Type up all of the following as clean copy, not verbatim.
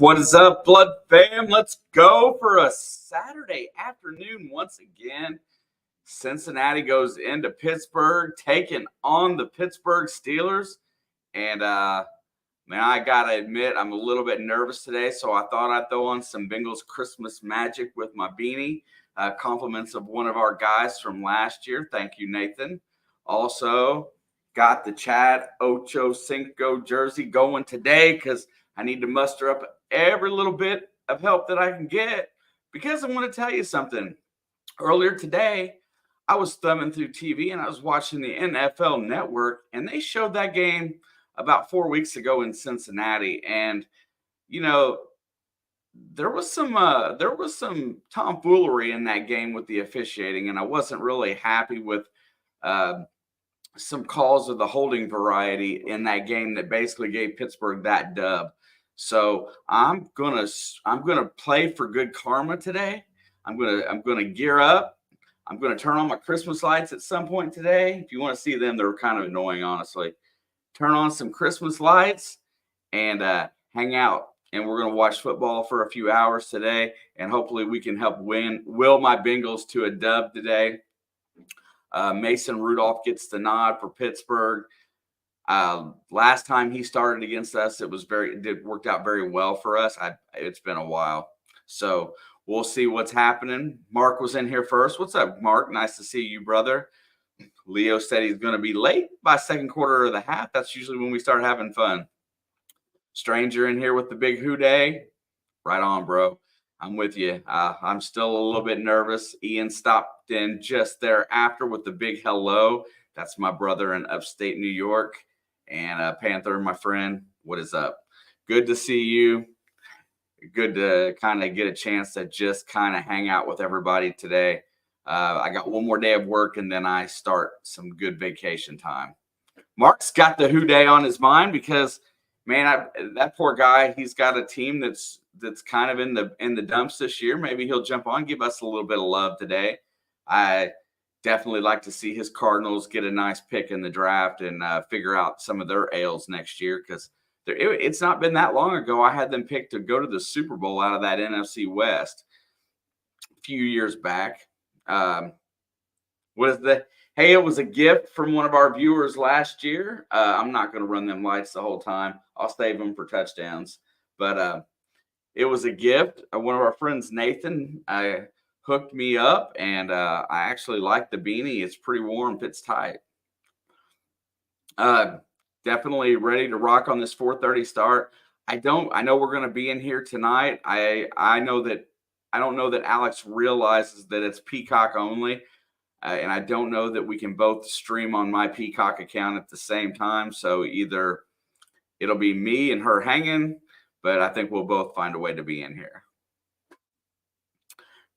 What is up, Blood fam? Let's go for a Saturday afternoon once again. Cincinnati goes into Pittsburgh, taking on the Pittsburgh Steelers. And, man, I got to admit, I'm a little bit nervous today, so I thought I'd throw on some Bengals Christmas magic with my beanie. Compliments of one of our guys from last year. Thank you, Nathan. Also, got the Chad Ocho Cinco jersey going today because I need to muster up every little bit of help that I can get, because I want to tell you something. Earlier today, I was thumbing through TV and I was watching the NFL Network, and they showed that game about 4 weeks ago in Cincinnati. And, you know, there was some tomfoolery in that game with the officiating, and I wasn't really happy with some calls of the holding variety in that game that basically gave Pittsburgh that dub. So I'm gonna play for good karma today. I'm gonna gear up. I'm gonna turn on my Christmas lights at some point today. If you want to see them, they're kind of annoying, honestly. Turn on some Christmas lights and hang out. And we're gonna watch football for a few hours today, and hopefully we can help will my Bengals to a dub today. Mason Rudolph gets the nod for Pittsburgh. Last time he started against us, it worked out very well for us. It's been a while, so we'll see what's happening. Mark was in here first. What's up, Mark? Nice to see you, brother. Leo said he's going to be late by second quarter of the half. That's usually when we start having fun. Stranger in here with the big who day. Right on, bro. I'm with you. I'm still a little bit nervous. Ian stopped in just thereafter with the big hello. That's my brother in upstate New York. And Panther, my friend, what is up? Good to see you. Good to kind of get a chance to just kind of hang out with everybody today. I got one more day of work, and then I start some good vacation time. Mark's got the who day on his mind because, man, that poor guy, he's got a team that's kind of in the dumps this year. Maybe he'll jump on, give us a little bit of love today. I definitely like to see his Cardinals get a nice pick in the draft and figure out some of their ails next year, because it's not been that long ago I had them picked to go to the Super Bowl out of that NFC West a few years back. Hey, it was a gift from one of our viewers last year. I'm not going to run them lights the whole time. I'll save them for touchdowns. But it was a gift. One of our friends, Nathan, hooked me up, and I actually like the beanie. It's pretty warm. Fits tight. Definitely ready to rock on this 4:30 start. I know we're going to be in here tonight. I don't know that Alex realizes that it's Peacock only. And I don't know that we can both stream on my Peacock account at the same time. So either it'll be me and her hanging, but I think we'll both find a way to be in here.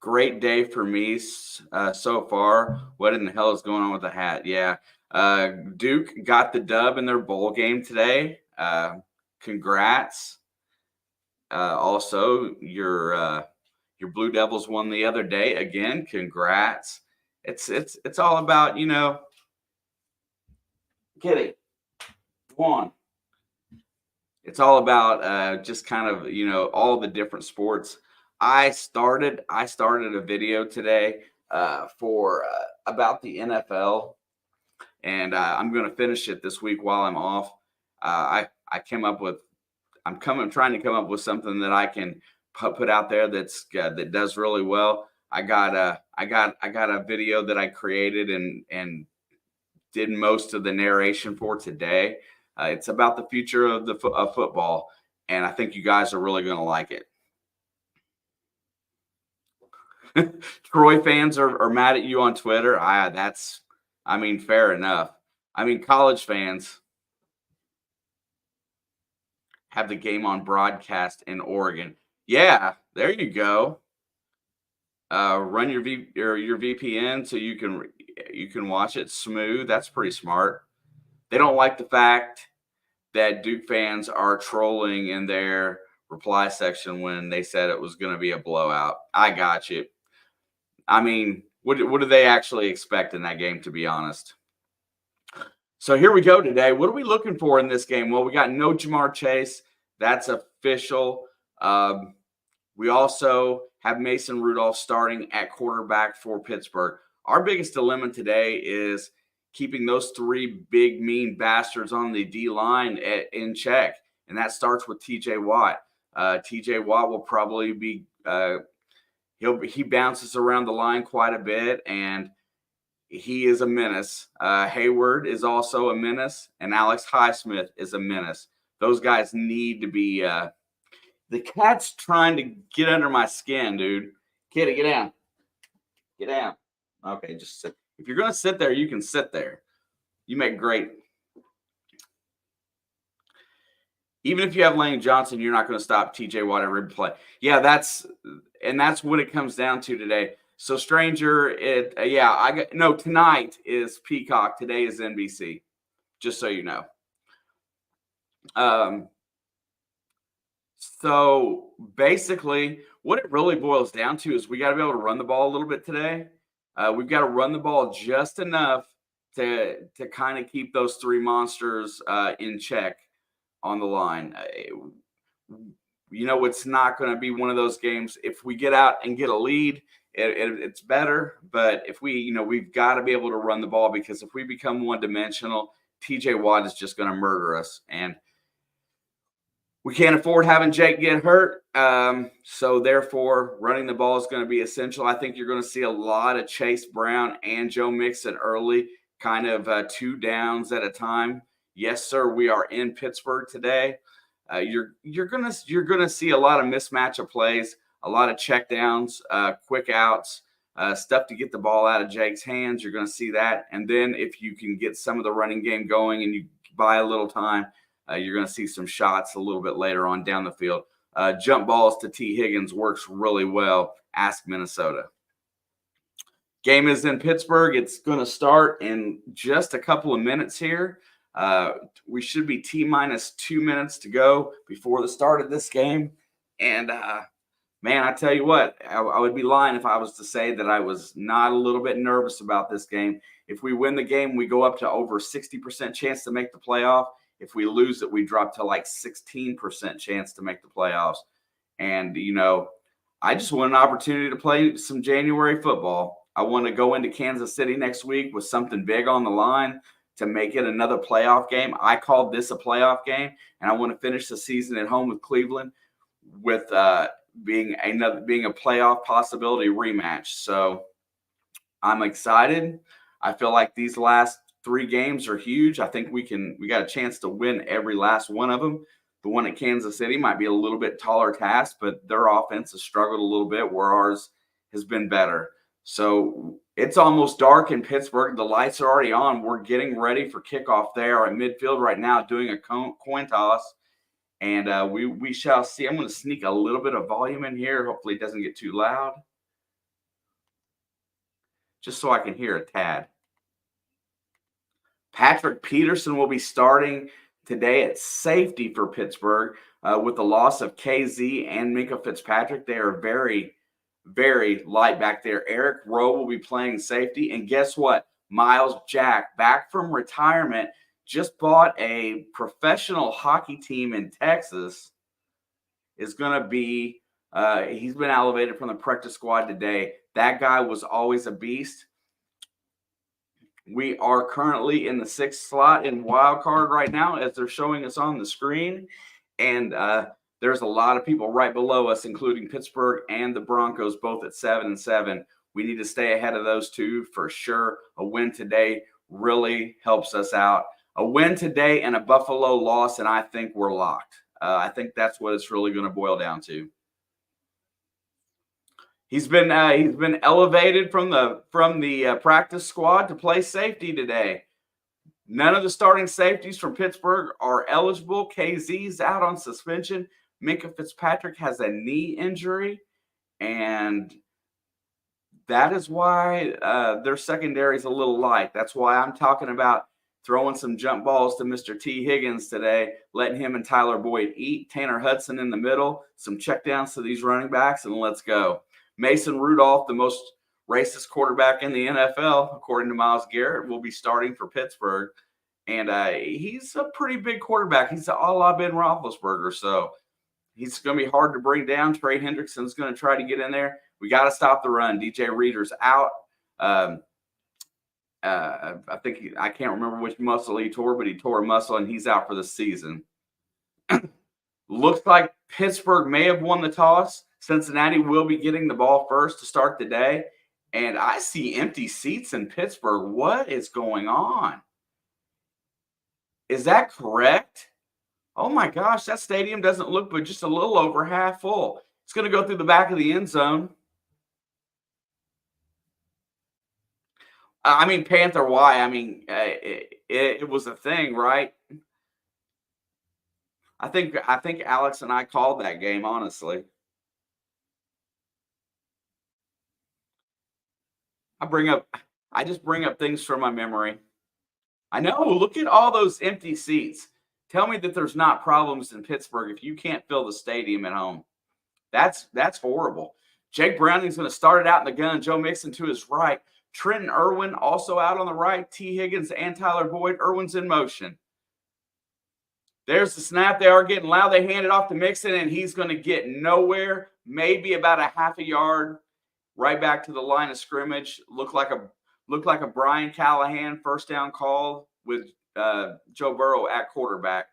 Great day for me so far. What in the hell is going on with the hat? Yeah. Duke got the dub in their bowl game today. Congrats. Also, your Blue Devils won the other day. Again, congrats. It's all about, Kitty, one. It's all about just kind of, all the different sports. I started a video today for about the NFL, and I'm going to finish it this week while I'm off. I'm trying to come up with something that I can put out there that does really well. I got a video that I created and did most of the narration for today. It's about the future of football, and I think you guys are really going to like it. Troy fans are mad at you on Twitter. Fair enough. College fans have the game on broadcast in Oregon. Yeah, there you go. Run your VPN so you can watch it smooth. That's pretty smart. They don't like the fact that Duke fans are trolling in their reply section when they said it was going to be a blowout. I got you. What do they actually expect in that game, to be honest? So here we go today. What are we looking for in this game? Well, we got no Jamar Chase. That's official. We also have Mason Rudolph starting at quarterback for Pittsburgh. Our biggest dilemma today is keeping those three big, mean bastards on the D-line in check, and that starts with T.J. Watt. T.J. Watt will probably be he bounces around the line quite a bit, and he is a menace. Hayward is also a menace, and Alex Highsmith is a menace. Those guys need to be the cat's trying to get under my skin, dude. Kitty, get down. Get down. Okay, just sit. If you're going to sit there, you can sit there. You make great. Even if you have Lane Johnson, you're not going to stop TJ Watt every play. Yeah, that's what it comes down to today. So, Stranger, tonight is Peacock. Today is NBC, just so you know. So, basically, what it really boils down to is we got to be able to run the ball a little bit today. We've got to run the ball just enough to kind of keep those three monsters in check on the line. It's not going to be one of those games. If we get out and get a lead, it's better. But if we've got to be able to run the ball, because if we become one-dimensional, TJ Watt is just going to murder us. And we can't afford having Jake get hurt. So, therefore, running the ball is going to be essential. I think you're going to see a lot of Chase Brown and Joe Mixon early, kind of 2 downs at a time. Yes, sir, we are in Pittsburgh today. You're gonna see a lot of mismatch of plays, a lot of checkdowns, quick outs, stuff to get the ball out of Jake's hands. You're gonna see that, and then if you can get some of the running game going and you buy a little time, you're gonna see some shots a little bit later on down the field. Jump balls to T. Higgins works really well. Ask Minnesota. Game is in Pittsburgh. It's gonna start in just a couple of minutes here. We should be T-minus 2 minutes to go before the start of this game. And, man, I tell you what, I would be lying if I was to say that I was not a little bit nervous about this game. If we win the game, we go up to over 60% chance to make the playoff. If we lose it, we drop to like 16% chance to make the playoffs. And, I just want an opportunity to play some January football. I want to go into Kansas City next week with something big on the line to make it another playoff game. I called this a playoff game, and I want to finish the season at home with Cleveland with being a playoff possibility rematch. So I'm excited. I feel like these last 3 games are huge. I think we got a chance to win every last one of them. The one at Kansas City might be a little bit taller task, but their offense has struggled a little bit where ours has been better. So it's almost dark in Pittsburgh. The lights are already on. We're getting ready for kickoff there at midfield right now, doing a coin toss. And we shall see. I'm going to sneak a little bit of volume in here. Hopefully it doesn't get too loud. Just so I can hear a tad. Patrick Peterson will be starting today at safety for Pittsburgh with the loss of KZ and Minkah Fitzpatrick. They are very, very light back there. Eric Rowe will be playing safety. And guess what? Miles Jack, back from retirement, just bought a professional hockey team in Texas, is going to be he's been elevated from the practice squad today. That guy was always a beast. We are currently in the 6th slot in wild card right now as they're showing us on the screen. And there's a lot of people right below us, including Pittsburgh and the Broncos, both at 7-7. We need to stay ahead of those two for sure. A win today really helps us out. A win today and a Buffalo loss, and I think we're locked. I think that's what it's really going to boil down to. He's been elevated from the practice squad to play safety today. None of the starting safeties from Pittsburgh are eligible. KZ's out on suspension. Minkah Fitzpatrick has a knee injury, and that is why their secondary is a little light. That's why I'm talking about throwing some jump balls to Mr. T. Higgins today, letting him and Tyler Boyd eat. Tanner Hudson in the middle, some checkdowns to these running backs, and let's go. Mason Rudolph, the most racist quarterback in the NFL, according to Myles Garrett, will be starting for Pittsburgh. And he's a pretty big quarterback. He's a la Ben Roethlisberger, so He's going to be hard to bring down. Trey Hendrickson's going to try to get in there. We got to stop the run. DJ Reader's out. I think I can't remember which muscle he tore, but he tore a muscle and he's out for the season. Looks like Pittsburgh may have won the toss. Cincinnati will be getting the ball first to start the day. And I see empty seats in Pittsburgh. What is going on? Is that correct? Oh my gosh, that stadium doesn't look but just a little over half full. It's going to go through the back of the end zone. I mean, Panther Y. I mean, it was a thing, right? I think Alex and I called that game, honestly. I just bring up things from my memory. I know. Look at all those empty seats. Tell me that there's not problems in Pittsburgh if you can't fill the stadium at home. That's horrible. Jake Browning's going to start it out in the gun. Joe Mixon to his right. Trenton Irwin also out on the right. T. Higgins and Tyler Boyd. Irwin's in motion. There's the snap. They are getting loud. They hand it off to Mixon, and he's going to get nowhere. Maybe about a half a yard right back to the line of scrimmage. Looked like a Brian Callahan first down call with Joe Burrow at quarterback.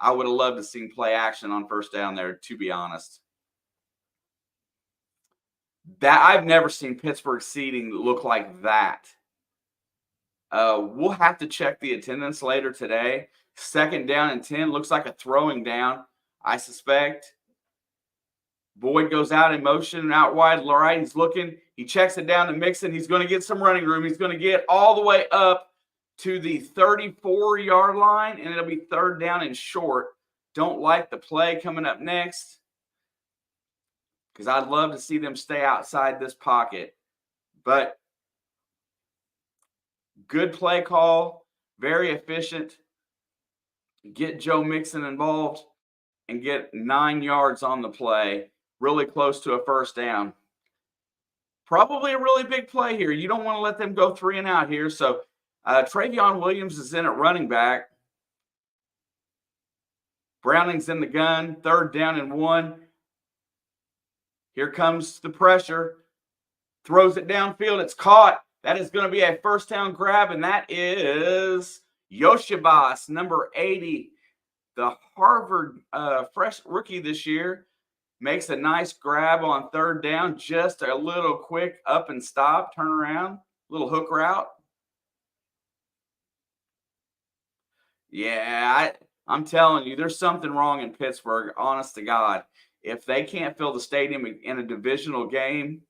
I would have loved to see play action on first down there, to be honest. That I've never seen Pittsburgh seating look like that. We'll have to check the attendance later today. 2nd down and 10 looks like a throwing down, I suspect. Boyd goes out in motion, out wide, right. He's looking. He checks it down to Mixon. He's going to get some running room. He's going to get all the way up to the 34-yard line, and it'll be 3rd down and short. Don't like the play coming up next because I'd love to see them stay outside this pocket. But good play call, very efficient. Get Joe Mixon involved and get 9 yards on the play, really close to a first down. Probably a really big play here. You don't want to let them go 3 and out here. So Travion Williams is in at running back. Browning's in the gun, 3rd down and 1. Here comes the pressure. Throws it downfield. It's caught. That is going to be a first down grab, and that is Yoshibas, number 80. The Harvard fresh rookie this year makes a nice grab on 3rd down. Just a little quick up and stop, turn around, little hook route. Yeah, I'm telling you, there's something wrong in Pittsburgh, honest to God. If they can't fill the stadium in a divisional game.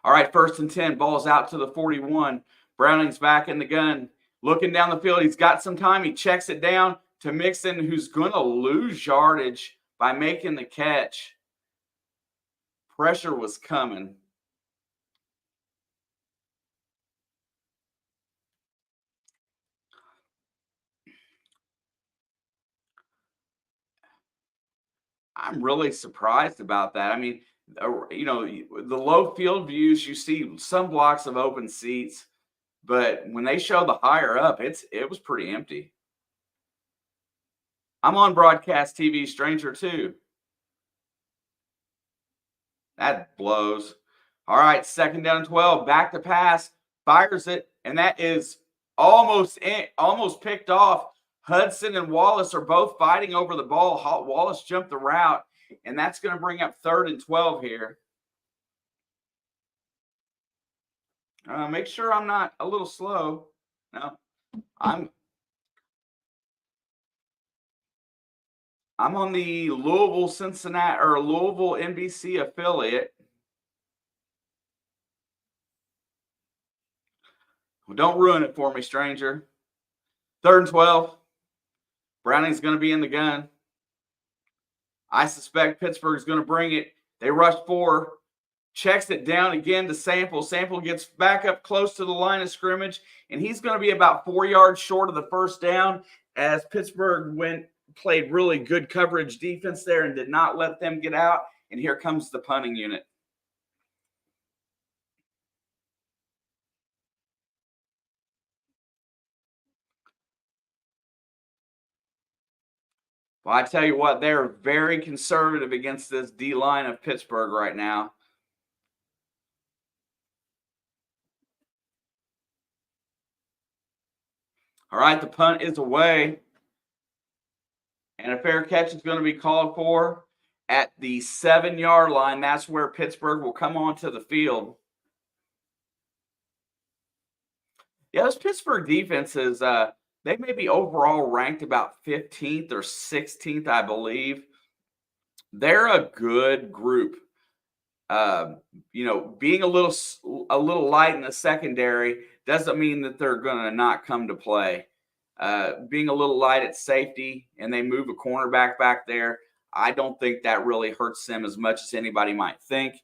All right, 1st and 10, ball's out to the 41. Browning's back in the gun. Looking down the field, he's got some time. He checks it down to Mixon, who's going to lose yardage by making the catch. Pressure was coming. I'm really surprised about that. I mean, you know, the low field views, you see some blocks of open seats, but when they show the higher up, it was pretty empty. I'm on broadcast TV, Stranger too. That blows. All right, 2nd down and 12, back to pass, fires it, and that is almost picked off. Hudson and Wallace are both fighting over the ball. Wallace jumped the route, and that's going to bring up 3rd and 12 here. Make sure I'm not a little slow. No, I'm on the Louisville NBC affiliate. Well, don't ruin it for me, stranger. 3rd and 12. Browning's going to be in the gun. I suspect Pittsburgh's going to bring it. They rush 4. Checks it down again to Sample. Sample gets back up close to the line of scrimmage, and he's going to be about 4 yards short of the first down as Pittsburgh played really good coverage defense there and did not let them get out. And here comes the punting unit. Well, I tell you what, they're very conservative against this D line of Pittsburgh right now. All right, the punt is away, and a fair catch is going to be called for at the 7-yard line. That's where Pittsburgh will come onto the field. Yeah, this Pittsburgh defense is they may be overall ranked about 15th or 16th, I believe. They're a good group. Uh, being a little light in the secondary doesn't mean that they're going to not come to play. Being a little light at safety and they move a cornerback back there, I don't think that really hurts them as much as anybody might think.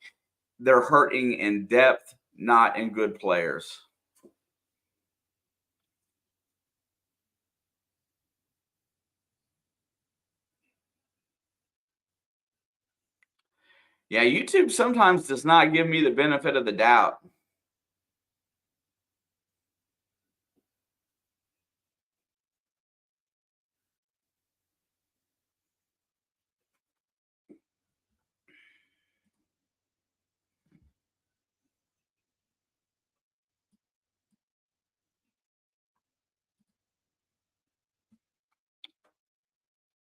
They're hurting in depth, not in good players. Yeah, YouTube sometimes does not give me the benefit of the doubt.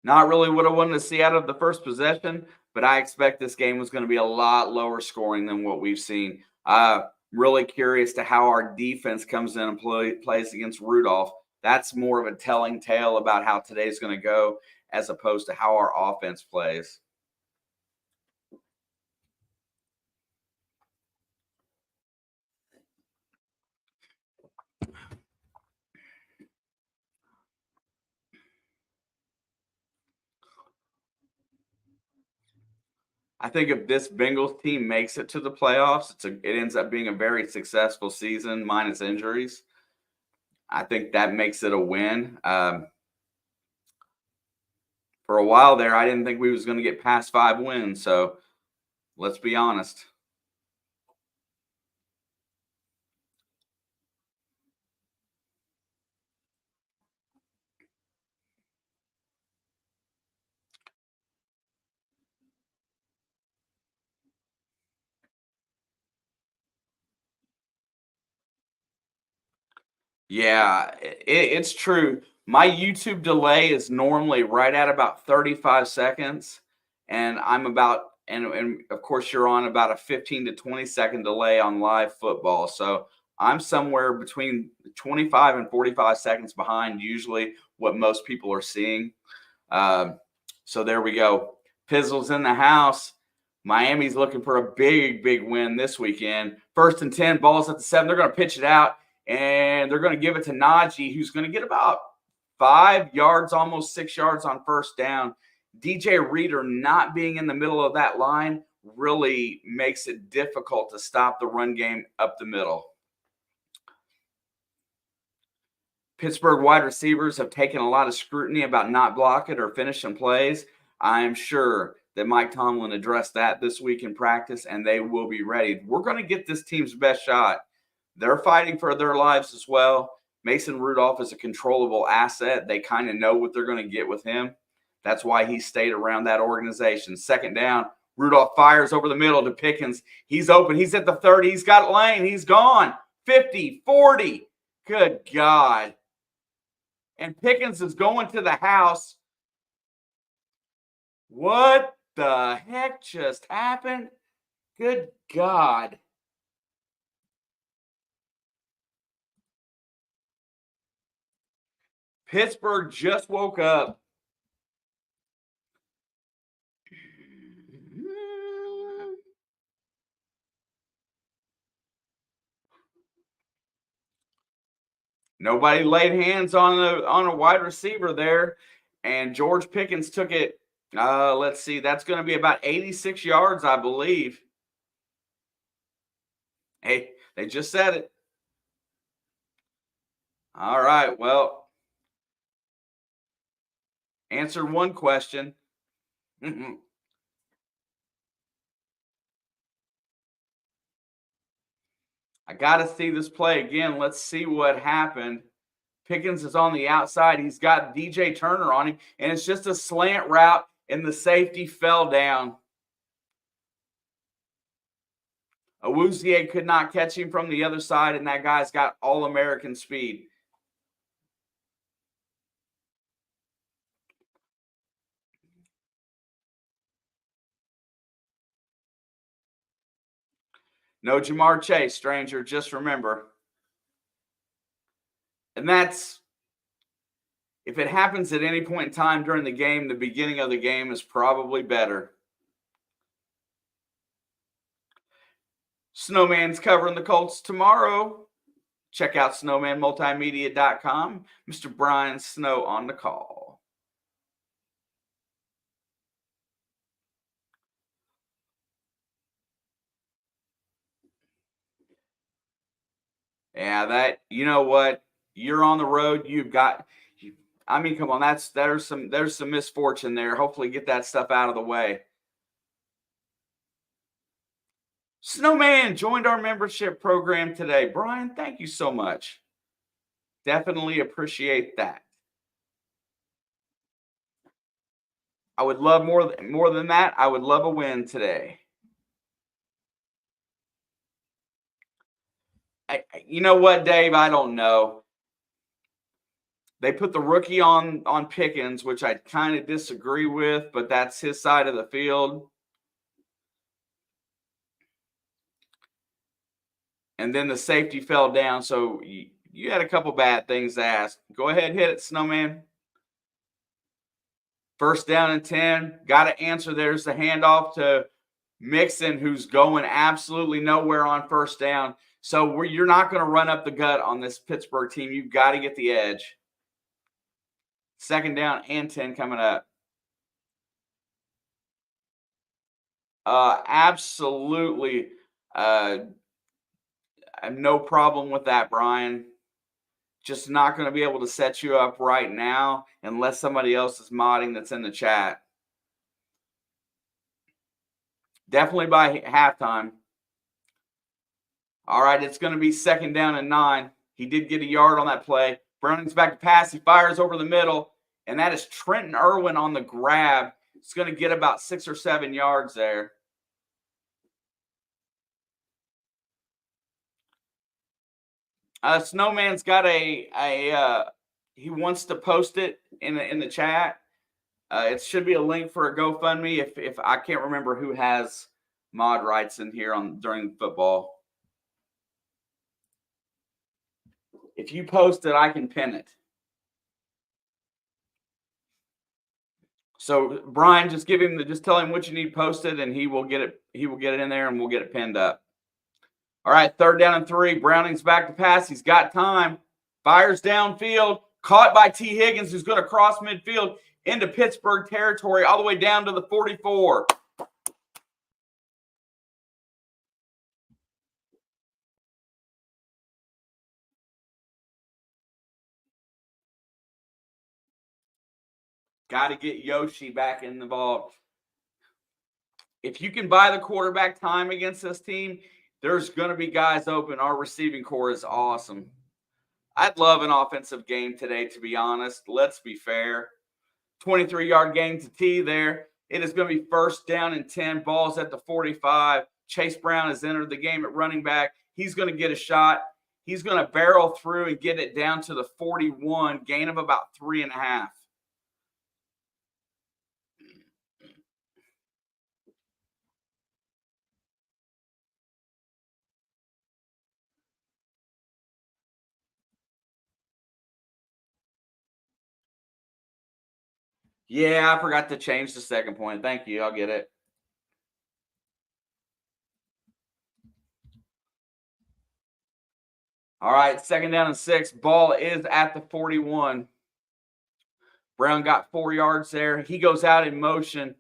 Not really what I wanted to see out of the first possession, but I expect this game was going to be a lot lower scoring than what we've seen. Really curious to how our defense comes in and plays against Rudolph. That's more of a telling tale about how today's going to go as opposed to how our offense plays. I think if this Bengals team makes it to the playoffs, it ends up being a very successful season minus injuries. I think that makes it a win. For a while there, I didn't think we was going to get past 5 wins. So let's be honest. Yeah, it's true. My YouTube delay is normally right at about 35 seconds, and and of course you're on about a 15 to 20-second delay on live football. So I'm somewhere between 25 and 45 seconds behind usually what most people are seeing. Um, so there we go. Pizzle's in the house. Miami's looking for a big, big win this weekend. 1st and 10, balls at the 7. They're going to pitch it out, and they're going to give it to Najee, who's going to get about 5 yards, almost 6 yards on first down. DJ Reader not being in the middle of that line really makes it difficult to stop the run game up the middle. Pittsburgh wide receivers have taken a lot of scrutiny about not blocking or finishing plays. I am sure that Mike Tomlin addressed that this week in practice, and they will be ready. We're going to get this team's best shot. They're fighting for their lives as well. Mason Rudolph is a controllable asset. They kind of know what they're going to get with him. That's why he stayed around that organization. 2nd down, Rudolph fires over the middle to Pickens. He's open. He's at the 30. He's got lane. He's gone. 50, 40. Good God. And Pickens is going to the house. What the heck just happened? Good God. Pittsburgh just woke up. Nobody laid hands on a wide receiver there, and George Pickens took it. Let's see, that's going to be about 86 yards, I believe. Hey, they just said it. All right, well, answered one question. I got to see this play again. Let's see what happened. Pickens is on the outside. He's got DJ Turner on him, and it's just a slant route, and the safety fell down. Awuzie could not catch him from the other side, and that guy's got All-American speed. No Jamar Chase, stranger, just remember. And that's, if it happens at any point in time during the game, the beginning of the game is probably better. Snowman's covering the Colts tomorrow. Check out snowmanmultimedia.com. Mr. Brian Snow on the call. Yeah, you know what? You're on the road. Come on, there's some misfortune there. Hopefully get that stuff out of the way. Snowman joined our membership program today. Brian, thank you so much. Definitely appreciate that. I would love more than that. I would love a win today. You know what, Dave? I don't know. They put the rookie on Pickens, which I kind of disagree with, but that's his side of the field. And then the safety fell down, so you had a couple bad things to ask. Go ahead, hit it, Snowman. First down and 10. Got to answer. There's the handoff to Mixon, who's going absolutely nowhere on first down. So you're not going to run up the gut on this Pittsburgh team. You've got to get the edge. Second down and 10 coming up. Absolutely. I have no problem with that, Brian. Just not going to be able to set you up right now unless somebody else is modding that's in the chat. Definitely by halftime. All right, it's going to be second down and 9. He did get a yard on that play. Browning's back to pass. He fires over the middle, and that is Trenton Irwin on the grab. It's going to get about 6 or 7 yards there. Snowman's got he wants to post it in the chat. It should be a link for a GoFundMe if I can't remember who has mod rights in here during football. If you post it, I can pin it. So Brian, just tell him what you need posted, and he will get it in there, and we'll get it pinned up. All right, third down and 3. Browning's back to pass. He's got time. Fires downfield. Caught by T. Higgins, who's going to cross midfield into Pittsburgh territory all the way down to the 44. Got to get Yoshi back in the ball. If you can buy the quarterback time against this team, there's going to be guys open. Our receiving core is awesome. I'd love an offensive game today, to be honest. Let's be fair. 23-yard gain to T there. It is going to be first down and 10. Ball's at the 45. Chase Brown has entered the game at running back. He's going to get a shot. He's going to barrel through and get it down to the 41, gain of about 3.5. Yeah, I forgot to change the second point. Thank you. I'll get it. All right, second down and 6. Ball is at the 41. Brown got 4 yards there. He goes out in motion.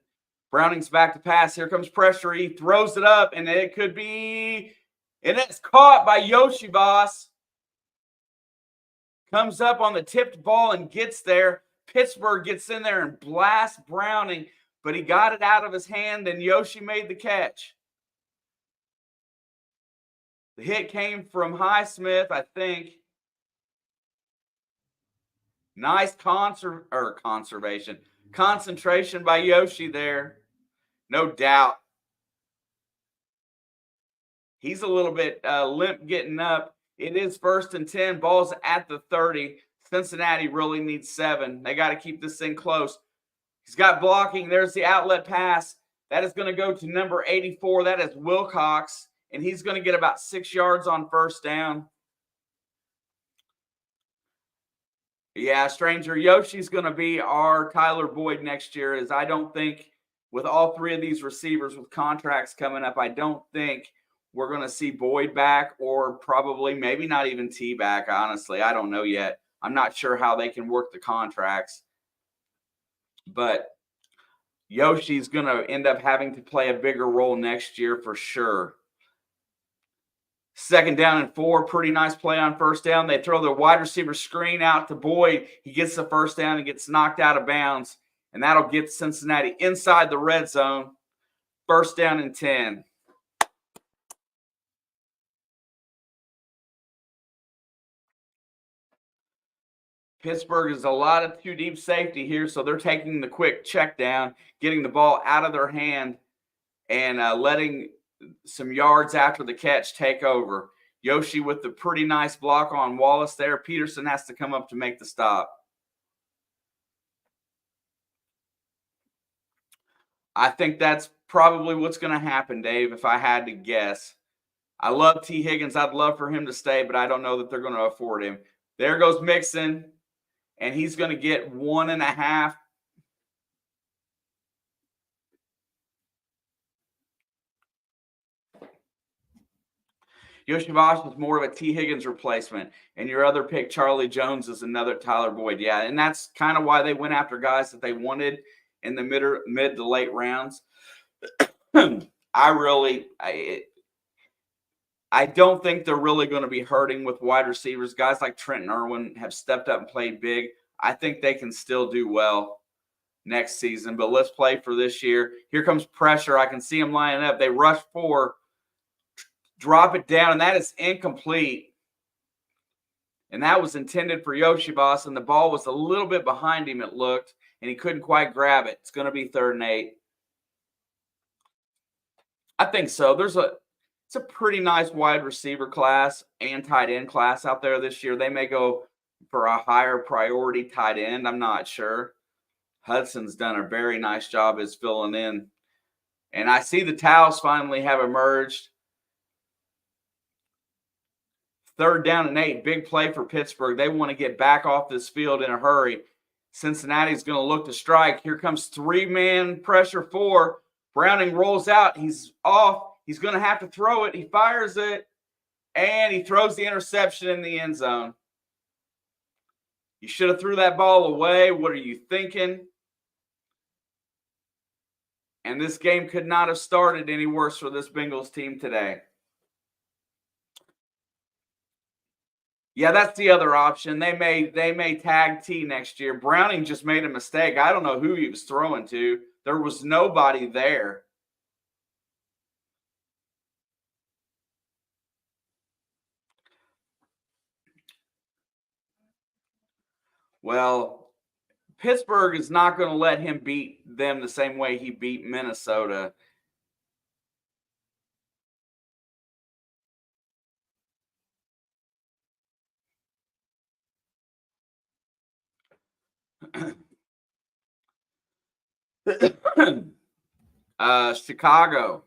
Browning's back to pass. Here comes pressure. He throws it up, and it could be – and it's caught by Yoshi Boss. Comes up on the tipped ball and gets there. Pittsburgh gets in there and blasts Browning, but he got it out of his hand, and Yoshi made the catch. The hit came from Highsmith, I think. Nice concentration by Yoshi there. No doubt. He's a little bit limp getting up. It is 1st and 10. Ball's at the 30. Cincinnati really needs 7. They got to keep this thing close. He's got blocking. There's the outlet pass. That is going to go to number 84. That is Wilcox. And he's going to get about 6 yards on 1st down. Yeah, stranger, Yoshi's going to be our Tyler Boyd next year. As I don't think with all 3 of these receivers with contracts coming up, I don't think we're going to see Boyd back, or probably maybe not even T back, honestly. I don't know yet. I'm not sure how they can work the contracts. But Yoshi's going to end up having to play a bigger role next year for sure. 2nd down and 4. Pretty nice play on 1st down. They throw the wide receiver screen out to Boyd. He gets the 1st down and gets knocked out of bounds. And that'll get Cincinnati inside the red zone. 1st down and 10. Pittsburgh is a lot of 2 deep safety here, so they're taking the quick check down, getting the ball out of their hand, and letting some yards after the catch take over. Yoshi with the pretty nice block on Wallace there. Peterson has to come up to make the stop. I think that's probably what's going to happen, Dave, if I had to guess. I love T. Higgins. I'd love for him to stay, but I don't know that they're going to afford him. There goes Mixon, and he's going to get 1.5. Yoshi Bosch is more of a T. Higgins replacement, and your other pick, Charlie Jones, is another Tyler Boyd. Yeah, and that's kind of why they went after guys that they wanted in the mid to late rounds. I don't think they're really going to be hurting with wide receivers. Guys like Trenton Irwin have stepped up and played big. I think they can still do well next season, but let's play for this year. Here comes pressure. I can see them lining up. They rush 4. Drop it down, and that is incomplete. And that was intended for Yoshi Boss, and the ball was a little bit behind him, it looked, and he couldn't quite grab it. It's going to be 3rd and 8. I think so. It's a pretty nice wide receiver class and tight end class out there this year. They may go for a higher priority tight end. I'm not sure. Hudson's done a very nice job as filling in. And I see the towels finally have emerged. 3rd down and 8, big play for Pittsburgh. They want to get back off this field in a hurry. Cincinnati's going to look to strike. Here comes 3-man pressure 4. Browning rolls out. He's off. He's going to have to throw it. He fires it, and he throws the interception in the end zone. You should have threw that ball away. What are you thinking? And this game could not have started any worse for this Bengals team today. Yeah, that's the other option. They may tag T next year. Browning just made a mistake. I don't know who he was throwing to. There was nobody there. Well, Pittsburgh is not going to let him beat them the same way he beat Minnesota. Chicago.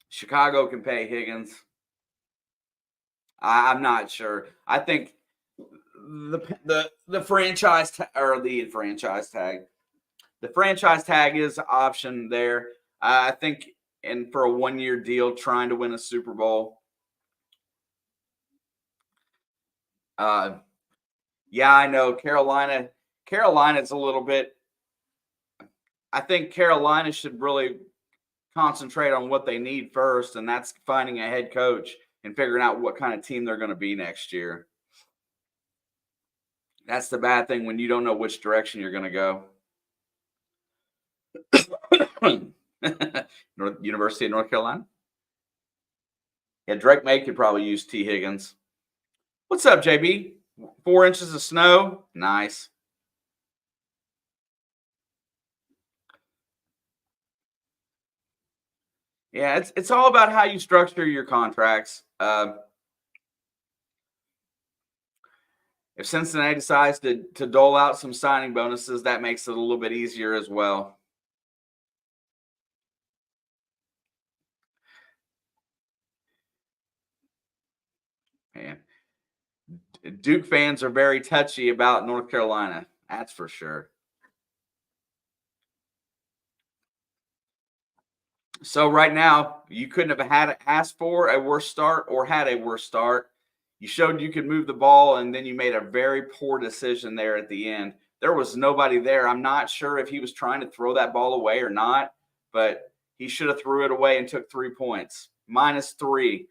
Chicago can pay Higgins. I'm not sure. I think the franchise tag is an option there. I think, and for a 1-year deal, trying to win a Super Bowl. Yeah, I know Carolina's a little bit. I think Carolina should really concentrate on what they need first, and that's finding a head coach and figuring out what kind of team they're going to be next year. That's the bad thing when you don't know which direction you're going to go. University of North Carolina. Yeah, Drake May could probably use T. Higgins. What's up, JB? 4 inches of snow. Nice. Yeah, it's all about how you structure your contracts. If Cincinnati decides to dole out some signing bonuses, that makes it a little bit easier as well. Man, Duke fans are very touchy about North Carolina. That's for sure. So right now, you couldn't have had asked for a worse start or had a worse start. You showed you could move the ball, and then you made a very poor decision there at the end. There was nobody there. I'm not sure if he was trying to throw that ball away or not, but he should have threw it away and took 3 points. -3.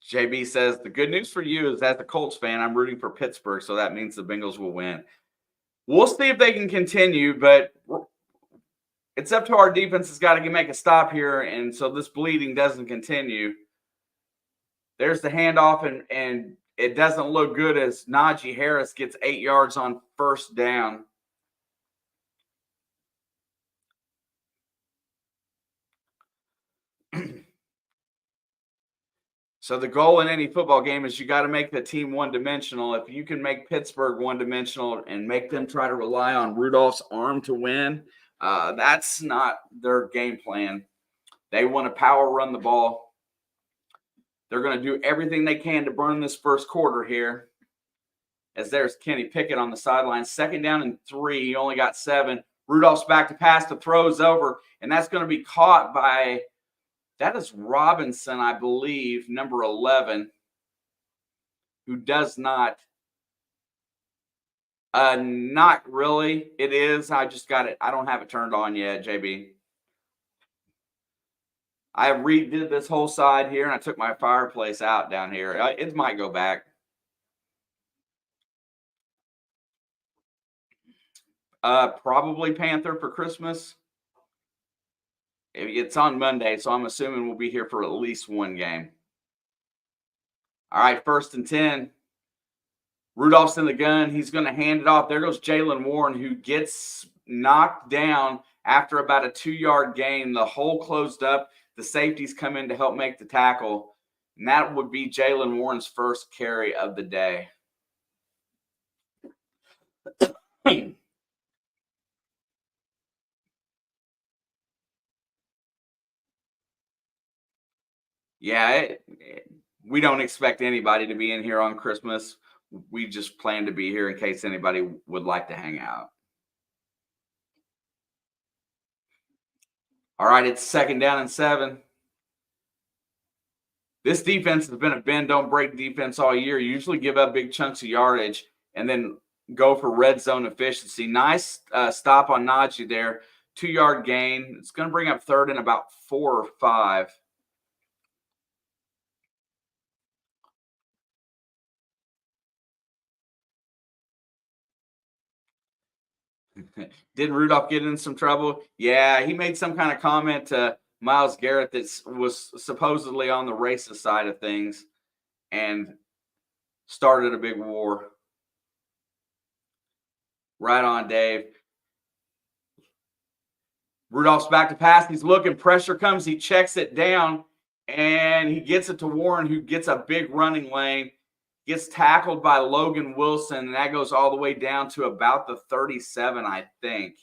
JB says the good news for you is as a Colts fan, I'm rooting for Pittsburgh, so that means the Bengals will win. We'll see if they can continue, but it's up to our defense. Has got to make a stop here, and so this bleeding doesn't continue. There's the handoff, and it doesn't look good as Najee Harris gets 8 yards on first down. So the goal in any football game is you got to make the team one-dimensional. If you can make Pittsburgh one-dimensional and make them try to rely on Rudolph's arm to win, that's not their game plan. They want to power run the ball. They're going to do everything they can to burn this first quarter here. As there's Kenny Pickett on the sideline. 2nd down and 3. He only got 7. Rudolph's back to pass. The throw's over, and that's going to be caught by – that is Robinson, I believe, number 11, who does not not really. It is. I just got it. I don't have it turned on yet, JB. I redid this whole side here, and I took my fireplace out down here. It might go back. Probably Panther for Christmas. It's on Monday, so I'm assuming we'll be here for at least one game. All right, 1st and 10. Rudolph's in the gun. He's going to hand it off. There goes Jalen Warren, who gets knocked down after about a 2-yard gain. The hole closed up. The safeties come in to help make the tackle. And that would be Jalen Warren's first carry of the day. Yeah, we don't expect anybody to be in here on Christmas. We just plan to be here in case anybody would like to hang out. All right, it's 2nd down and 7. This defense has been a bend, don't break defense all year. Usually give up big chunks of yardage and then go for red zone efficiency. Nice stop on Najee there. 2-yard gain. It's going to bring up 3rd and about 4 or 5. Did Rudolph get in some trouble? Yeah, he made some kind of comment to Myles Garrett that was supposedly on the racist side of things and started a big war. Right on, Dave. Rudolph's back to pass. He's looking. Pressure comes. He checks it down, and he gets it to Warren, who gets a big running lane. Gets tackled by Logan Wilson, and that goes all the way down to about the 37, I think.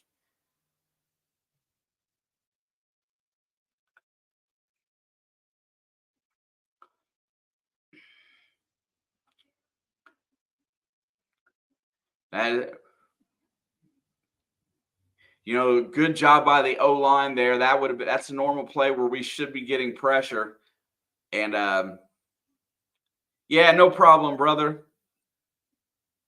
Good job by the O-line there. That's a normal play where we should be getting pressure. And yeah, no problem, brother.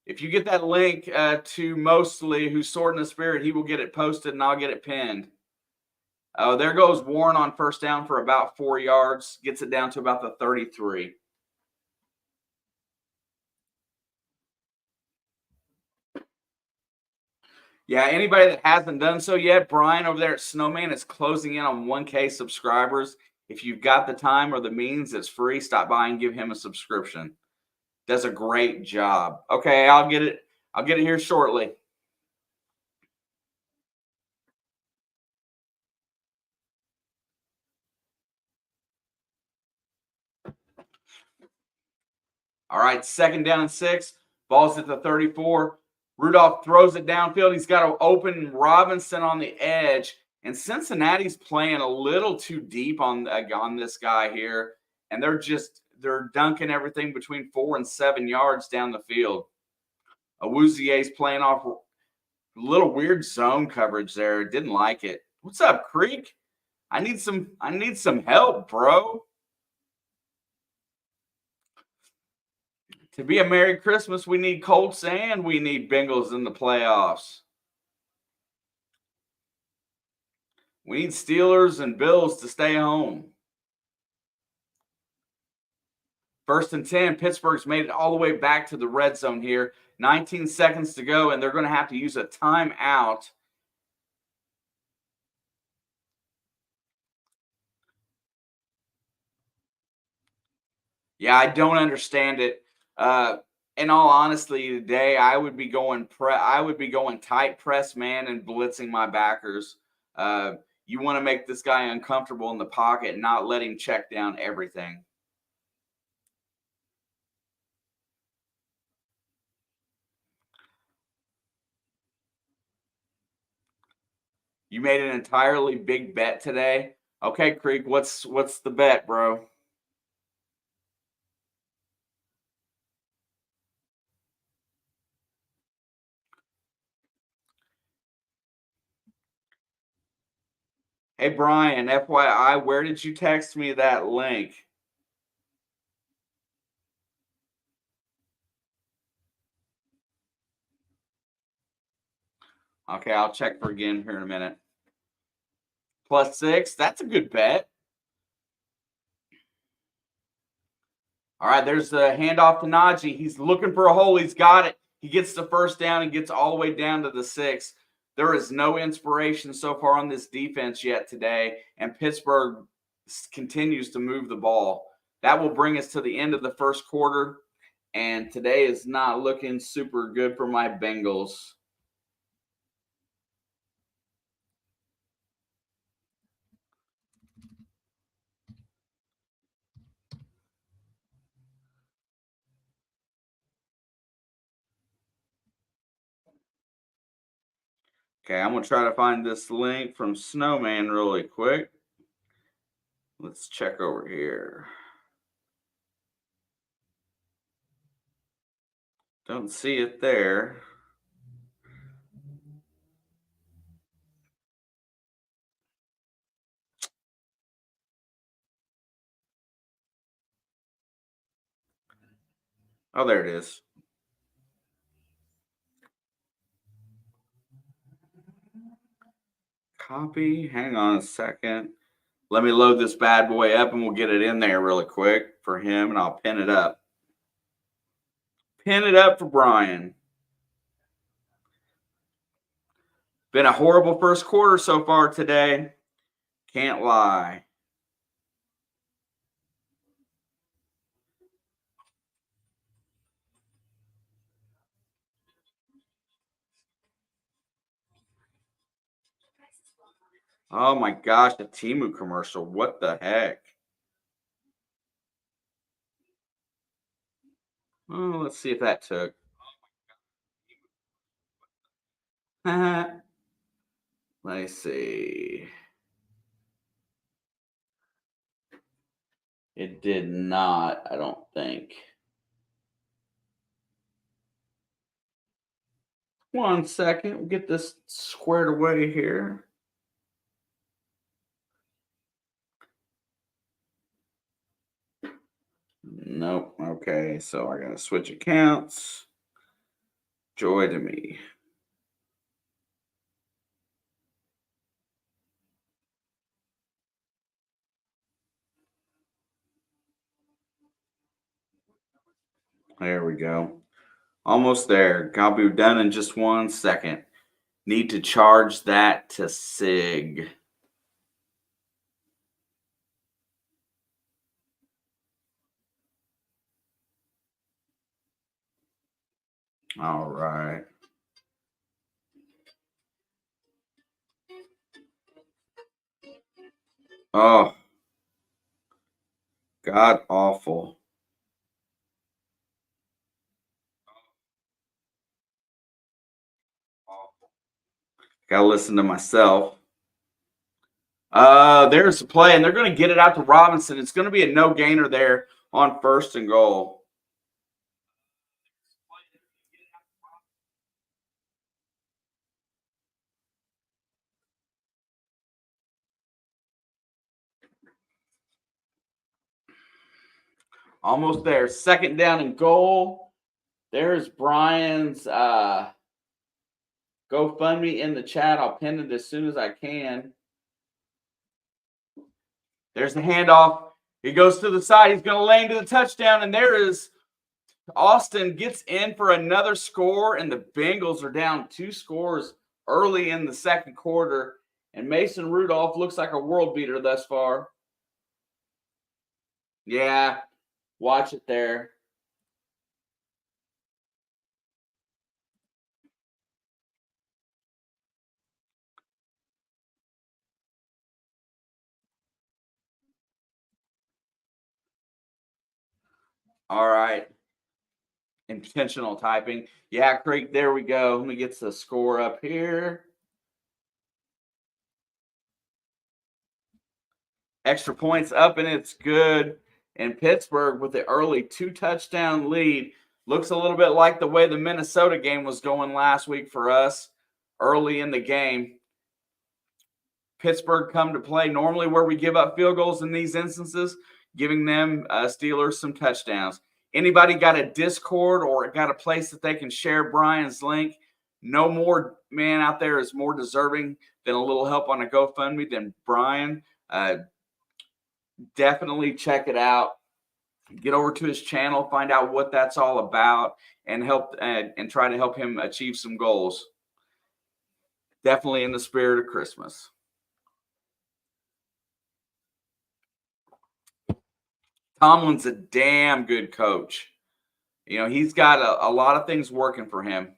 If you get that link to Mostly, who's Sword in the Spirit, he will get it posted and I'll get it pinned. Oh, there goes Warren on 1st down for about 4 yards. Gets it down to about the 33. Yeah, anybody that hasn't done so yet, Brian over there at Snowman is closing in on 1K subscribers. If you've got the time or the means, it's free. Stop by and give him a subscription. Does a great job. Okay, I'll get it. I'll get it here shortly. All right, 2nd down and 6. Ball's at the 34. Rudolph throws it downfield. He's got to open Robinson on the edge. And Cincinnati's playing a little too deep on this guy here. And they're dunking everything between 4 and 7 yards down the field. Awuzie's playing off a little weird zone coverage there. Didn't like it. What's up, Creek? I need some help, bro. To be a Merry Christmas, we need Colts and we need Bengals in the playoffs. We need Steelers and Bills to stay home. 1st and 10. Pittsburgh's made it all the way back to the red zone here. 19 seconds to go, and they're going to have to use a timeout. Yeah, I don't understand it. In all honesty, today I would be going tight press man and blitzing my backers. You want to make this guy uncomfortable in the pocket and not let him check down everything. You made an entirely big bet today. Okay, Creek, what's the bet, bro? Hey, Brian, FYI, where did you text me that link? Okay, I'll check for again here in a minute. +6, that's a good bet. All right, there's the handoff to Najee. He's looking for a hole. He's got it. He gets the 1st down and gets all the way down to the 6. There is no inspiration so far on this defense yet today, and Pittsburgh continues to move the ball. That will bring us to the end of the 1st quarter, and today is not looking super good for my Bengals. Okay, I'm going to try to find this link from Snowman really quick. Let's check over here. Don't see it there. Oh, there it is. Copy. Hang on a second. Let me load this bad boy up and we'll get it in there really quick for him and I'll pin it up. Pin it up for Brian. Been a horrible 1st quarter so far today. Can't lie. Oh my gosh, a Temu commercial. What the heck? Oh, let's see if that took. Let me see. It did not, I don't think. 1 second. We'll get this squared away here. Nope. Okay, so I gotta switch accounts. Joy to me. There we go. Almost there. I'll be done in just 1 second. Need to charge that to Sig. All right. Oh, God awful. Gotta listen to myself. There's a play, and they're going to get it out to Robinson. It's going to be a no gainer there on 1st and goal. Almost there. 2nd down and goal. There's Brian's GoFundMe in the chat. I'll pin it as soon as I can. There's the handoff. He goes to the side. He's going to lane to the touchdown, and there is Austin gets in for another score, and the Bengals are down 2 scores early in the 2nd quarter, and Mason Rudolph looks like a world beater thus far. Yeah, watch it there. All right. Intentional typing. Yeah, Craig, there we go. Let me get the score up here. Extra points up, and it's good. And Pittsburgh with the early 2-touchdown lead. Looks a little bit like the way the Minnesota game was going last week for us early in the game. Pittsburgh come to play normally where we give up field goals in these instances, giving them Steelers some touchdowns. Anybody got a Discord or got a place that they can share Brian's link? No more man out there is more deserving than a little help on a GoFundMe than Brian. Definitely check it out. Get over to his channel, find out what that's all about, and help and try to help him achieve some goals. Definitely in the spirit of Christmas. Tomlin's a damn good coach. You know, he's got a lot of things working for him.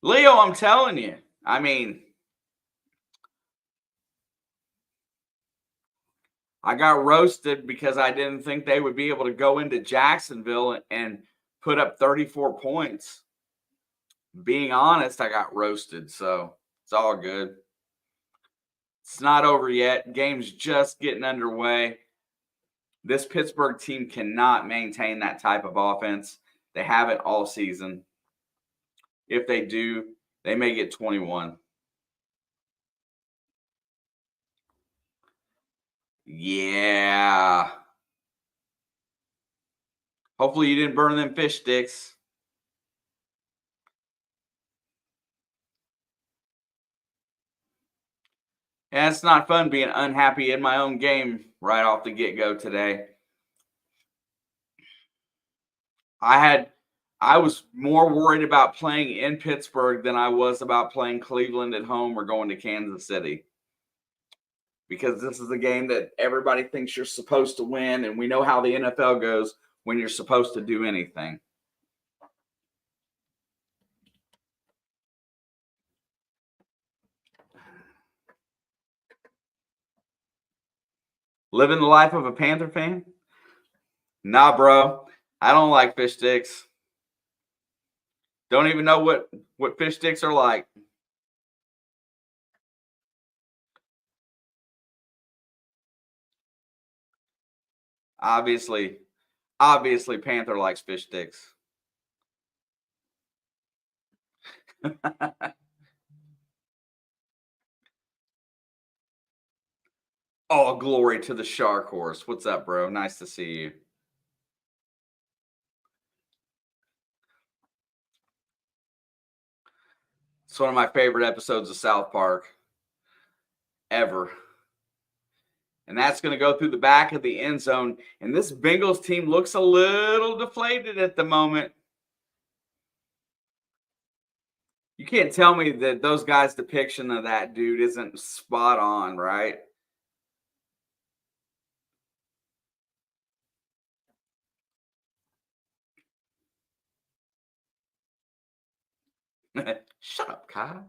Leo, I'm telling you, I mean, I got roasted because I didn't think they would be able to go into Jacksonville and put up 34 points. Being honest, I got roasted, so it's all good. It's not over yet. Game's just getting underway. This Pittsburgh team cannot maintain that type of offense. They haven't all season. If they do, they may get 21. Yeah. Hopefully you didn't burn them fish sticks. Yeah, it's not fun being unhappy in my own game right off the get-go today. I was more worried about playing in Pittsburgh than I was about playing Cleveland at home or going to Kansas City. Because this is a game that everybody thinks you're supposed to win, and we know how the NFL goes when you're supposed to do anything. Living the life of a Panther fan? Nah, bro. I don't like fish sticks. Don't even know what fish sticks are like. Obviously, Panther likes fish sticks. Oh, glory to the shark horse. What's up, bro? Nice to see you. It's one of my favorite episodes of South Park ever. And that's going to go through the back of the end zone. And this Bengals team looks a little deflated at the moment. You can't tell me that those guys' depiction of that dude isn't spot on, right? Shut up, Kyle.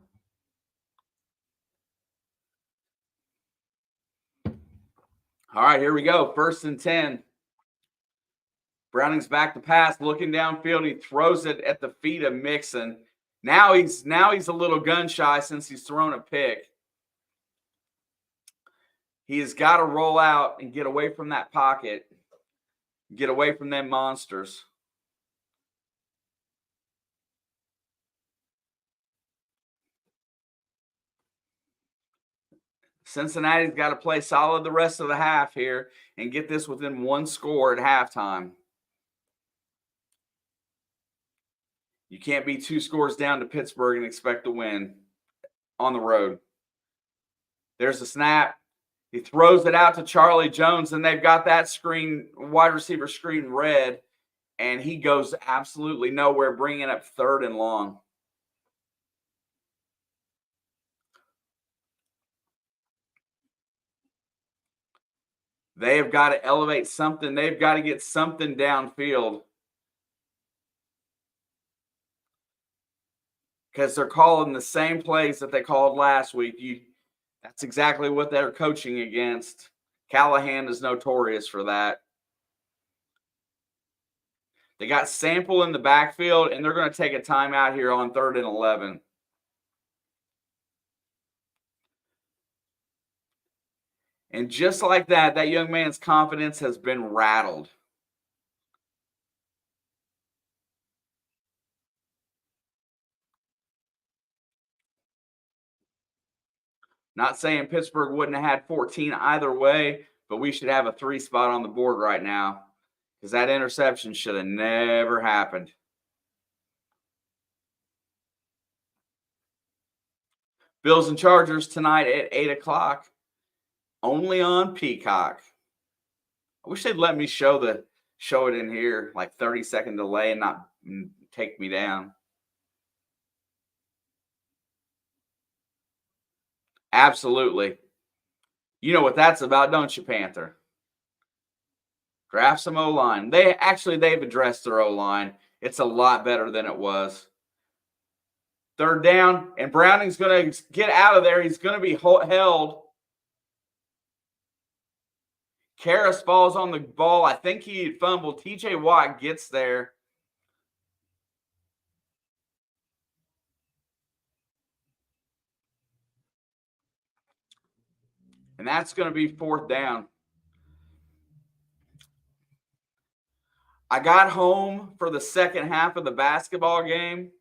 All right, here we go. 1st and 10. Browning's back to pass, looking downfield. He throws it at the feet of Mixon. Now he's a little gun shy since he's thrown a pick. He has got to roll out and get away from that pocket, get away from them monsters. Cincinnati's got to play solid the rest of the half here and get this within one score at halftime. You can't be 2 scores down to Pittsburgh and expect to win on the road. There's a snap. He throws it out to Charlie Jones, and they've got that screen, wide receiver screen red, and he goes absolutely nowhere, bringing up 3rd and long. They have got to elevate something. They've got to get something downfield. Because they're calling the same plays that they called last week. That's exactly what they're coaching against. Callahan is notorious for that. They got Sample in the backfield, and they're going to take a timeout here on 3rd and 11. And just like that, that young man's confidence has been rattled. Not saying Pittsburgh wouldn't have had 14 either way, but we should have a 3 spot on the board right now because that interception should have never happened. Bills and Chargers tonight at 8 o'clock, only on Peacock. I wish they'd let me show it in here, like 30-second delay and not take me down. Absolutely. You know what that's about, don't you, Panther? Draft some O-line. They've addressed their O-line. It's a lot better than it was. 3rd down, and Browning's going to get out of there. He's going to be held. Karras falls on the ball. I think he fumbled. TJ Watt gets there. And that's going to be 4th down. I got home for the second half of the basketball game.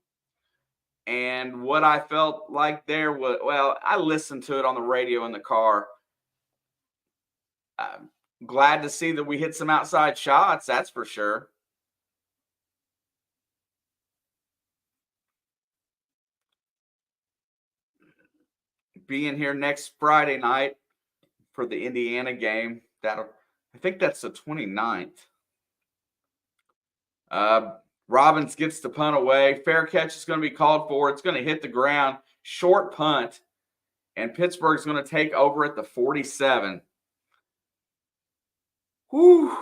And what I felt like there was, well, I listened to it on the radio in the car. I'm glad to see that we hit some outside shots, that's for sure. Being here next Friday night for the Indiana game, I think that's the 29th. Robbins gets the punt away. Fair catch is going to be called for. It's going to hit the ground. Short punt. And Pittsburgh's going to take over at the 47. Whew.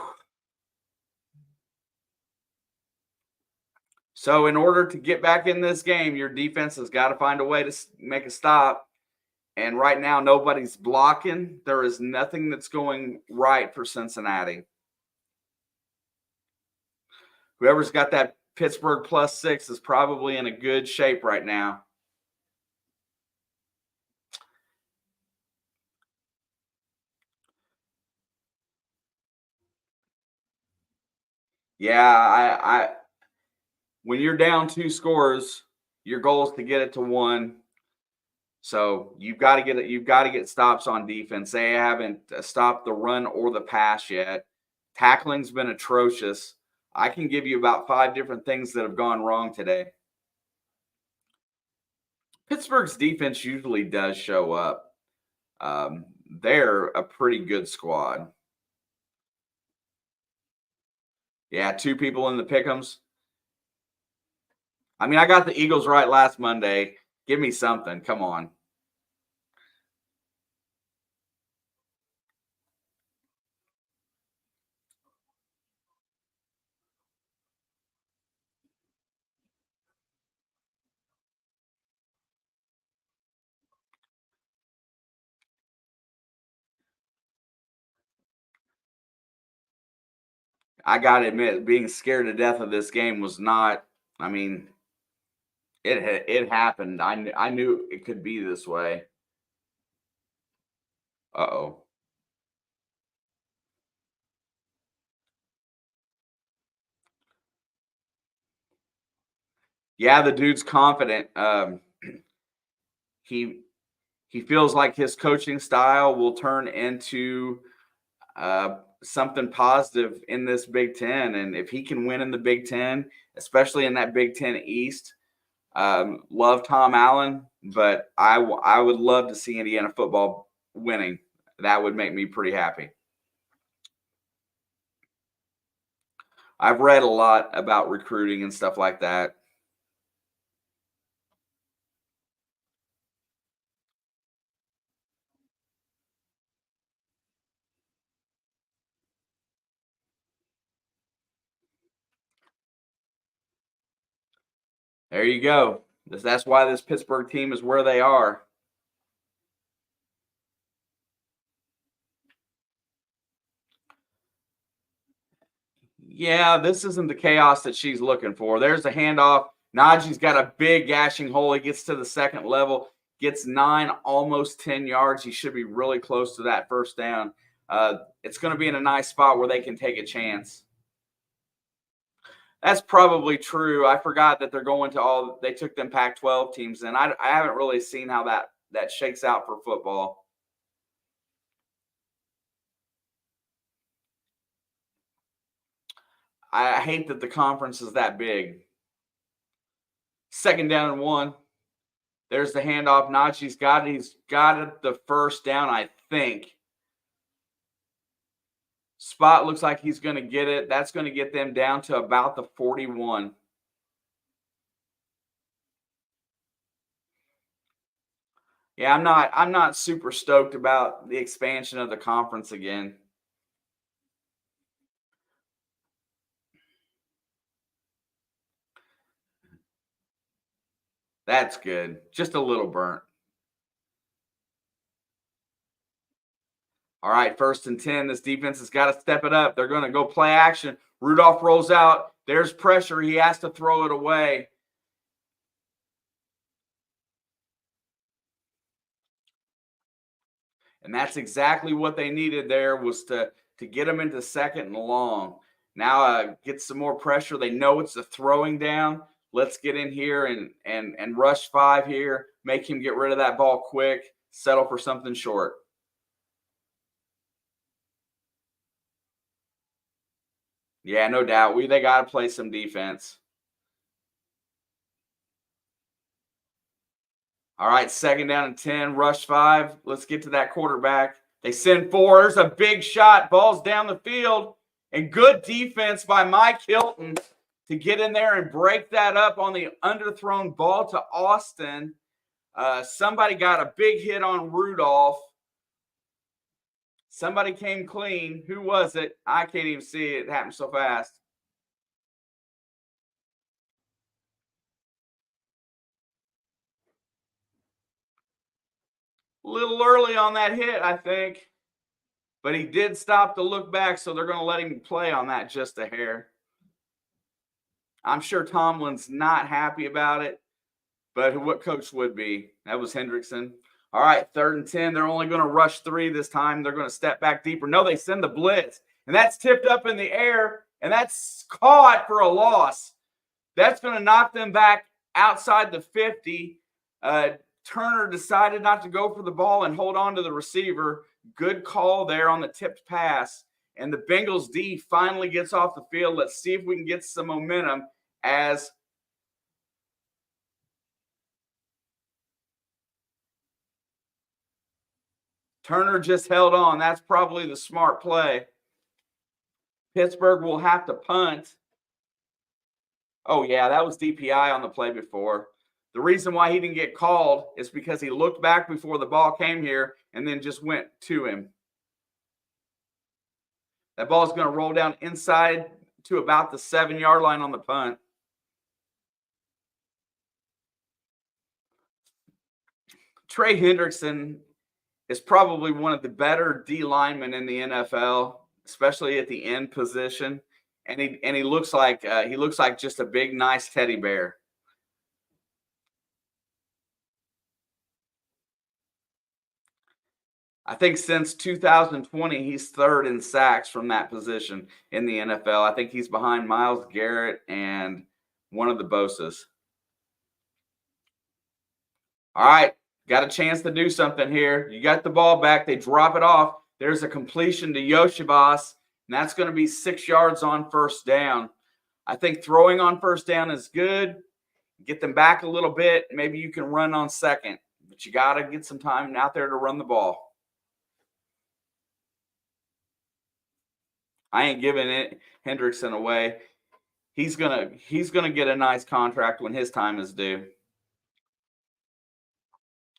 So in order to get back in this game, your defense has got to find a way to make a stop. And right now, nobody's blocking. There is nothing that's going right for Cincinnati. Whoever's got that Pittsburgh +6 is probably in a good shape right now. Yeah, when you're down 2 scores, your goal is to get it to 1. So you've got to get stops on defense. They haven't stopped the run or the pass yet. Tackling's been atrocious. I can give you about 5 different things that have gone wrong today. Pittsburgh's defense usually does show up. They're a pretty good squad. Yeah, 2 people in the pick'ems. I mean, I got the Eagles right last Monday. Give me something. Come on. I got to admit, being scared to death of this game was not, I mean, it happened. I knew it could be this way. Uh-oh. Yeah, the dude's confident. He he feels like his coaching style will turn into something positive in this Big Ten, and if he can win in the Big Ten, especially in that Big Ten East, love Tom Allen, but I would love to see Indiana football winning. That would make me pretty happy. I've read a lot about recruiting and stuff like that. There you go. That's why this Pittsburgh team is where they are. Yeah, this isn't the chaos that she's looking for. There's a handoff. Najee's got a big gashing hole. He gets to the second level, gets 9, almost 10 yards. He should be really close to that first down. It's going to be in a nice spot where they can take a chance. That's probably true. I forgot that they're going to they took them Pac-12 teams, and I haven't really seen how that shakes out for football. I hate that the conference is that big. Second down and 1. There's the handoff. Najee's got it. He's got it the first down, I think. Spot looks like he's going to get it. That's going to get them down to about the 41. Yeah, I'm not super stoked about the expansion of the conference again. That's good. Just a little burnt. All right, 1st and 10. This defense has got to step it up. They're going to go play action. Rudolph rolls out. There's pressure. He has to throw it away. And that's exactly what they needed there, was to get him into second and long. Now get some more pressure. They know it's a throwing down. Let's get in here and rush 5 here. Make him get rid of that ball quick. Settle for something short. Yeah, no doubt. They got to play some defense. All right, 2nd down and 10, rush 5. Let's get to that quarterback. They send 4. There's a big shot. Ball's down the field. And good defense by Mike Hilton to get in there and break that up on the underthrown ball to Austin. Somebody got a big hit on Rudolph. Somebody came clean. Who was it? I can't even see it. It happened so fast. A little early on that hit, I think. But he did stop to look back, so they're going to let him play on that just a hair. I'm sure Tomlin's not happy about it, but what coach would be? That was Hendrickson. All right, 3rd and 10. They're only going to rush 3 this time. They're going to step back deeper. No, they send the blitz, and that's tipped up in the air, and that's caught for a loss. That's going to knock them back outside the 50. Turner decided not to go for the ball and hold on to the receiver. Good call there on the tipped pass. And the Bengals D finally gets off the field. Let's see if we can get some momentum as Turner just held on. That's probably the smart play. Pittsburgh will have to punt. Oh, yeah, that was DPI on the play before. The reason why he didn't get called is because he looked back before the ball came here and then just went to him. That ball is going to roll down inside to about the 7-yard line on the punt. Trey Hendrickson is probably one of the better D linemen in the NFL, especially at the end position. And he looks like just a big, nice teddy bear. I think since 2020, he's third in sacks from that position in the NFL. I think he's behind Myles Garrett and one of the Bosa's. All right, got a chance to do something here. You got the ball back. They drop it off. There's a completion to Yoshibas, and that's going to be 6 yards on first down. I think throwing on first down is good. Get them back a little bit. Maybe you can run on second, but you got to get some time out there to run the ball. I ain't giving it Hendrickson away. He's gonna get a nice contract when his time is due.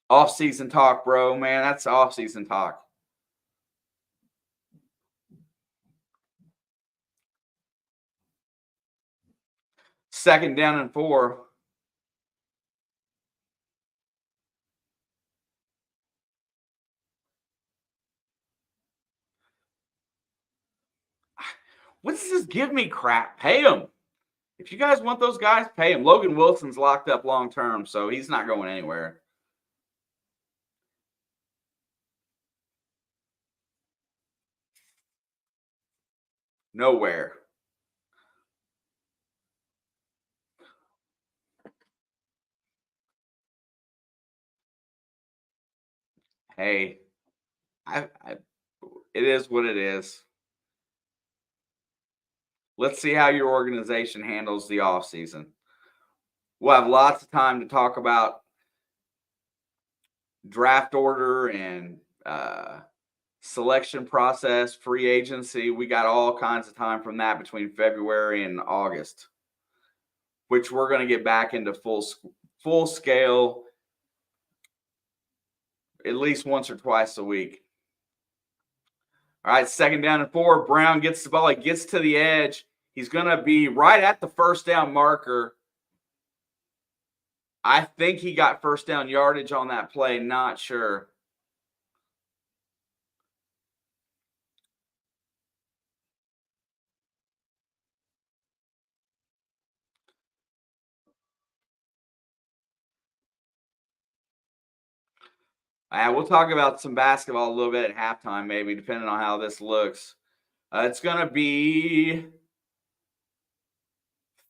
Off-season talk, bro, man. That's off-season talk. Second down and 4. What does this give me crap? Pay him. If you guys want those guys, pay him. Logan Wilson's locked up long term, so he's not going anywhere. Nowhere. Hey, it is what it is. Let's see how your organization handles the offseason. We'll have lots of time to talk about draft order and selection process, free agency. We got all kinds of time from that between February and August, which we're going to get back into full scale at least once or twice a week. All right, second down and 4. Brown gets the ball. He gets to the edge. He's going to be right at the first down marker. I think he got first down yardage on that play. Not sure. We'll talk about some basketball a little bit at halftime, maybe, depending on how this looks. It's going to be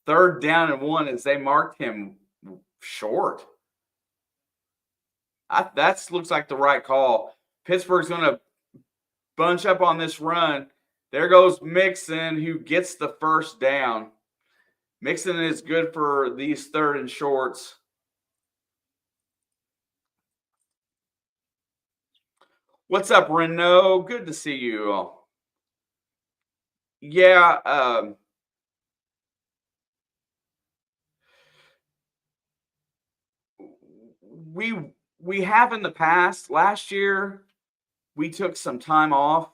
third down and 1 as they marked him short. That looks like the right call. Pittsburgh's going to bunch up on this run. There goes Mixon, who gets the first down. Mixon is good for these third and shorts. What's up, Renault? Good to see you all. Yeah, we have in the past. Last year, we took some time off.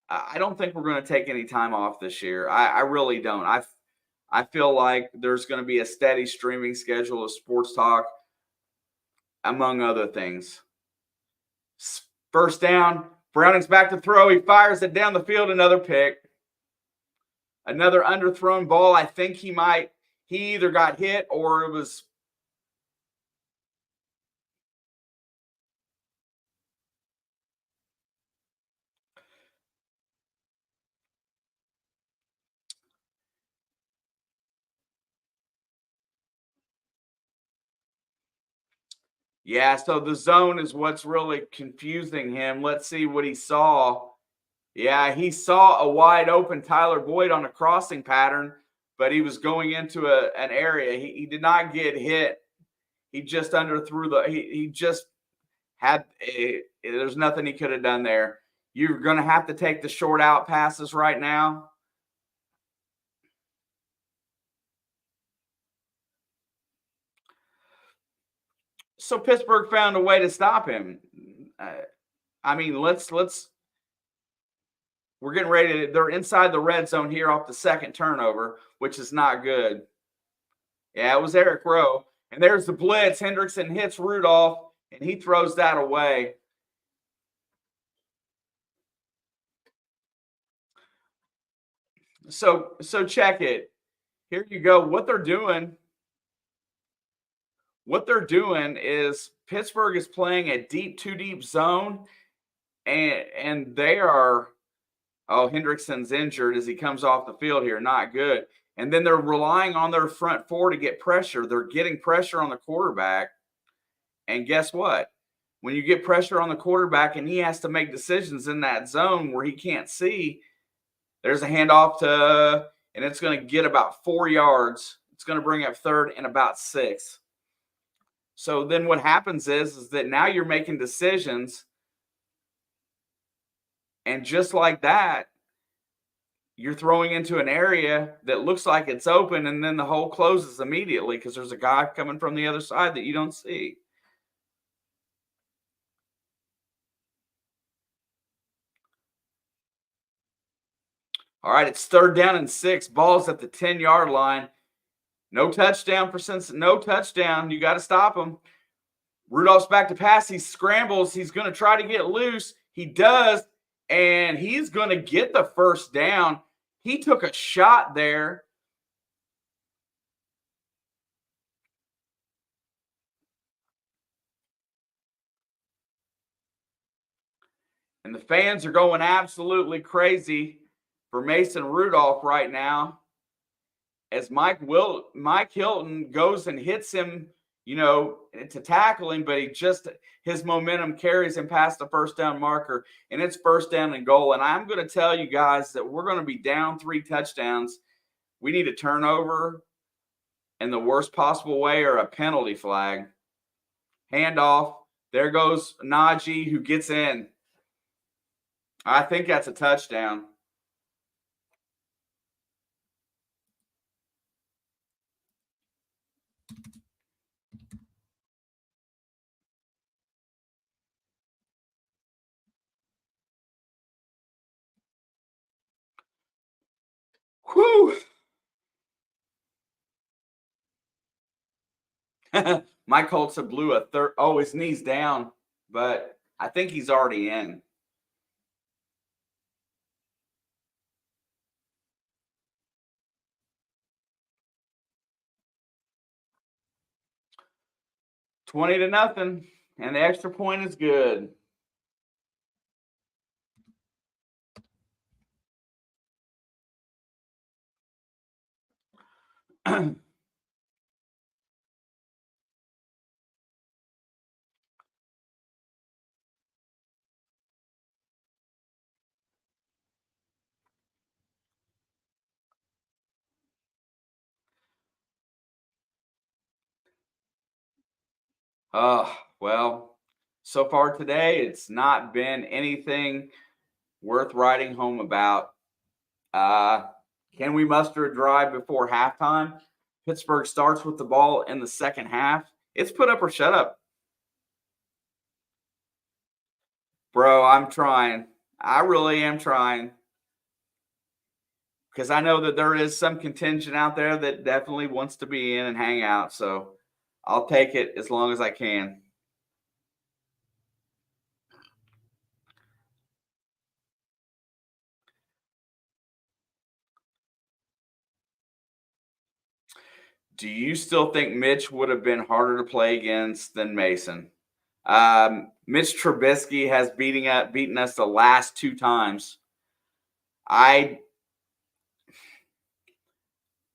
I don't think we're going to take any time off this year. I really don't. I feel like there's going to be a steady streaming schedule of sports talk, among other things. First down. Browning's back to throw. He fires it down the field. Another pick. Another underthrown ball. I think he either got hit or it was. Yeah, so the zone is what's really confusing him. Let's see what he saw. Yeah, he saw a wide open Tyler Boyd on a crossing pattern, but he was going into an area. He did not get hit. He just underthrew he just had there's nothing he could have done there. You're going to have to take the short out passes right now. So Pittsburgh found a way to stop him. I mean, we're getting ready to, they're inside the red zone here off the second turnover, which is not good. Yeah, it was Eric Rowe. And there's the blitz. Hendrickson hits Rudolph, and he throws that away. So check it. Here you go. What they're doing is Pittsburgh is playing a too deep zone, and they are, oh, Hendrickson's injured as he comes off the field here. Not good. And then they're relying on their front four to get pressure. They're getting pressure on the quarterback. And guess what? When you get pressure on the quarterback and he has to make decisions in that zone where he can't see, there's a handoff and it's going to get about 4 yards. It's going to bring up third and about 6. So then what happens is that now you're making decisions. And just like that, you're throwing into an area that looks like it's open, and then the hole closes immediately because there's a guy coming from the other side that you don't see. All right, it's 3rd down and 6. Ball's at the 10-yard line. No touchdown for Cincinnati. No touchdown. You got to stop him. Rudolph's back to pass. He scrambles. He's going to try to get loose. He does, and he's going to get the first down. He took a shot there. And the fans are going absolutely crazy for Mason Rudolph right now as Mike Hilton goes and hits him, to tackle him, but his momentum carries him past the first down marker, and it's 1st down and goal. And I'm going to tell you guys that we're going to be down 3 touchdowns. We need a turnover in the worst possible way or a penalty flag. Handoff. There goes Najee, who gets in. I think that's a touchdown. Whew. Mike Holtz blew a third. Oh, his knee's down, but I think he's already in. $20-0, and the extra point is good. Well, so far today, it's not been anything worth writing home about. Can we muster a drive before halftime? Pittsburgh starts with the ball in the second half. It's put up or shut up. Bro, I'm trying. I really am trying. Because I know that there is some contingent out there that definitely wants to be in and hang out. So I'll take it as long as I can. Do you still think Mitch would have been harder to play against than Mason? Mitch Trubisky has beaten us the last 2 times. I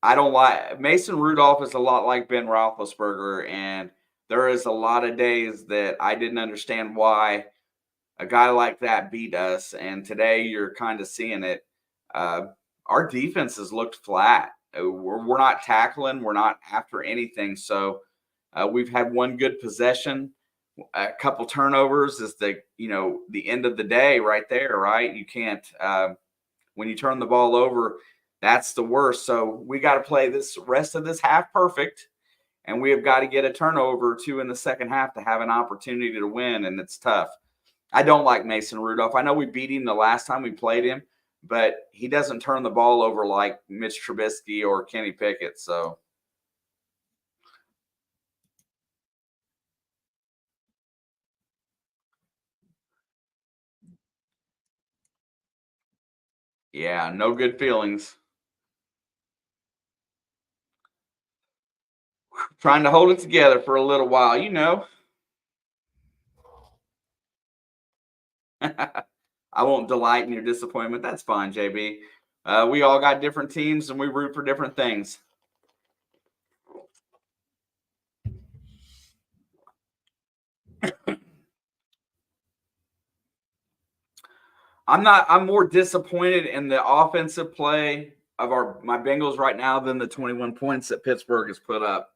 don't like Mason Rudolph is a lot like Ben Roethlisberger, and there is a lot of days that I didn't understand why a guy like that beat us, and today you're kind of seeing it. Our defense has looked flat. We're not tackling. We're not after anything. So we've had one good possession. A couple turnovers is the end of the day right there, right? You can't when you turn the ball over, that's the worst. So we got to play this rest of this half perfect, and we have got to get a turnover or two in the second half to have an opportunity to win, and it's tough. I don't like Mason Rudolph. I know we beat him the last time we played him, but he doesn't turn the ball over like Mitch Trubisky or Kenny Pickett. So, yeah, no good feelings. Trying to hold it together for a little while, you know. I won't delight in your disappointment. That's fine, JB. We all got different teams and we root for different things. I'm more disappointed in the offensive play of my Bengals right now than the 21 points that Pittsburgh has put up.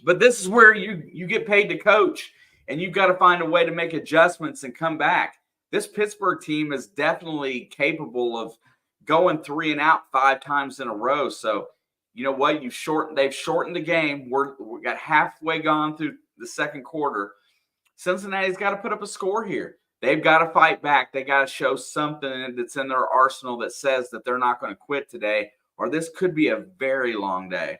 But this is where you get paid to coach, and you've got to find a way to make adjustments and come back. This Pittsburgh team is definitely capable of going 3 and out 5 times in a row. So, you know what? They've shortened the game. We got halfway gone through the second quarter. Cincinnati's got to put up a score here. They've got to fight back. They got to show something that's in their arsenal that says that they're not going to quit today, or this could be a very long day.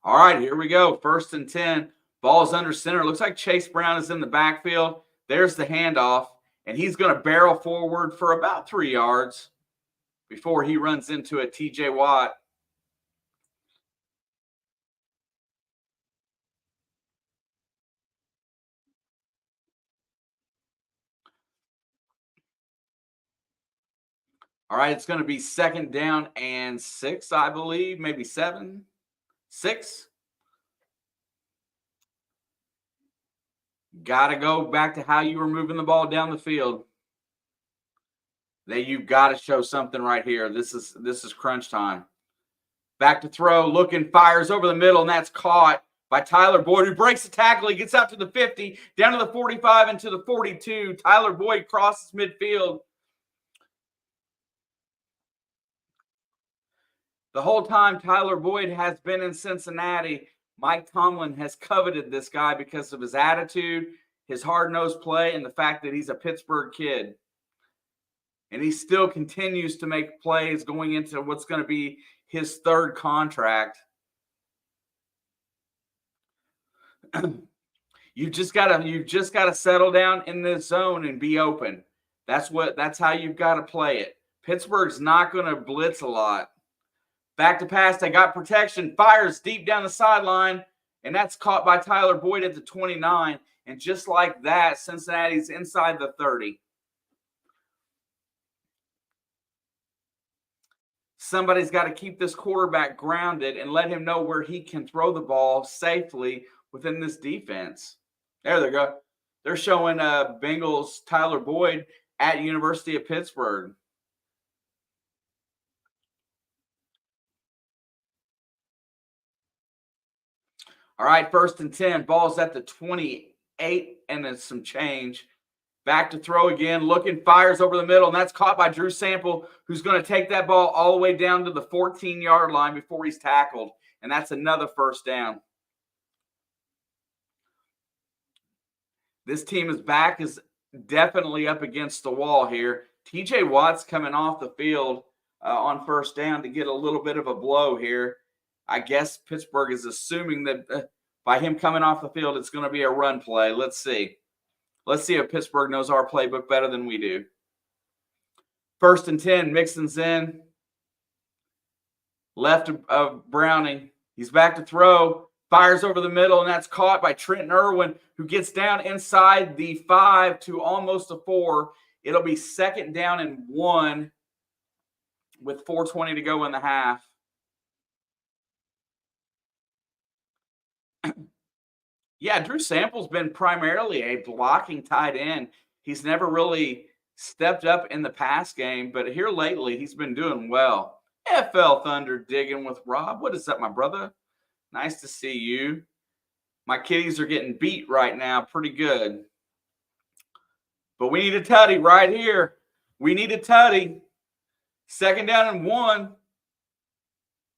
All right, here we go. 1st and 10. Ball's under center. Looks like Chase Brown is in the backfield. There's the handoff, and he's going to barrel forward for about 3 yards before he runs into a TJ Watt. All right, it's going to be 2nd down and 6, I believe, maybe 7, 6. Got to go back to how you were moving the ball down the field. You've got to show something right here. This is crunch time. Back to throw, looking, fires over the middle, and that's caught by Tyler Boyd, who breaks the tackle. He gets out to the 50, down to the 45, and to the 42. Tyler Boyd crosses midfield. The whole time Tyler Boyd has been in Cincinnati, Mike Tomlin has coveted this guy because of his attitude, his hard-nosed play, and the fact that he's a Pittsburgh kid. And he still continues to make plays going into what's going to be his 3rd contract. You've just got to settle down in this zone and be open. That's how you've got to play it. Pittsburgh's not going to blitz a lot. Back to pass, they got protection, fires deep down the sideline, and that's caught by Tyler Boyd at the 29. And just like that, Cincinnati's inside the 30. Somebody's got to keep this quarterback grounded and let him know where he can throw the ball safely within this defense. There they go. They're showing Bengals Tyler Boyd at University of Pittsburgh. All right, 1st and 10. Ball's at the 28, and then some change. Back to throw again, looking, fires over the middle, and that's caught by Drew Sample, who's going to take that ball all the way down to the 14-yard line before he's tackled, and that's another 1st down. This team's back is definitely up against the wall here. TJ Watt's coming off the field on 1st down to get a little bit of a blow here. I guess Pittsburgh is assuming that by him coming off the field, it's going to be a run play. Let's see. Let's see if Pittsburgh knows our playbook better than we do. 1st and 10, Mixon's in. Left of Browning. He's back to throw. Fires over the middle, and that's caught by Trenton Irwin, who gets down inside the 5 to almost a 4. It'll be 2nd down and 1 with 4:20 to go in the half. Yeah, Drew Sample's been primarily a blocking tight end. He's never really stepped up in the pass game, but here lately he's been doing well. FL Thunder digging with Rob. What is up, my brother? Nice to see you. My kitties are getting beat right now pretty good. But we need a tutty right here. We need a tutty. 2nd down and 1.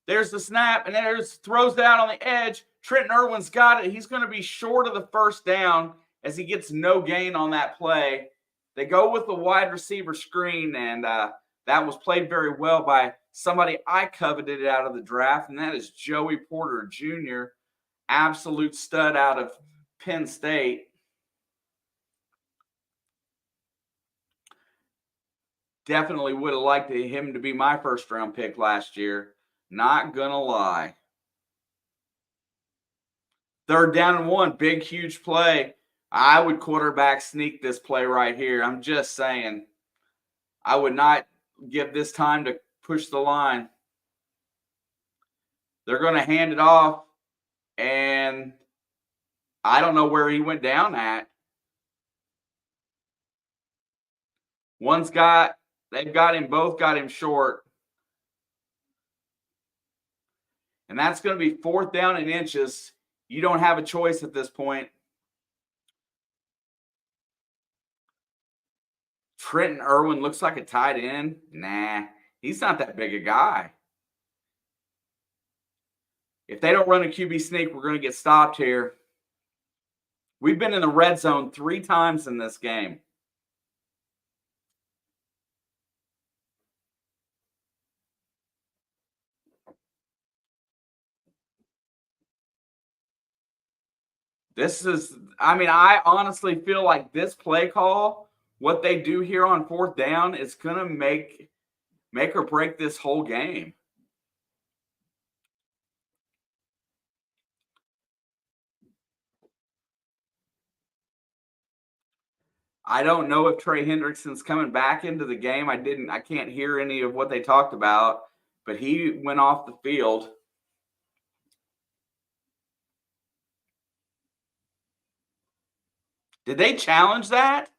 There's the snap, and there's throws it out on the edge. Trenton Irwin's got it. He's going to be short of the 1st down as he gets no gain on that play. They go with the wide receiver screen, and that was played very well by somebody I coveted out of the draft, and that is Joey Porter Jr., absolute stud out of Penn State. Definitely would have liked him to be my 1st-round pick last year. Not going to lie. 3rd down and 1, big, huge play. I would quarterback sneak this play right here. I'm just saying. I would not give this time to push the line. They're going to hand it off, and I don't know where he went down at. They've got him, both got him short. And that's going to be 4th down and inches. You don't have a choice at this point. Trenton Irwin looks like a tight end. Nah, he's not that big a guy. If they don't run a QB sneak, we're going to get stopped here. We've been in the red zone 3 times in this game. I honestly feel like this play call, what they do here on 4th down, is going to make or break this whole game. I don't know if Trey Hendrickson's coming back into the game. I can't hear any of what they talked about, but he went off the field. Did they challenge that?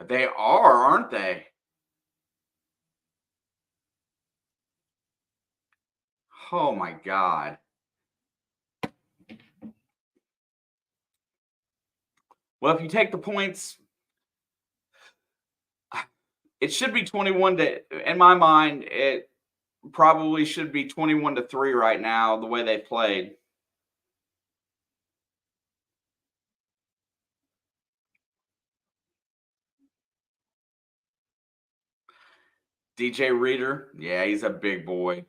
They are, aren't they? Oh, my God. Well, if you take the points, it should be 21 to, in my mind, it probably should be 21-3 right now, the way they played. DJ Reader, yeah, he's a big boy.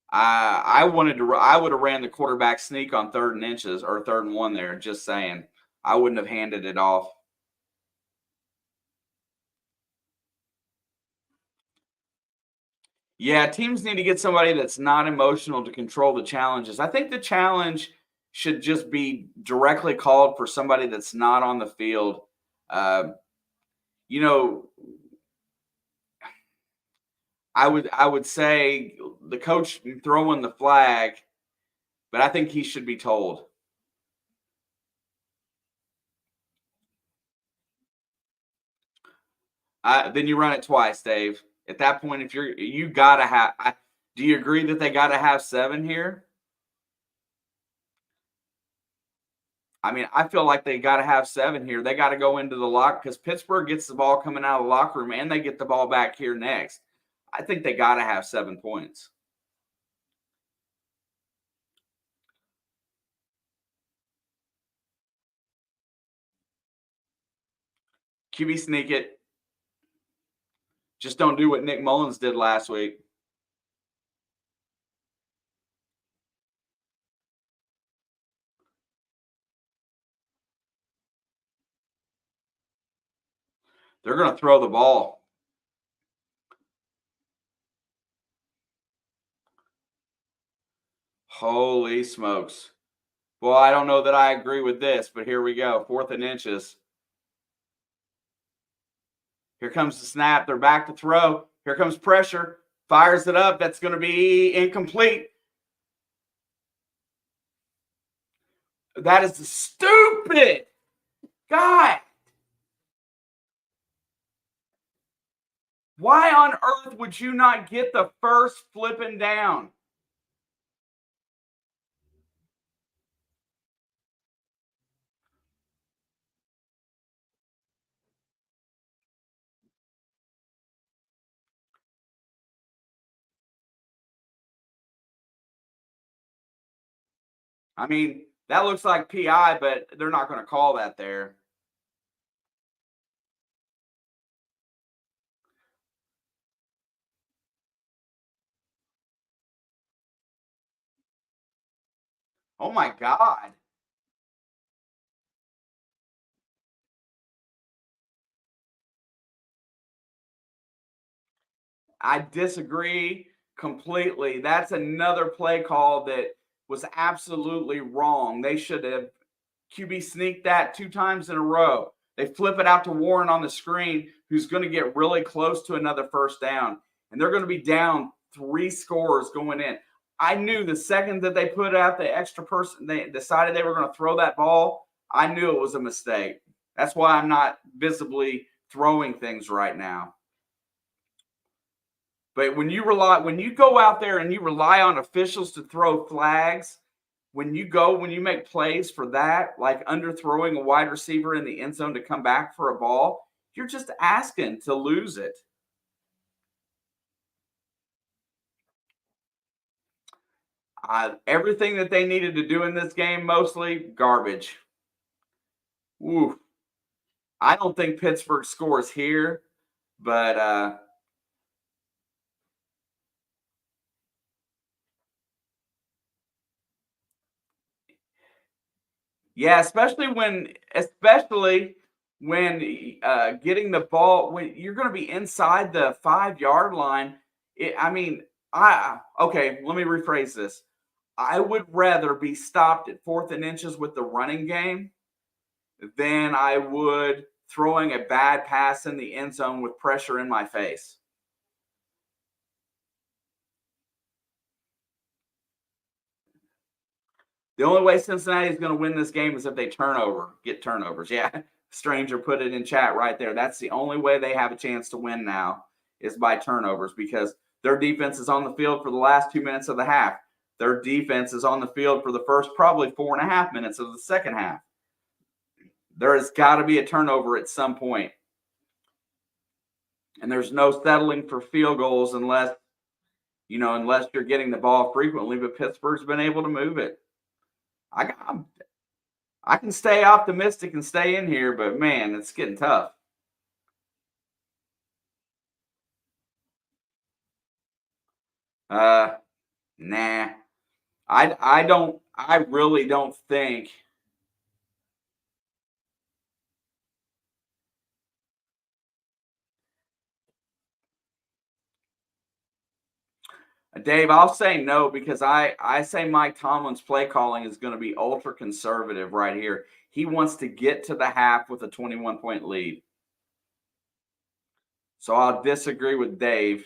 I would have ran the quarterback sneak on 3rd and inches or 3rd and 1 there. Just saying, I wouldn't have handed it off. Yeah, teams need to get somebody that's not emotional to control the challenges. I think the challenge should just be directly called for somebody that's not on the field. I would say the coach throwing the flag, but I think he should be told. Then you run it twice, Dave. At that point, if you gotta have. Do you agree that they gotta have 7 here? I mean, I feel like they got to have 7 here. They got to go into the lock because Pittsburgh gets the ball coming out of the locker room and they get the ball back here next. I think they got to have 7 points. QB sneak it. Just don't do what Nick Mullins did last week. They're going to throw the ball. Holy smokes. Well, I don't know that I agree with this, but here we go. 4th and inches. Here comes the snap. They're back to throw. Here comes pressure. Fires it up. That's going to be incomplete. That is stupid. God, why on earth would you not get the first flipping down? I mean, that looks like PI, but they're not going to call that there. Oh my God. I disagree completely. That's another play call that was absolutely wrong. They should have QB sneaked that 2 times in a row. They flip it out to Warren on the screen, who's going to get really close to another first down, and they're going to be down 3 scores going in. I knew the second that they put out the extra person, they decided they were going to throw that ball. I knew it was a mistake. That's why I'm not visibly throwing things right now. But when you go out there and you rely on officials to throw flags, when you make plays for that, like underthrowing a wide receiver in the end zone to come back for a ball, you're just asking to lose it. Everything that they needed to do in this game, mostly garbage. Ooh, I don't think Pittsburgh scores here, but yeah, especially when getting the ball when you're going to be inside the 5 yard line. I mean, I okay. Let me rephrase this. I would rather be stopped at 4th and inches with the running game than I would throwing a bad pass in the end zone with pressure in my face. The only way Cincinnati is going to win this game is if they get turnovers. Yeah, Stranger put it in chat right there. That's the only way they have a chance to win now is by turnovers because their defense is on the field for the last 2 minutes of the half. Their defense is on the field for the first probably 4.5 minutes of the second half. There has got to be a turnover at some point. And there's no settling for field goals unless you're getting the ball frequently, but Pittsburgh's been able to move it. I I can stay optimistic and stay in here, but man, it's getting tough. Uh, nah. I don't. I really don't think. Dave, I'll say no because I say Mike Tomlin's play calling is going to be ultra conservative right here. He wants to get to the half with a 21-point lead. So I'll disagree with Dave.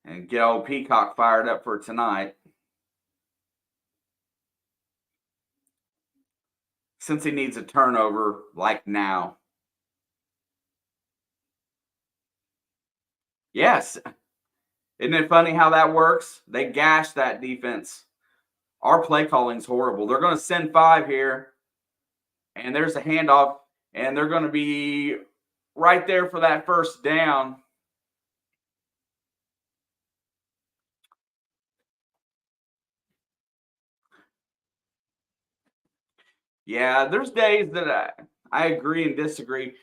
And get old Peacock fired up for tonight. Since he needs a turnover like now. Yes. Isn't it funny how that works? They gash that defense. Our play calling's horrible. They're going to send 5 here, and there's a handoff, and they're going to be right there for that first down. Yeah, there's days that I agree and disagree.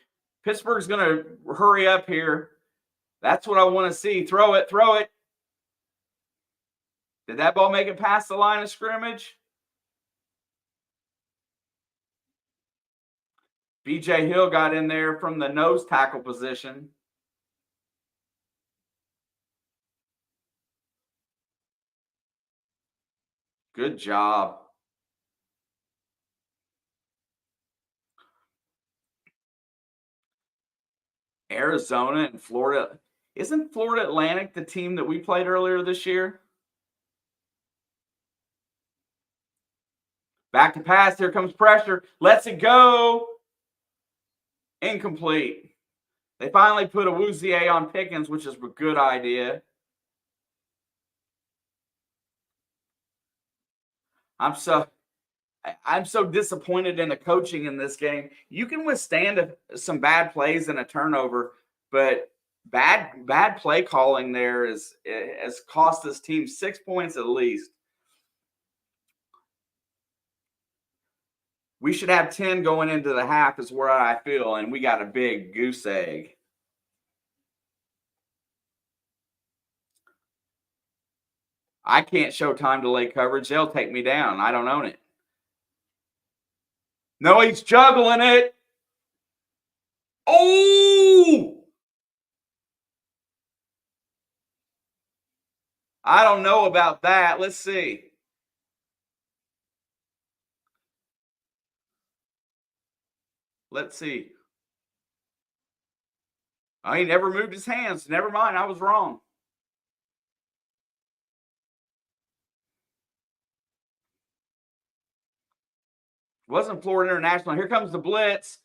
Pittsburgh's going to hurry up here. That's what I want to see. Throw it, throw it. Did that ball make it past the line of scrimmage? BJ Hill got in there from the nose tackle position. Good job. Arizona and Florida. Isn't Florida Atlantic the team that we played earlier this year? Back to pass. Here comes pressure. Lets it go. Incomplete. They finally put a Wouzier on Pickens, which is a good idea. I'm so disappointed in the coaching in this game. You can withstand some bad plays and a turnover, but bad play calling there has cost this team 6 points at least. We should have 10 going into the half is where I feel, and we got a big goose egg. I can't show time delay coverage. They'll take me down. I don't own it. No, he's juggling it. Oh! I don't know about that. Let's see. Let's see. Oh, he never moved his hands. Never mind. I was wrong. Wasn't Florida International. Here comes the blitz.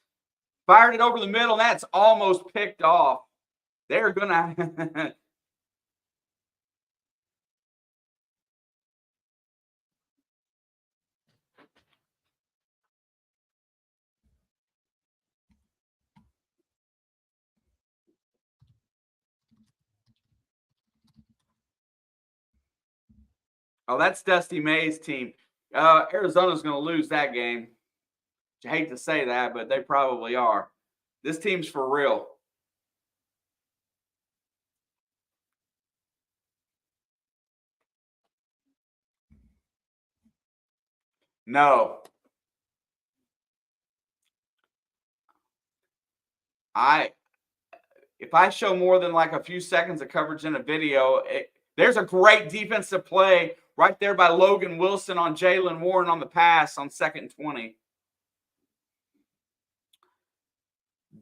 Fired it over the middle, and that's almost picked off. They're going to. Oh, that's Dusty May's team. Arizona's going to lose that game. I hate to say that, but they probably are. This team's for real. No. If I show more than like a few seconds of coverage in a video, there's a great defensive play right there by Logan Wilson on Jalen Warren on the pass on 2nd and 20.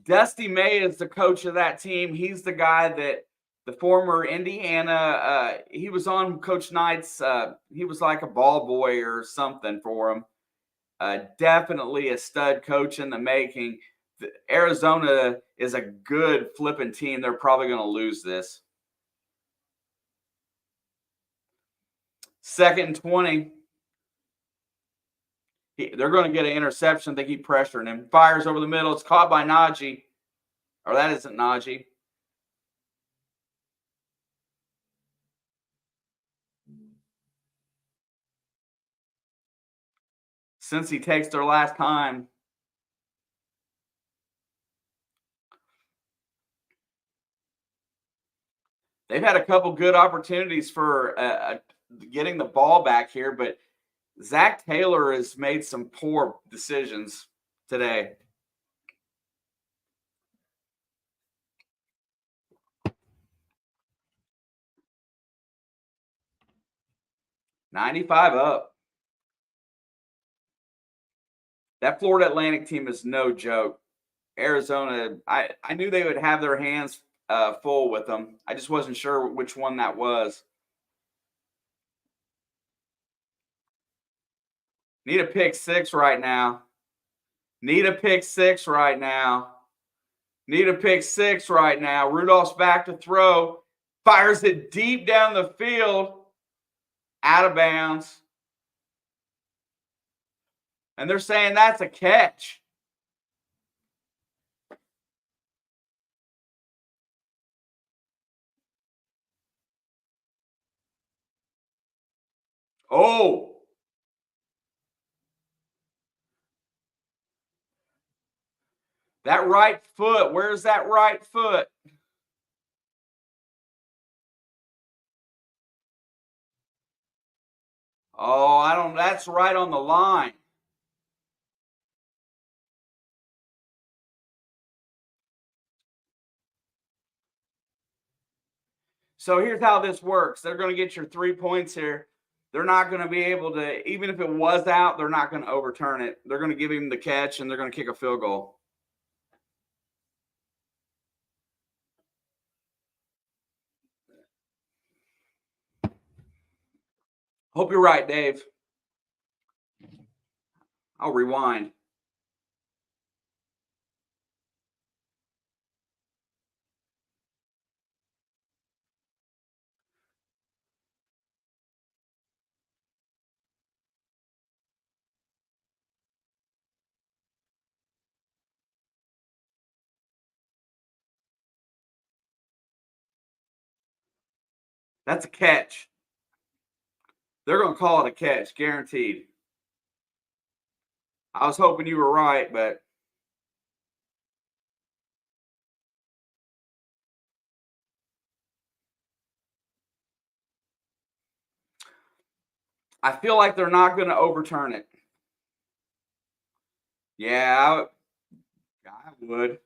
Dusty May is the coach of that team. He's the guy that the former Indiana, he was on Coach Knight's, he was like a ball boy or something for him. Definitely a stud coach in the making. Arizona is a good flipping team. They're probably going to lose this. 2nd and 20. They're going to get an interception. They keep pressuring him. Fires over the middle. It's caught by Najee. Or that isn't Najee. Since he takes their last time. They've had a couple good opportunities for getting the ball back here, but Zach Taylor has made some poor decisions today. $95 up. That Florida Atlantic team is no joke. Arizona, I knew they would have their hands full with them. I just wasn't sure which one that was. Need a pick six right now. Need a pick six right now. Need a pick six right now. Rudolph's back to throw. Fires it deep down the field. Out of bounds. And they're saying that's a catch. Oh. That right foot. Where's that right foot? Oh, I don't. That's right on the line. So here's how this works. They're going to get your 3 points here. They're not going to be able to, even if it was out, they're not going to overturn it. They're going to give him the catch, and they're going to kick a field goal. Hope you're right, Dave. I'll rewind. That's a catch. They're going to call it a catch, guaranteed. I was hoping you were right, but I feel like they're not going to overturn it. Yeah, I would.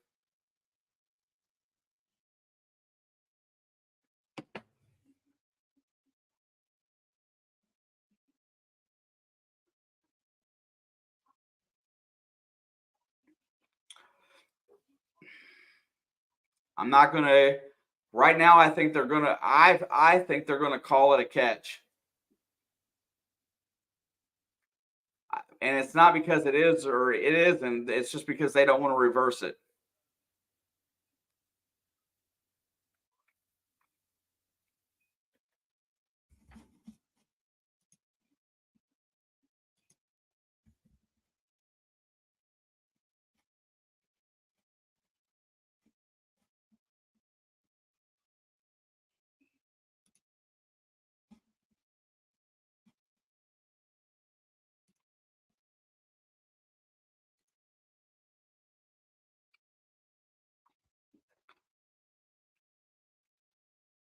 I'm not going to. Right now, I think they're going to. I think they're going to call it a catch. And it's not because it is or it isn't. It's just because they don't want to reverse it.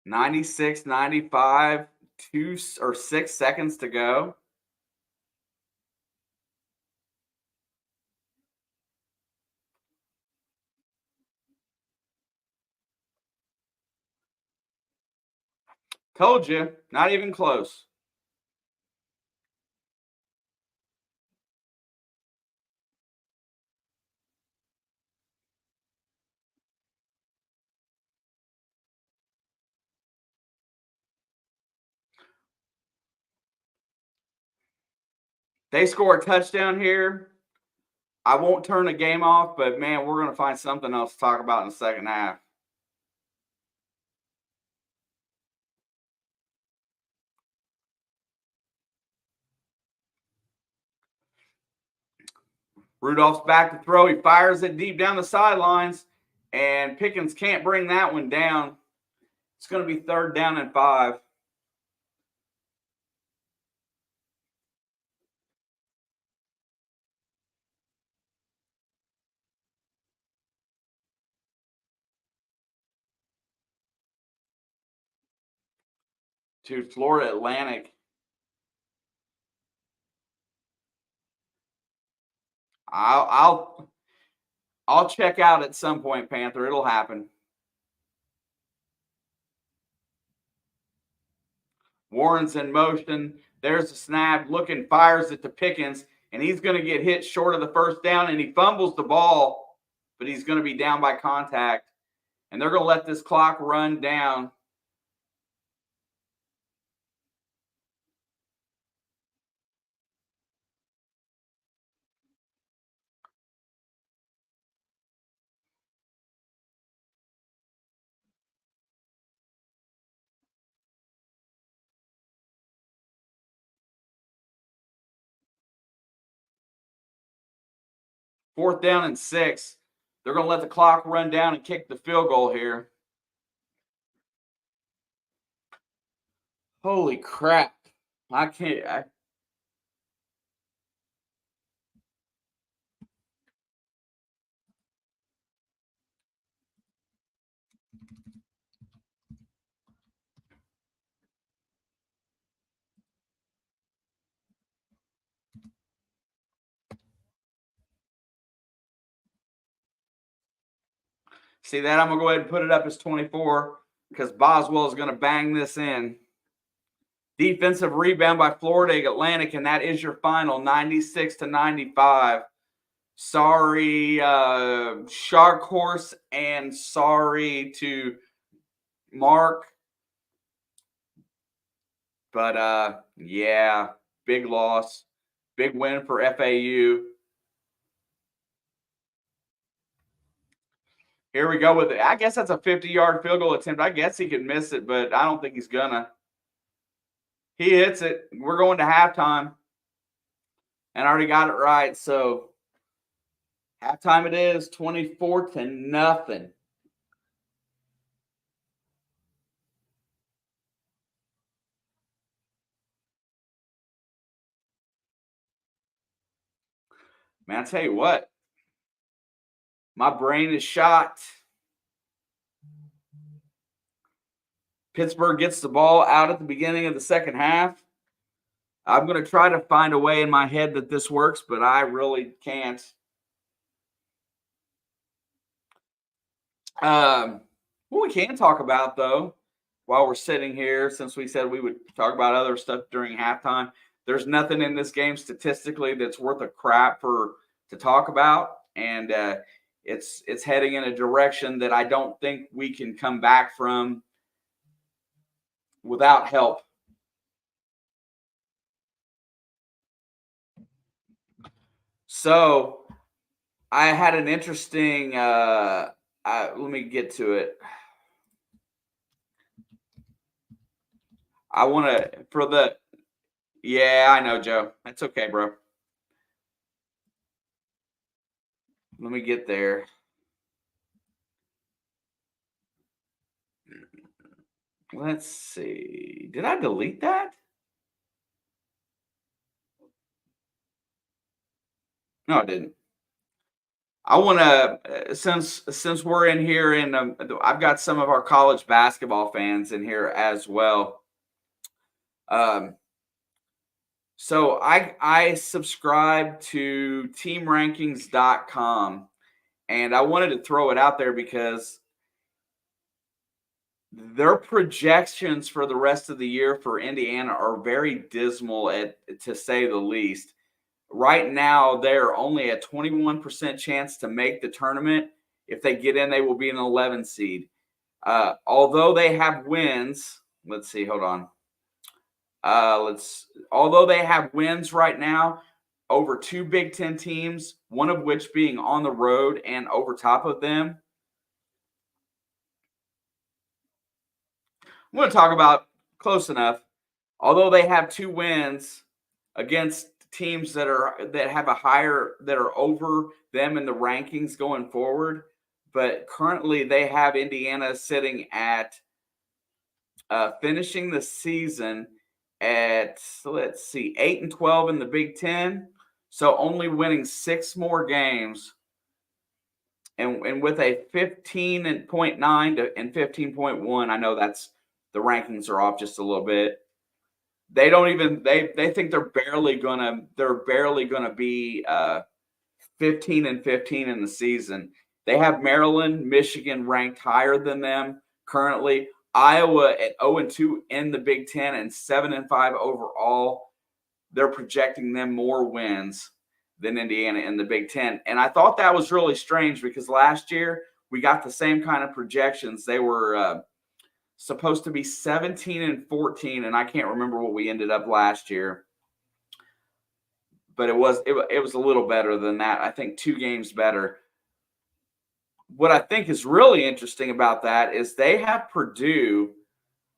'96, '95, 2 or 6 seconds to go. Told you, not even close. They score a touchdown here. I won't turn the game off, but man, we're going to find something else to talk about in the second half. Rudolph's back to throw. He fires it deep down the sidelines, and Pickens can't bring that one down. It's going to be 3rd down and 5. To Florida Atlantic. I'll check out at some point, Panther. It'll happen. Warren's in motion. There's a snap. Looking, fires it to Pickens, and he's going to get hit short of the 1st down, and he fumbles the ball, but he's going to be down by contact. And they're going to let this clock run down. Fourth down and 6. They're going to let the clock run down and kick the field goal here. Holy crap. I can't. See that? I'm going to go ahead and put it up as 24 because Boswell is going to bang this in. Defensive rebound by Florida Atlantic, and that is your final, 96-95. Sorry, Shark Horse, and sorry to Mark. But yeah, big loss, big win for FAU. Here we go with it. I guess that's a 50-yard field goal attempt. I guess he could miss it, but I don't think he's gonna. He hits it. We're going to halftime. And I already got it right. So halftime it is, 24-0. Man, I tell you what, my brain is shot. Pittsburgh gets the ball out at the beginning of the second half. I'm going to try to find a way in my head that this works, but I really can't. What we can talk about, though, while we're sitting here, since we said we would talk about other stuff during halftime, there's nothing in this game statistically that's worth a crap to talk about, and it's heading in a direction that I don't think we can come back from without help. So I had an interesting. Let me get to it. I want to for the. Yeah, I know, Joe. That's okay, bro. Let me get there. Let's see. Did I delete that? No, I didn't. I want to since we're in here and I've got some of our college basketball fans in here as well. So I subscribe to teamrankings.com, and I wanted to throw it out there because their projections for the rest of the year for Indiana are very dismal, to say the least. Right now, they're only a 21% chance to make the tournament. If they get in, they will be an 11 seed. Although they have wins, let's see, hold on. Although they have wins right now over two Big Ten teams, one of which being on the road and over top of them. I'm going to talk about close enough. Although they have two wins against teams that have a higher that are over them in the rankings going forward, but currently they have Indiana sitting at finishing the season at, let's see, 8-12 in the Big Ten, so only winning 6 more games, and with a 15.9 and 15.1. I know that's the rankings are off just a little bit. They don't even they think they're barely gonna be 15-15 in the season. They have Maryland, Michigan ranked higher than them currently. Iowa at 0-2 in the Big Ten and 7-5 overall. They're projecting them more wins than Indiana in the Big Ten. And I thought that was really strange because last year we got the same kind of projections. They were supposed to be 17-14, and I can't remember what we ended up last year. But it was a little better than that. I think 2 games better. What I think is really interesting about that is they have Purdue,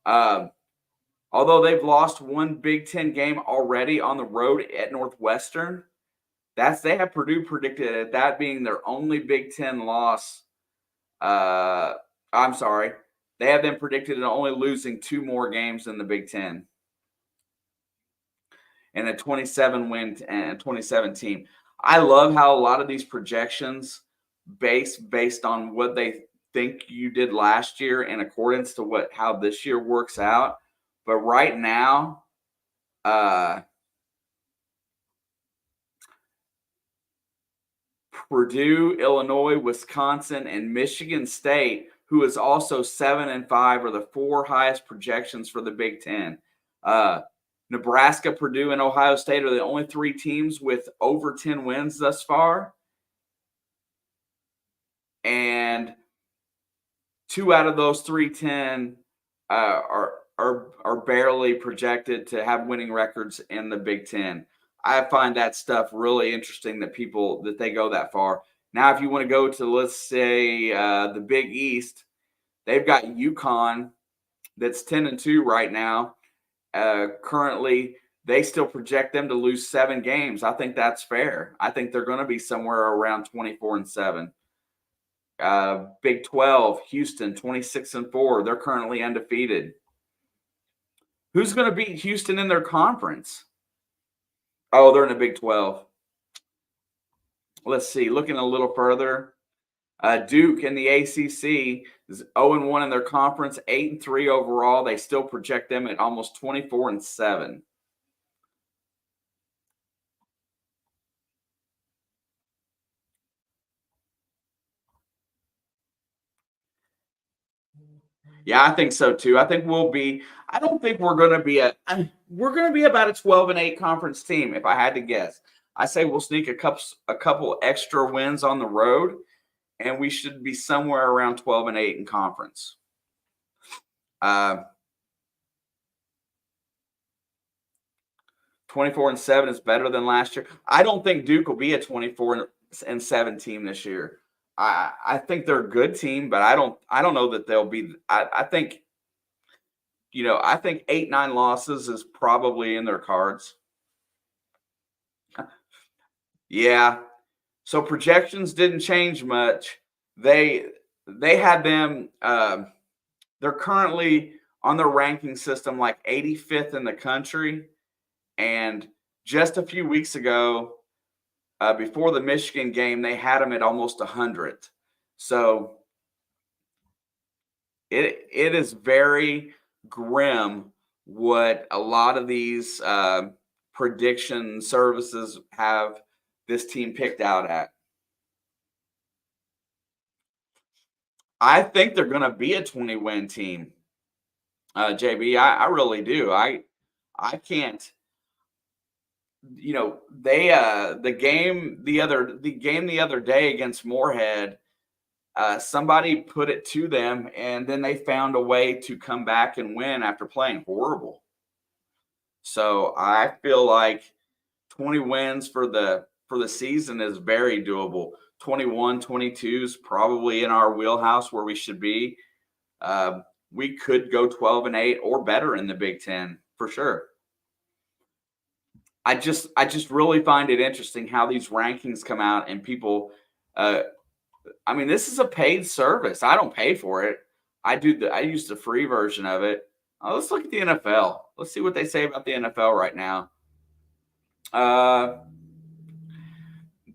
although they've lost one Big Ten game already on the road at Northwestern. They have Purdue predicted at that being their only Big Ten loss. I'm sorry. They have them predicted at only losing 2 more games in the Big Ten. And a 27-win and 27 team. I love how a lot of these projections based on what they think you did last year in accordance to how this year works out. But right now, Purdue, Illinois, Wisconsin, and Michigan State, who is also 7-5, are the 4 highest projections for the Big Ten. Nebraska, Purdue, and Ohio State are the only 3 teams with over 10 wins thus far. And 2 out of those 3-10 are barely projected to have winning records in the Big Ten. I find that stuff really interesting that they go that far. Now, if you want to go to, let's say, the Big East, they've got UConn that's 10-2 right now. Currently, they still project them to lose 7 games. I think that's fair. I think they're going to be somewhere around 24-7. Big 12, Houston, 26-4. They're currently undefeated. Who's going to beat Houston in their conference? Oh, they're in the Big 12. Let's see. Looking a little further, Duke in the ACC is 0-1 in their conference, 8-3 overall. They still project them at almost 24-7. Yeah, I think so too. I think we'll be. I don't think we're going to be we're going to be about a 12-8 conference team. If I had to guess, I say we'll sneak a couple extra wins on the road, and we should be somewhere around 12-8 in conference. 24-7 is better than last year. I don't think Duke will be a 24-7 team this year. I think they're a good team, but I don't know that they'll be. I think 8-9 losses is probably in their cards. Yeah. So projections didn't change much. They had them. They're currently on their ranking system like 85th in the country, and just a few weeks ago, before the Michigan game, they had them at almost 100th. So it is very grim what a lot of these prediction services have this team picked out at. I think they're going to be a 20-win team, JB. I really do. I can't. They the game the other day against Moorhead, somebody put it to them, and then they found a way to come back and win after playing horrible. So I feel like 20 wins for the season is very doable. 21, 22 is probably in our wheelhouse where we should be. We could go 12-8 or better in the Big Ten for sure. I just really find it interesting how these rankings come out and people. This is a paid service. I don't pay for it. I use the free version of it. Let's look at the NFL. Let's see what they say about the NFL right now.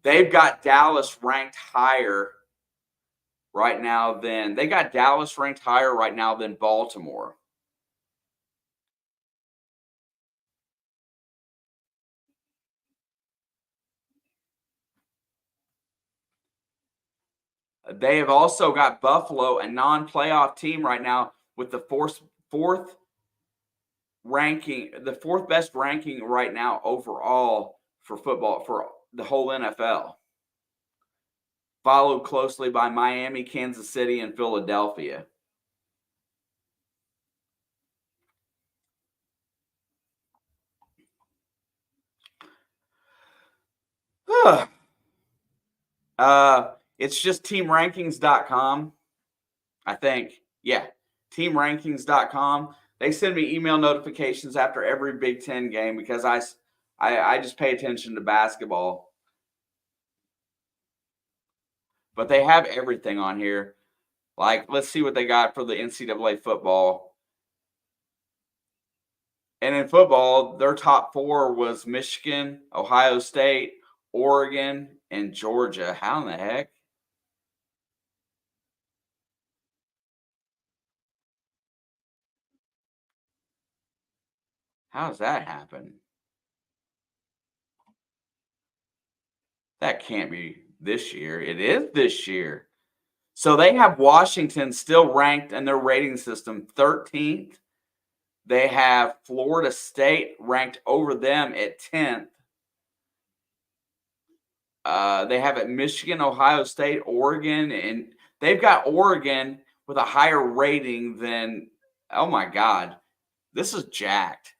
They've got Dallas ranked higher right now than Baltimore. They have also got Buffalo, a non-playoff team right now, with the fourth best ranking right now overall for football for the whole NFL. Followed closely by Miami, Kansas City, and Philadelphia. It's just teamrankings.com, I think. Yeah, teamrankings.com. They send me email notifications after every Big Ten game because I just pay attention to basketball. But they have everything on here. Like, let's see what they got for the NCAA football. And in football, their top 4 was Michigan, Ohio State, Oregon, and Georgia. How in the heck? How does that happen? That can't be this year. It is this year. So they have Washington still ranked in their rating system 13th. They have Florida State ranked over them at 10th. They have it Michigan, Ohio State, Oregon, and they've got Oregon with a higher rating than, oh my God, this is jacked.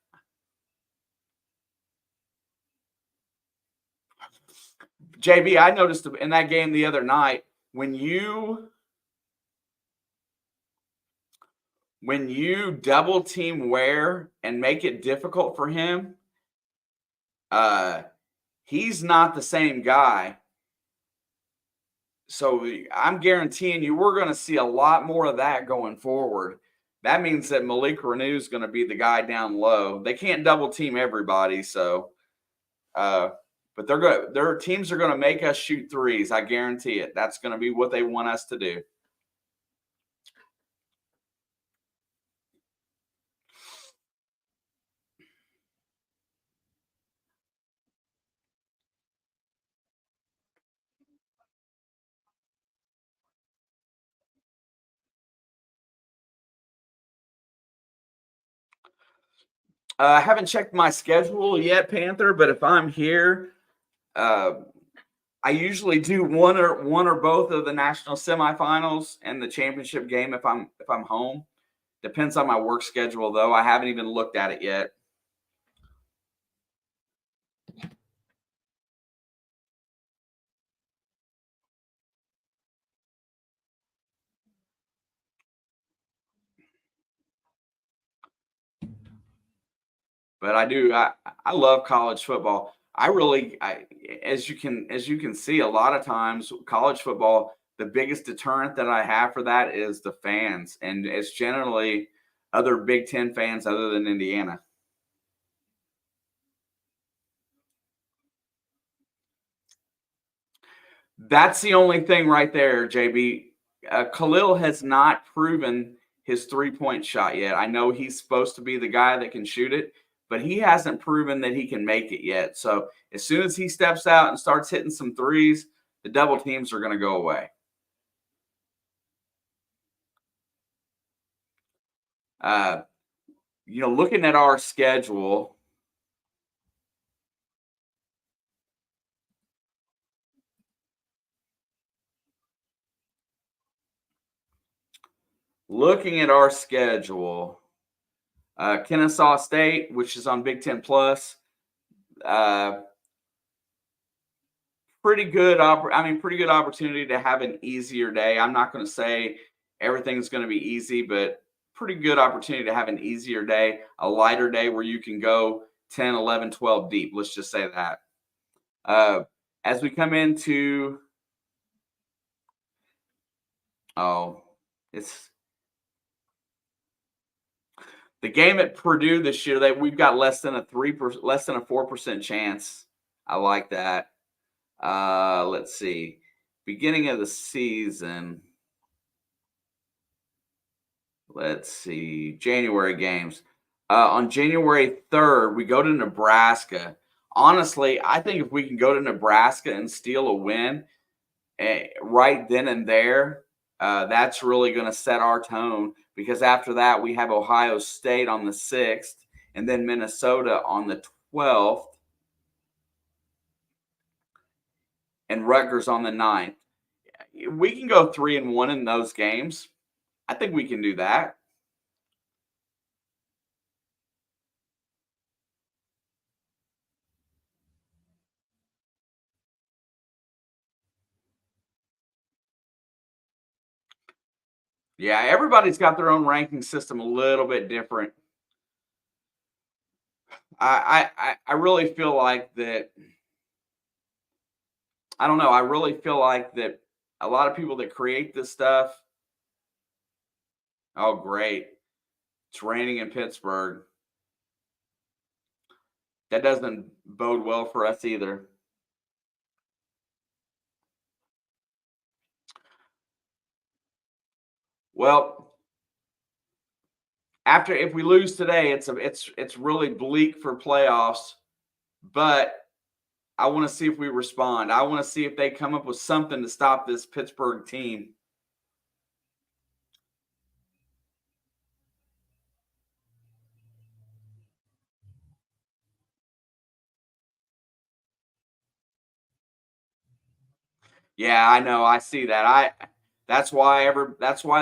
JB, I noticed in that game the other night when you double team Ware and make it difficult for him, uh, he's not the same guy. So I'm guaranteeing you we're going to see a lot more of that going forward. That means that Malik Renew is going to be the guy down low. They can't double team everybody, so but their teams are going to make us shoot threes. I guarantee it. That's going to be what they want us to do. I haven't checked my schedule yet, Panther, but if I'm here, uh, I usually do one or both of the national semifinals and the championship game if I'm home. Depends on my work schedule, though. I haven't even looked at it yet. But I do. I love college football. As you can see, a lot of times college football, the biggest deterrent that I have for that is the fans, and it's generally other Big Ten fans other than Indiana. That's the only thing right there, JB. Khalil has not proven his 3-point shot yet. I know he's supposed to be the guy that can shoot it, but he hasn't proven that he can make it yet. So as soon as he steps out and starts hitting some threes, the double teams are going to go away. Looking at our schedule, Kennesaw State, which is on Big Ten Plus, pretty good opportunity to have an easier day. I'm not going to say everything's going to be easy, but pretty good opportunity to have an easier day, a lighter day where you can go 10, 11, 12 deep. Let's just say that. As we come into it's the game at Purdue this year that we've got less than a 4% chance. I like that. Let's see. Beginning of the season. Let's see. January games. On January 3rd, we go to Nebraska. Honestly, I think if we can go to Nebraska and steal a win right then and there, that's really going to set our tone, because after that, we have Ohio State on the 6th and then Minnesota on the 12th and Rutgers on the 9th. We can go 3-1 in those games. I think we can do that. Yeah, everybody's got their own ranking system a little bit different. I really feel like that. I don't know. I really feel like that a lot of people that create this stuff. Oh, great. It's raining in Pittsburgh. That doesn't bode well for us either. Well, if we lose today, it's really bleak for playoffs, but I want to see if we respond. I want to see if they come up with something to stop this Pittsburgh team. Yeah, I know. I see that. That's why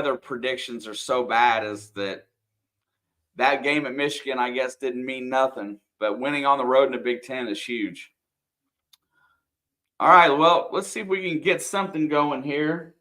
their predictions are so bad, is that game at Michigan, I guess, didn't mean nothing, but winning on the road in the Big Ten is huge. All right, well, let's see if we can get something going here.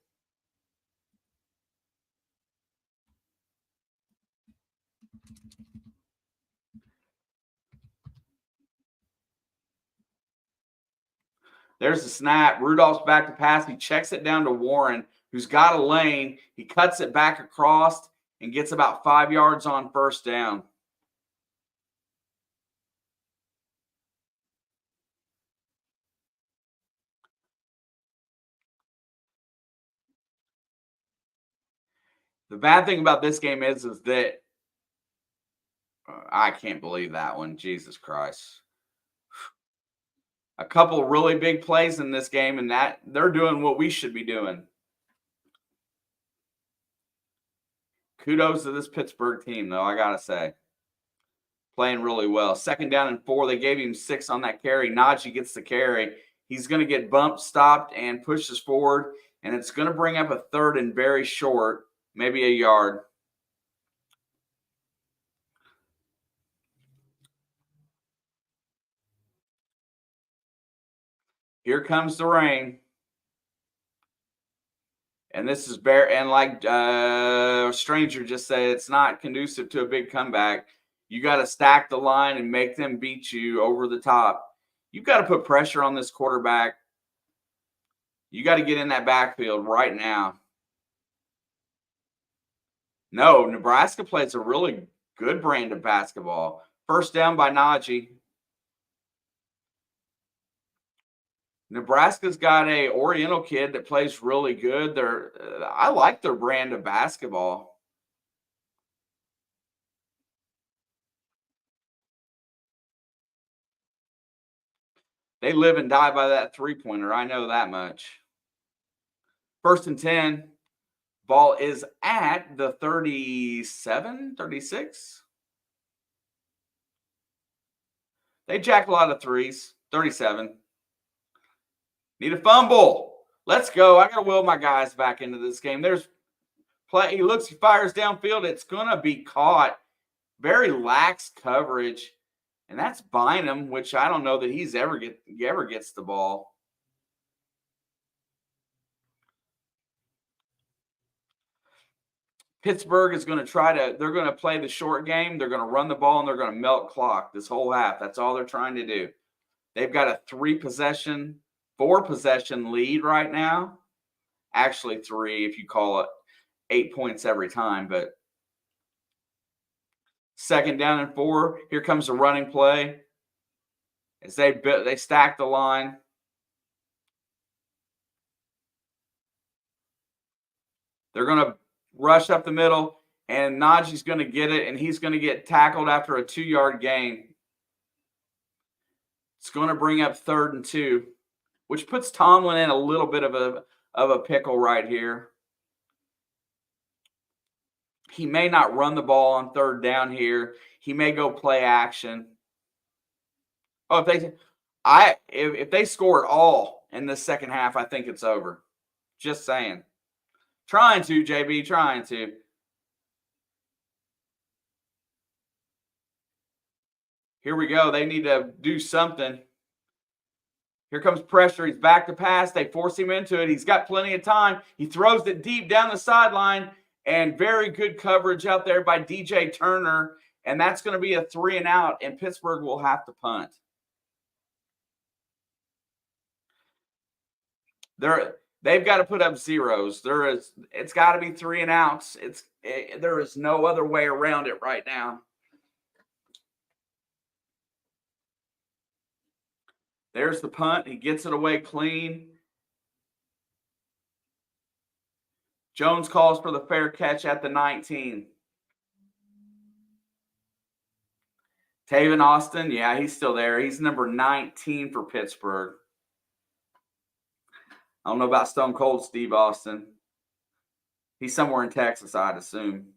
There's the snap. Rudolph's back to pass. He checks it down to Warren, who's got a lane. He cuts it back across and gets about 5 yards on first down. The bad thing about this game is that I can't believe that one. Jesus Christ. A couple really big plays in this game, and that they're doing what we should be doing. Kudos to this Pittsburgh team, though, I got to say. Playing really well. Second down and 4. They gave him 6 on that carry. Najee gets the carry. He's going to get bumped, stopped, and pushes forward, and it's going to bring up a third and very short, maybe a yard. Here comes the rain. And this is bare, and like Stranger just said, it's not conducive to a big comeback. You got to stack the line and make them beat you over the top. You've got to put pressure on this quarterback. You got to get in that backfield right now. No, Nebraska plays a really good brand of basketball. First down by Najee. Nebraska's got a Oriental kid that plays really good. I like their brand of basketball. They live and die by that three-pointer. I know that much. First and 10. Ball is at the 37, 36. They jack a lot of threes. 37. Need a fumble. Let's go. I got to will my guys back into this game. There's play. He looks, he fires downfield. It's going to be caught. Very lax coverage. And that's Bynum, which I don't know that he's ever gets the ball. Pittsburgh is going to they're going to play the short game. They're going to run the ball and they're going to melt clock this whole half. That's all they're trying to do. They've got a 4-possession lead right now. Actually 3 if you call it 8 points every time, but second down and 4. Here comes the running play. As they stack the line. They're going to rush up the middle, and Najee's going to get it, and he's going to get tackled after a 2-yard gain. It's going to bring up 3rd and 2, which puts Tomlin in a little bit of a pickle right here. He may not run the ball on 3rd down here. He may go play action. Oh, if they score it all in the second half, I think it's over. Just saying. Trying to, JB, trying to. Here we go. They need to do something. Here comes pressure. He's back to pass. They force him into it. He's got plenty of time. He throws it deep down the sideline, and very good coverage out there by DJ Turner. And that's going to be a 3 and out, and Pittsburgh will have to punt. They've got to put up zeros. It's got to be 3 and outs. There is no other way around it right now. There's the punt. He gets it away clean. Jones calls for the fair catch at the 19. Taven Austin, yeah, he's still there. He's number 19 for Pittsburgh. I don't know about Stone Cold Steve Austin. He's somewhere in Texas, I'd assume.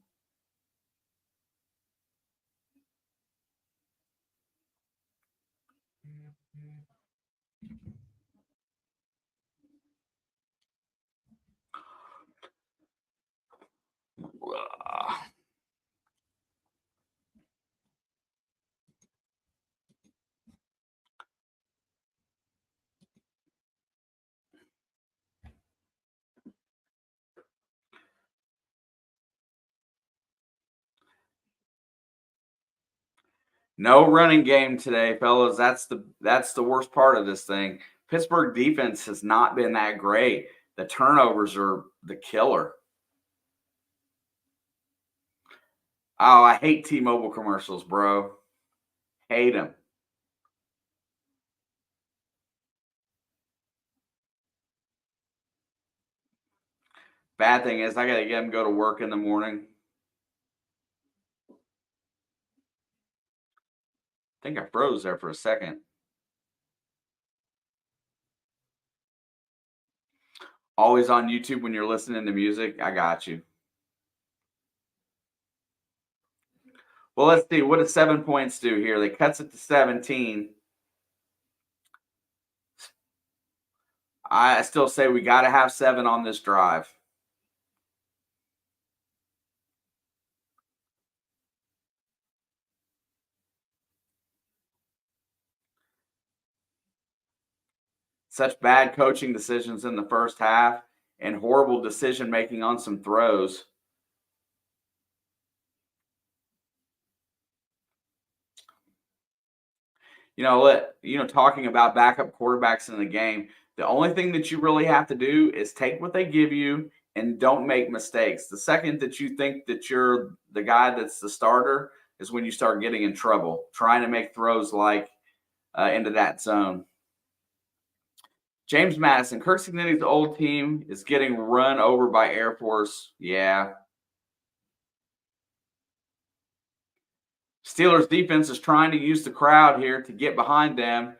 No running game today, fellas. That's the worst part of this thing. Pittsburgh defense has not been that great. The turnovers are the killer. Oh, I hate T-Mobile commercials, bro. Hate them. Bad thing is I got to get him go to work in the morning. I think I froze there for a second. Always on YouTube when you're listening to music. I got you. Well, let's see. What does 7 points do here? They cuts it to 17. I still say we got to have 7 on this drive. Such bad coaching decisions in the first half and horrible decision making on some throws. Talking about backup quarterbacks in the game, the only thing that you really have to do is take what they give you and don't make mistakes. The second that you think that you're the guy that's the starter is when you start getting in trouble, trying to make throws like into that zone. James Madison, Kirk Cincinnati's old team is getting run over by Air Force. Yeah. Steelers defense is trying to use the crowd here to get behind them.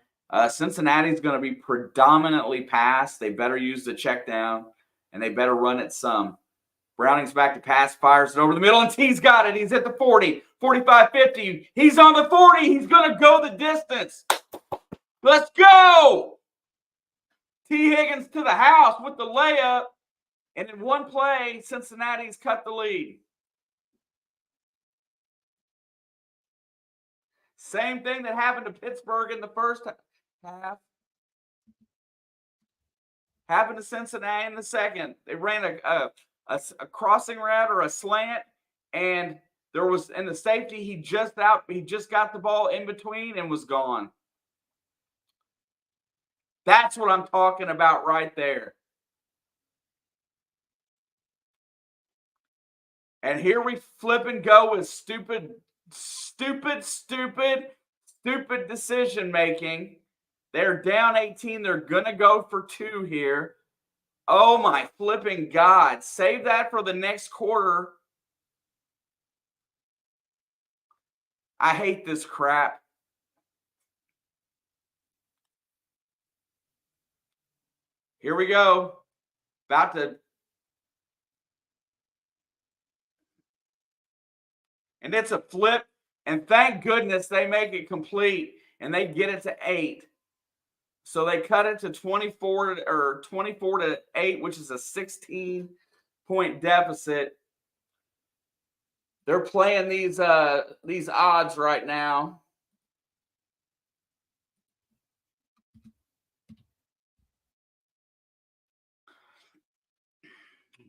Cincinnati's going to be predominantly pass. They better use the check down, and they better run it some. Browning's back to pass, fires it over the middle, and T's got it. He's at the 40, 45, 50. He's on the 40. He's going to go the distance. Let's go. T. Higgins to the house with the layup. And in one play, Cincinnati's cut the lead. Same thing that happened to Pittsburgh in the first half. Happened to Cincinnati in the second. They ran a crossing route or a slant, and there was in the safety. He just got the ball in between and was gone. That's what I'm talking about right there. And here we flip and go with stupid decision making. They're down 18. They're going to go for 2 here. Oh, my flipping God. Save that for the next quarter. I hate this crap. Here we go. About to. And it's a flip. And thank goodness they make it complete and they get it to 8. So they cut it to 24 to 8, which is a 16-point deficit. They're playing these odds right now.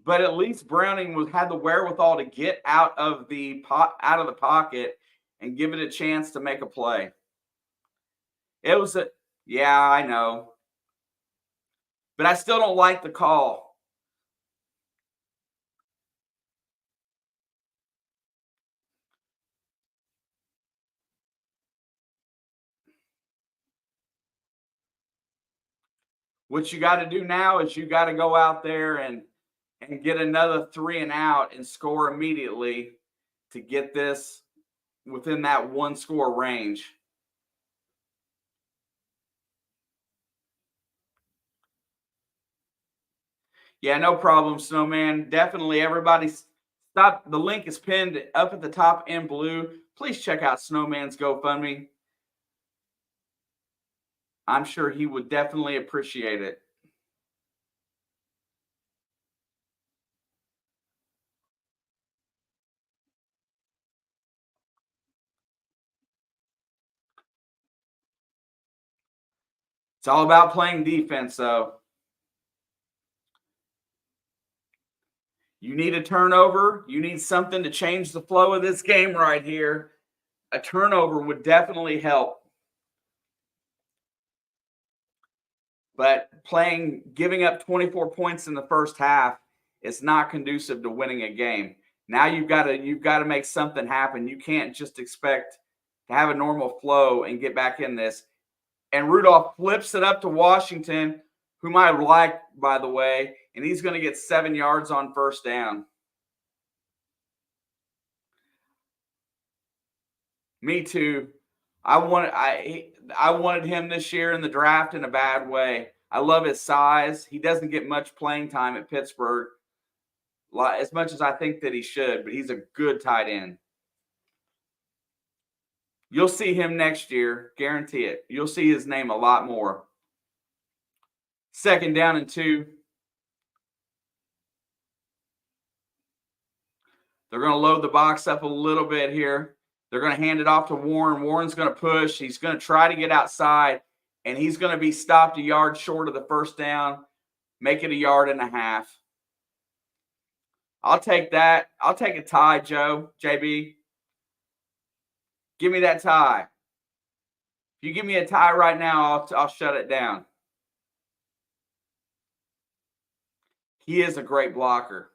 But at least Browning had the wherewithal to get out of the pocket and give it a chance to make a play. Yeah, I know. But I still don't like the call. What you got to do now is you got to go out there and get another 3 and out and score immediately to get this within that 1-score range. Yeah, no problem, Snowman. Definitely everybody stop. The link is pinned up at the top in blue. Please check out Snowman's GoFundMe. I'm sure he would definitely appreciate it. It's all about playing defense, though. You need a turnover. You need something to change the flow of this game right here. a turnover would definitely help. But giving up 24 points in the first half is not conducive to winning a game. Now you've got to make something happen. You can't just expect to have a normal flow and get back in this. And Rudolph flips it up to Washington, whom I like, by the way, and he's going to get 7 yards on first down. Me too. I wanted him this year in the draft in a bad way. I love his size. He doesn't get much playing time at Pittsburgh, as much as I think that he should, but he's a good tight end. You'll see him next year, guarantee it. You'll see his name a lot more. 2nd down and 2. They're going to load the box up a little bit here. They're going to hand it off to Warren. Warren's going to push. He's going to try to get outside, and he's going to be stopped a yard short of the first down, make it 1.5 yards. I'll take that. I'll take a tie, JB. Give me that tie. If you give me a tie right now, I'll shut it down. He is a great blocker.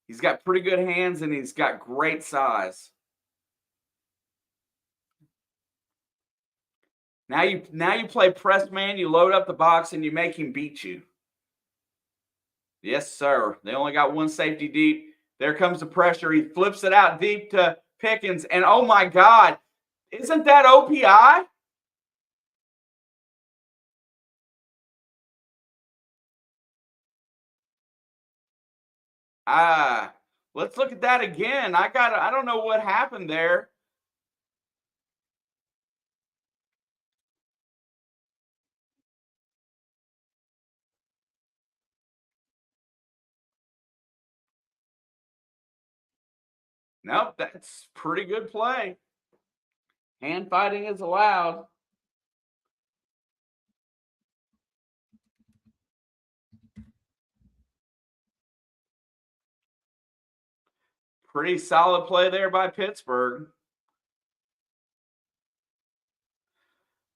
He's got pretty good hands, and he's got great size. Now you play press man, you load up the box, and you make him beat you. Yes, sir. They only got one safety deep. There comes the pressure. He flips it out deep to Pickens, and oh my God, isn't that OPI? Let's look at that again. I don't know what happened there. Nope, that's pretty good play. Hand fighting is allowed. Pretty solid play there by Pittsburgh.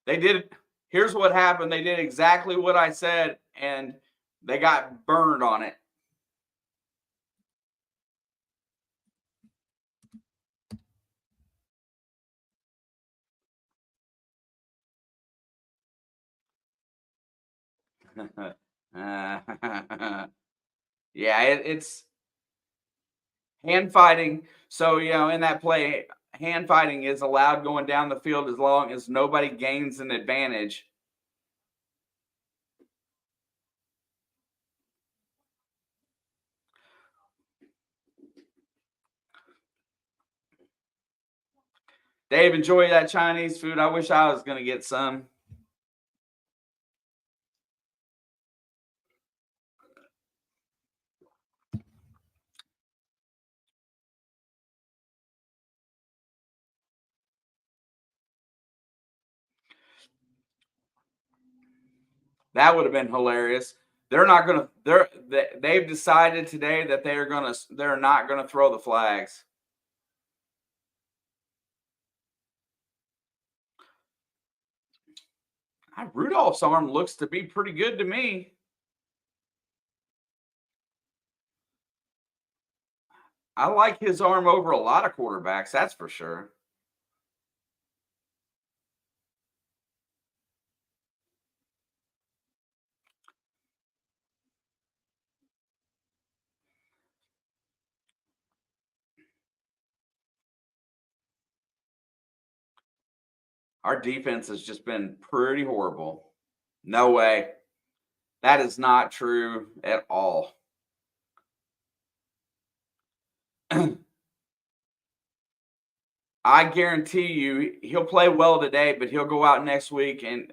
Here's what happened. They did exactly what I said, and they got burned on it. Yeah, it's hand fighting. So, in that play, hand fighting is allowed going down the field as long as nobody gains an advantage. Dave, enjoy that Chinese food. I wish I was going to get some. That would have been hilarious. They've decided today that they're not going to throw the flags. Rudolph's arm looks to be pretty good to me. I like his arm over a lot of quarterbacks, that's for sure. Our defense has just been pretty horrible. No way. That is not true at all. I guarantee you he'll play well today, but he'll go out next week, and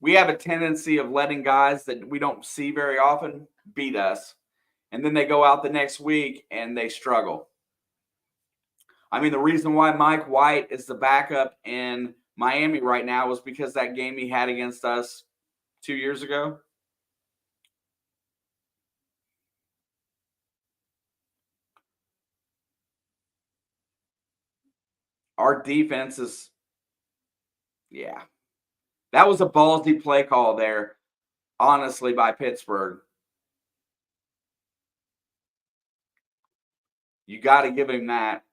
we have a tendency of letting guys that we don't see very often beat us. And then they go out the next week and they struggle. I mean, the reason why Mike White is the backup in Miami right now was because that game he had against us 2 years ago. Our defense is, yeah. That was a ballsy play call there, honestly, by Pittsburgh. You got to give him that.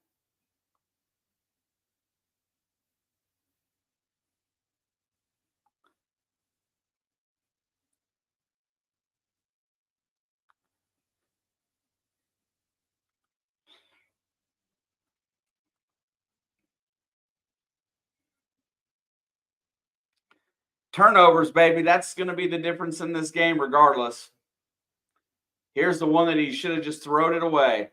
Turnovers, baby. That's going to be the difference in this game, regardless. Here's the one that he should have just thrown it away.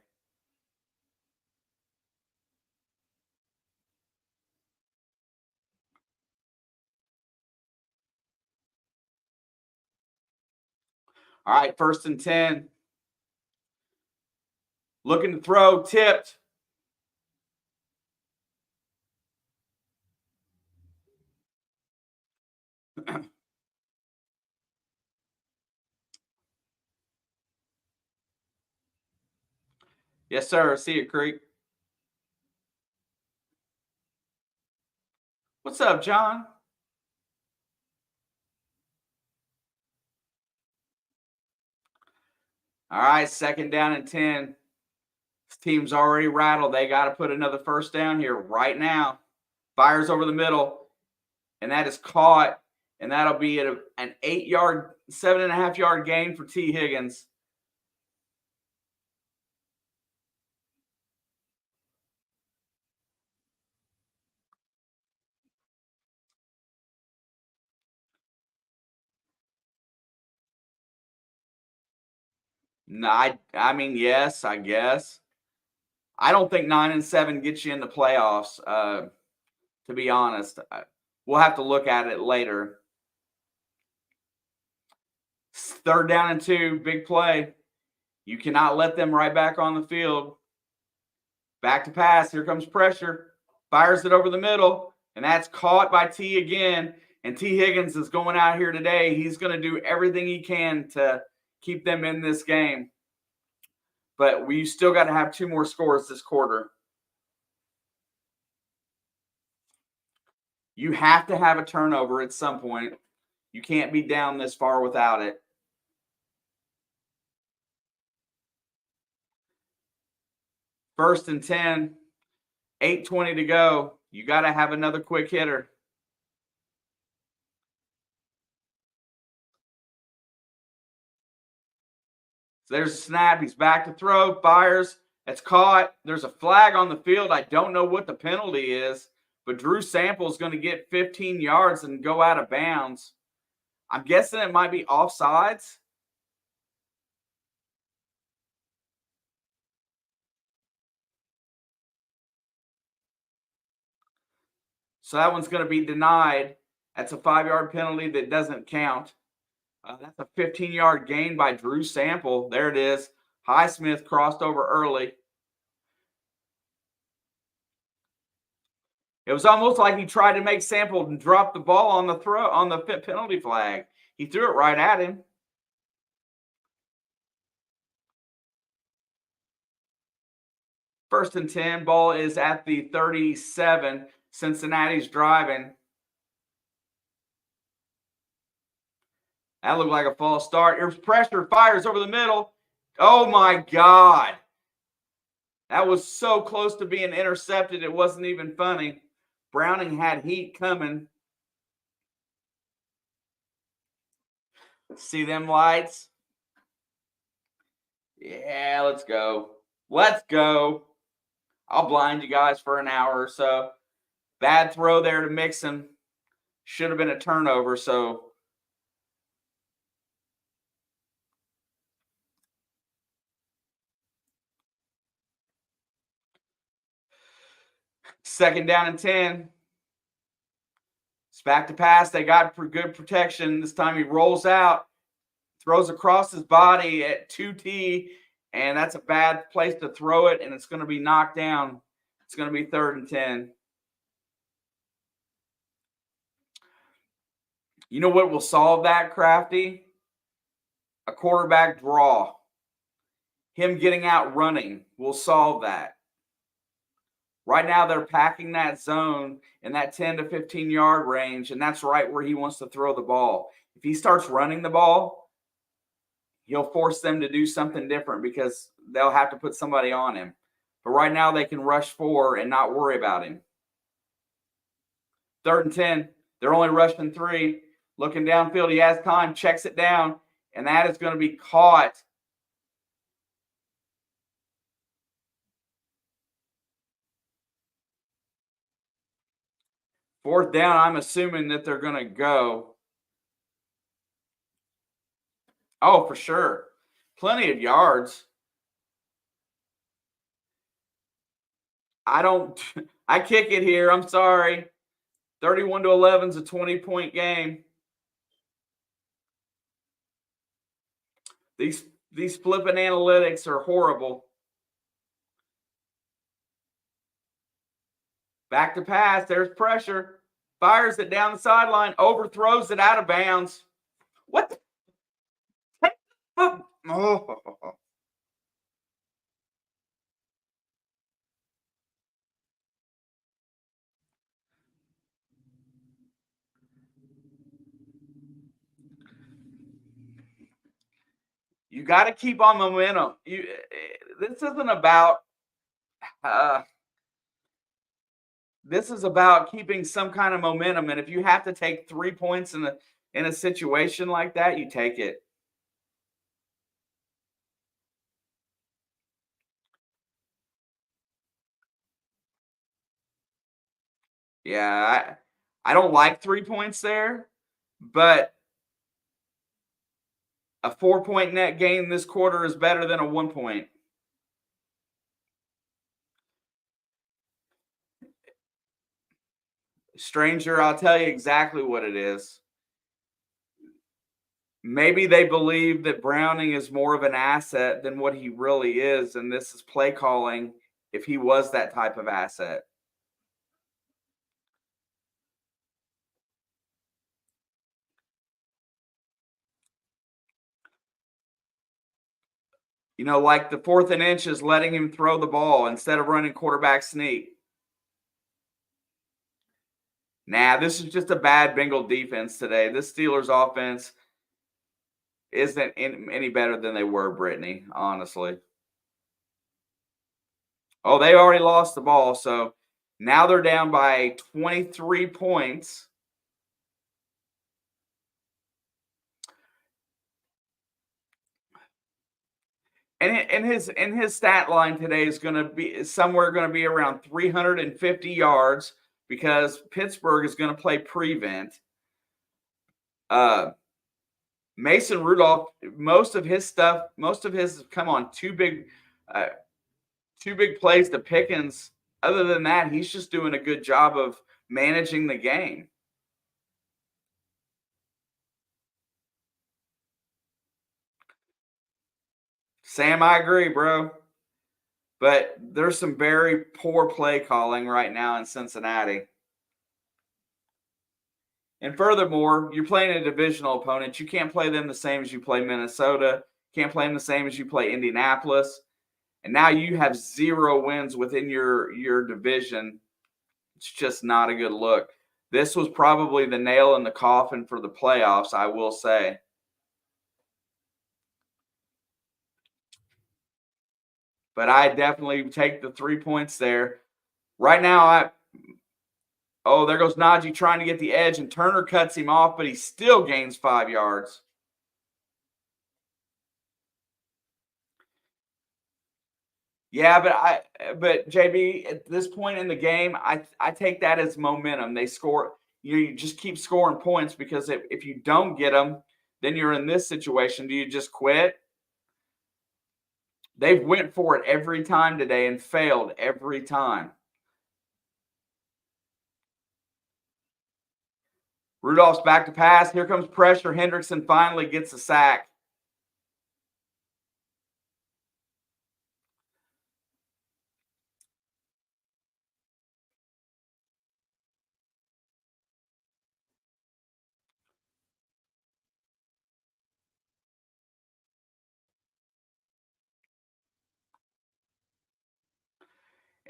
All right, 1st and 10. Looking to throw, tipped. Yes, sir. See you, Creek. What's up, John? All right, 2nd down and 10. This team's already rattled. They got to put another 1st down here right now. Fires over the middle, and that is caught, and that'll be an 8-yard, 7.5-yard gain for T. Higgins. No, I mean, yes, I guess. I don't think 9-7 gets you in the playoffs. To be honest, we'll have to look at it later. 3rd down and 2, big play. You cannot let them right back on the field. Back to pass. Here comes pressure. Fires it over the middle, and that's caught by T again. And T. Higgins is going out here today. He's going to do everything he can to keep them in this game. But we still got to have 2 more scores this quarter. You have to have a turnover at some point. You can't be down this far without it. 1st and 10, 8:20 to go. You got to have another quick hitter. So there's a snap. He's back to throw. Fires. It's caught. There's a flag on the field. I don't know what the penalty is, but Drew Sample is going to get 15 yards and go out of bounds. I'm guessing it might be offsides. So that one's going to be denied. That's a 5-yard penalty that doesn't count. That's a 15-yard gain by Drew Sample. There it is. Highsmith crossed over early. It was almost like he tried to make Sample drop the ball on the throw on the penalty flag. He threw it right at him. First and 10. Ball is at the 37. Cincinnati's driving. That looked like a false start. Here's pressure. Fires over the middle. Oh, my God. That was so close to being intercepted. It wasn't even funny. Browning had heat coming. See them lights? Yeah, let's go. Let's go. I'll blind you guys for an hour or so. Bad throw there to Mixon. Should have been a turnover, so. Second down and 10. It's back to pass. They got good protection. This time he rolls out, throws across his body at 2T, and that's a bad place to throw it, and it's going to be knocked down. It's going to be 3rd and 10. You know what will solve that, Crafty? A quarterback draw. Him getting out running will solve that. Right now, they're packing that zone in that 10 to 15-yard range, and that's right where he wants to throw the ball. If he starts running the ball, he'll force them to do something different because they'll have to put somebody on him. But right now, they can rush 4 and not worry about him. 3rd and 10. They're only rushing 3. Looking downfield, he has time, checks it down, and that is going to be caught. Fourth down, I'm assuming that they're going to go. Oh, for sure. Plenty of yards. I kick it here. I'm sorry. 31-11 is a 20-point game. These flipping analytics are horrible. Back to pass. There's pressure. Fires it down the sideline. Overthrows it out of bounds. What? Oh. You got to keep on momentum. This isn't about. This is about keeping some kind of momentum, and if you have to take 3 points in a situation like that, you take it. Yeah, I don't like 3 points there, but a 4-point net gain this quarter is better than a 1 point. Stranger, I'll tell you exactly what it is. Maybe they believe that Browning is more of an asset than what he really is, and this is play calling if he was that type of asset. Like the 4th and inch is letting him throw the ball instead of running quarterback sneak. Nah, this is just a bad Bengal defense today. This Steelers offense isn't any better than they were, Brittany, honestly. Oh, they already lost the ball, so now they're down by 23 points. And his stat line today is going to be somewhere going to be around 350 yards because Pittsburgh is going to play prevent. Mason Rudolph, most of his come on two big plays to Pickens. Other than that, he's just doing a good job of managing the game. Sam, I agree, bro. But there's some very poor play calling right now in Cincinnati. And furthermore, you're playing a divisional opponent. You can't play them the same as you play Minnesota. Can't play them the same as you play Indianapolis. And now you have 0 wins within your division. It's just not a good look. This was probably the nail in the coffin for the playoffs, I will say. But I definitely take the 3 points there. Right now, there goes Najee trying to get the edge, and Turner cuts him off, but he still gains 5 yards. Yeah, but JB, at this point in the game, I take that as momentum. They score, you just keep scoring points because if you don't get them, then you're in this situation. Do you just quit? They've went for it every time today and failed every time. Rudolph's back to pass. Here comes pressure. Hendrickson finally gets a sack.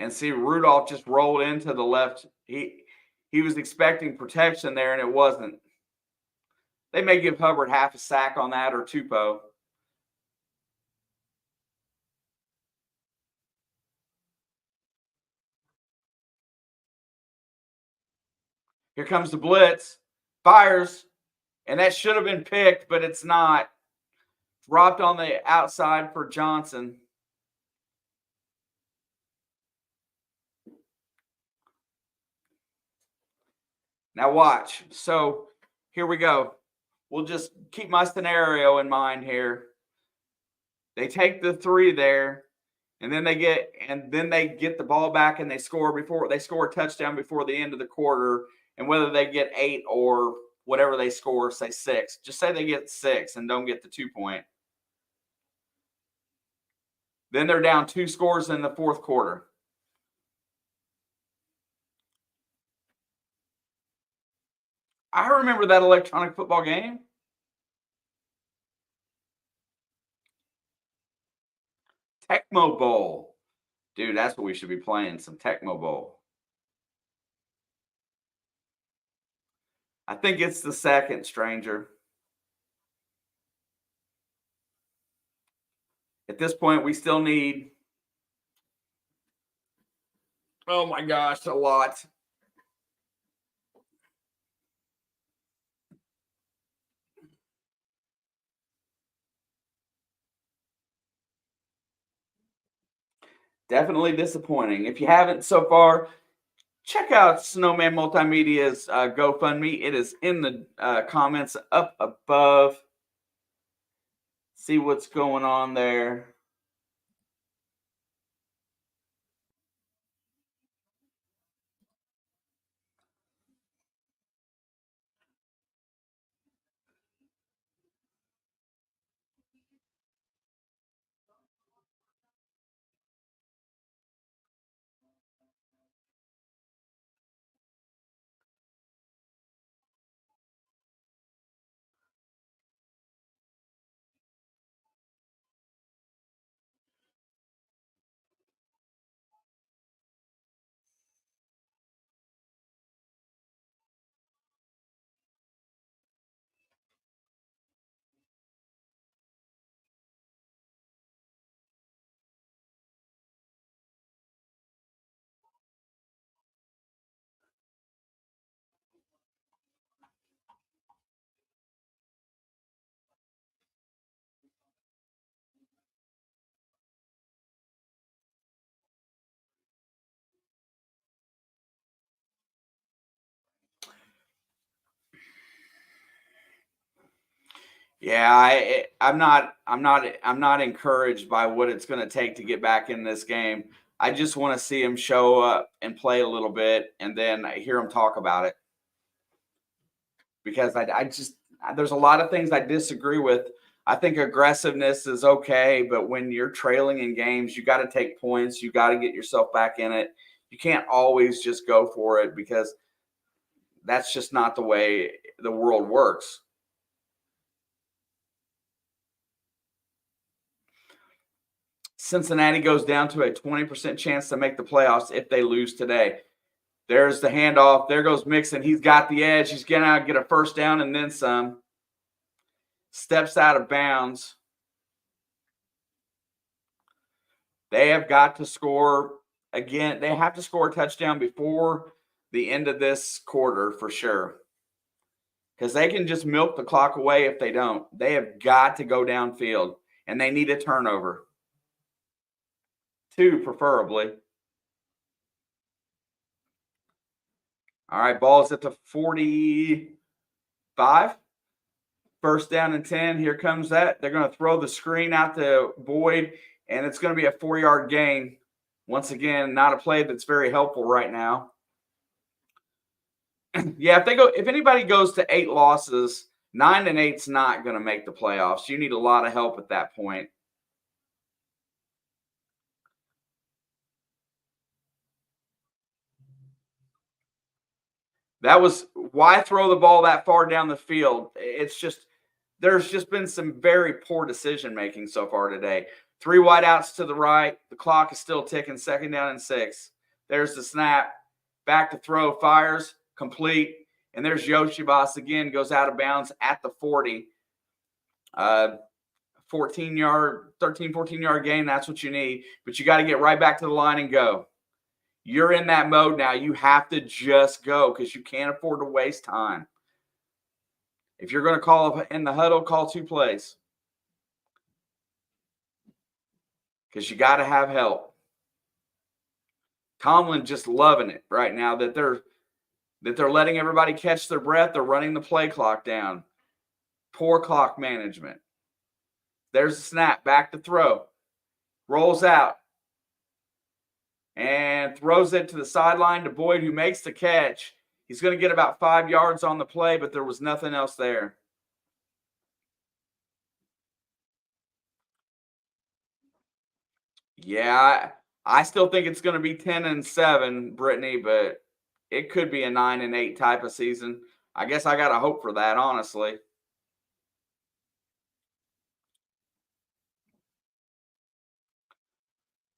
And see, Rudolph just rolled into the left. He was expecting protection there, and it wasn't. They may give Hubbard half a sack on that or Tupou. Here comes the blitz. Fires. And that should have been picked, but it's not. Dropped on the outside for Johnson. Now watch. So here we go. We'll just keep my scenario in mind here. They take the 3 there, and then they get the ball back and they score a touchdown before the end of the quarter. And whether they get 8 or whatever they score, say 6. Just say they get 6 and don't get the 2-point. Then they're down 2 scores in the fourth quarter. I remember that electronic football game. Tecmo Bowl. Dude, that's what we should be playing, some Tecmo Bowl. I think it's the second, stranger. At this point, we still need, oh my gosh, a lot. Definitely disappointing. If you haven't so far, check out Snowman Multimedia's GoFundMe. It is in the comments up above. See what's going on there. Yeah, I'm not encouraged by what it's going to take to get back in this game. I just want to see him show up and play a little bit, and then hear him talk about it. Because there's a lot of things I disagree with. I think aggressiveness is okay, but when you're trailing in games, you got to take points. You got to get yourself back in it. You can't always just go for it, because that's just not the way the world works. Cincinnati goes down to a 20% chance to make the playoffs if they lose today. There's the handoff. There goes Mixon. He's got the edge. He's going to get a first down and then some. Steps out of bounds. They have got to score again. They have to score a touchdown before the end of this quarter for sure, because they can just milk the clock away if they don't. They have got to go downfield, and they need a turnover. 2, preferably. All right, ball's at the 45. First down and 10. Here comes that. They're going to throw the screen out to Boyd, and it's going to be a 4-yard gain. Once again, not a play that's very helpful right now. Yeah, if anybody goes to 8 losses, 9 and 8's not going to make the playoffs. You need a lot of help at that point. That was why throw the ball that far down the field. It's just, there's just been some very poor decision making so far today. 3 wideouts to the right. The clock is still ticking. Second down and 6. There's the snap. Back to throw, fires, complete. And there's Yoshibas again, goes out of bounds at the 40. 13, 14-yard gain, that's what you need. But you got to get right back to the line and go. You're in that mode now. You have to just go because you can't afford to waste time. If you're going to call in the huddle, call 2 plays. Because you got to have help. Tomlin just loving it right now that they're letting everybody catch their breath. They're running the play clock down. Poor clock management. There's the snap. Back to throw. Rolls out. And throws it to the sideline to Boyd, who makes the catch. He's going to get about 5 yards on the play, but there was nothing else there. Yeah, I still think it's going to be 10-7, Brittany, but it could be a 9-8 type of season. I guess I got to hope for that, honestly.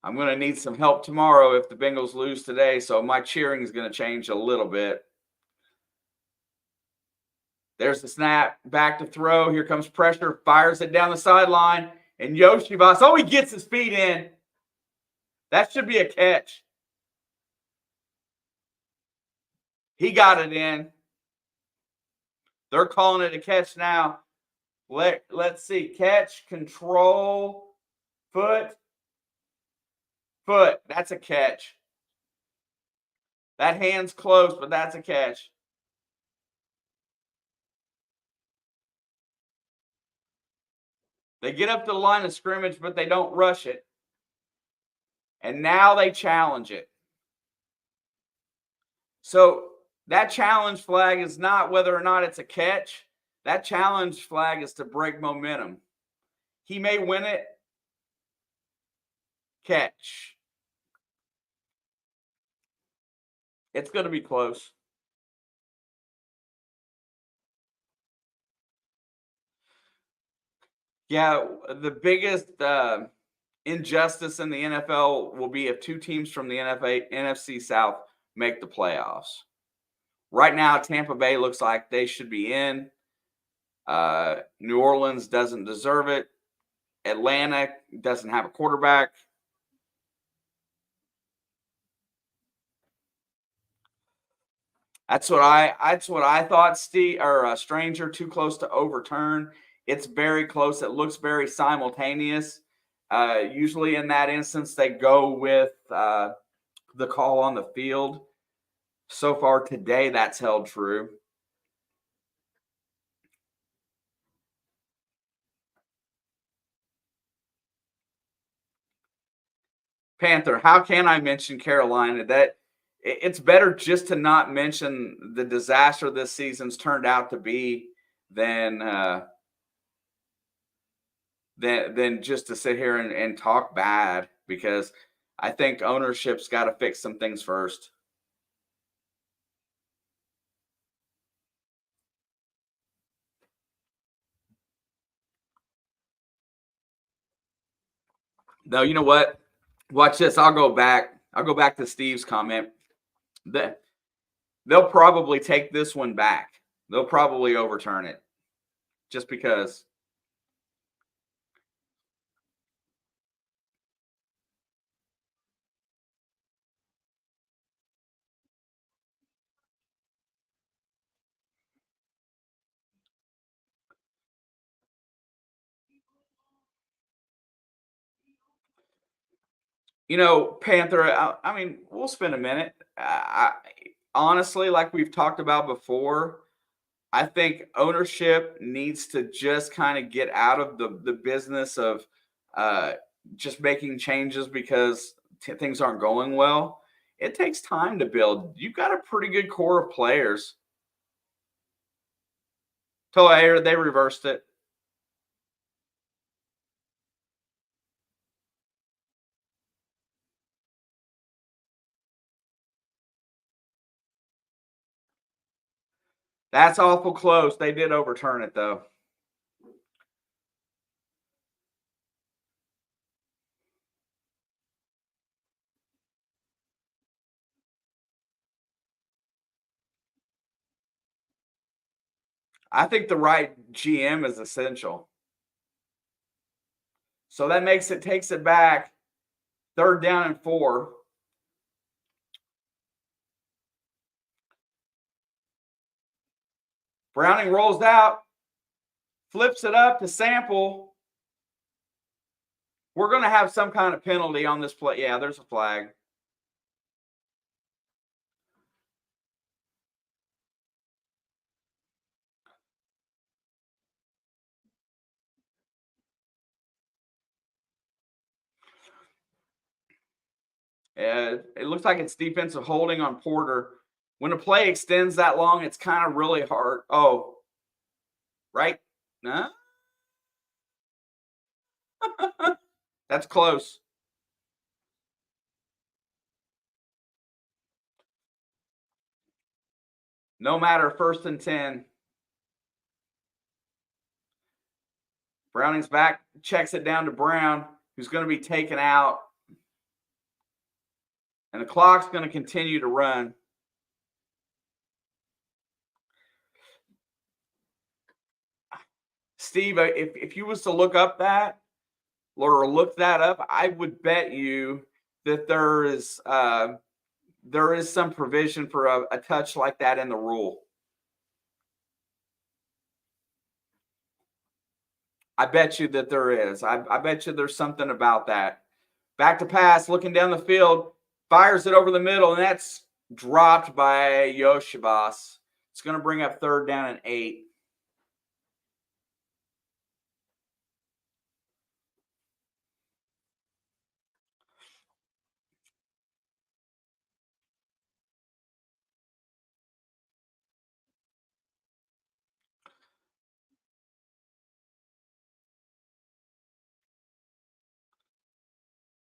I'm going to need some help tomorrow if the Bengals lose today, so my cheering is going to change a little bit. There's the snap, back to throw. Here comes pressure, fires it down the sideline, and Yoshibas, he gets his feet in. That should be a catch. He got it in. They're calling it a catch now. Let's see. Catch, control, foot. That's a catch. That hand's close, but that's a catch. They get up to the line of scrimmage, but they don't rush it. And now they challenge it. So that challenge flag is not whether or not it's a catch. That challenge flag is to break momentum. He may win it. Catch. It's going to be close. Yeah, the biggest injustice in the NFL will be if 2 teams from the NFC South make the playoffs. Right now, Tampa Bay looks like they should be in. New Orleans doesn't deserve it. Atlanta doesn't have a quarterback. That's what I thought, Steve, or Stranger, too close to overturn. It's very close. It looks very simultaneous. Usually in that instance, they go with the call on the field. So far today, that's held true. Panther, how can I mention Carolina? That it's better just to not mention the disaster this season's turned out to be than just to sit here and talk bad, because I think ownership's got to fix some things first. No, you know what? Watch this. I'll go back to Steve's comment. They'll probably take this one back. They'll probably overturn it just because. Panther, I mean, we'll spend a minute. Honestly, like we've talked about before, I think ownership needs to just kind of get out of the business of just making changes because things aren't going well. It takes time to build. You've got a pretty good core of players. They reversed it. That's awful close. They did overturn it, though. I think the right GM is essential. So that takes it back 3rd down and 4. Browning rolls out, flips it up to Sample. We're going to have some kind of penalty on this play. Yeah, there's a flag. It looks like it's defensive holding on Porter. When a play extends that long, it's kind of really hard. Oh, right? No? That's close. No matter, 1st and 10. Browning's back, checks it down to Brown, who's going to be taken out. And the clock's going to continue to run. Steve, if you was to look up that or look that up, I would bet you that there is some provision for a touch like that in the rule. I bet you that there is. I bet you there's something about that. Back to pass, looking down the field, fires it over the middle, and that's dropped by Yoshibas. It's going to bring up 3rd down and 8.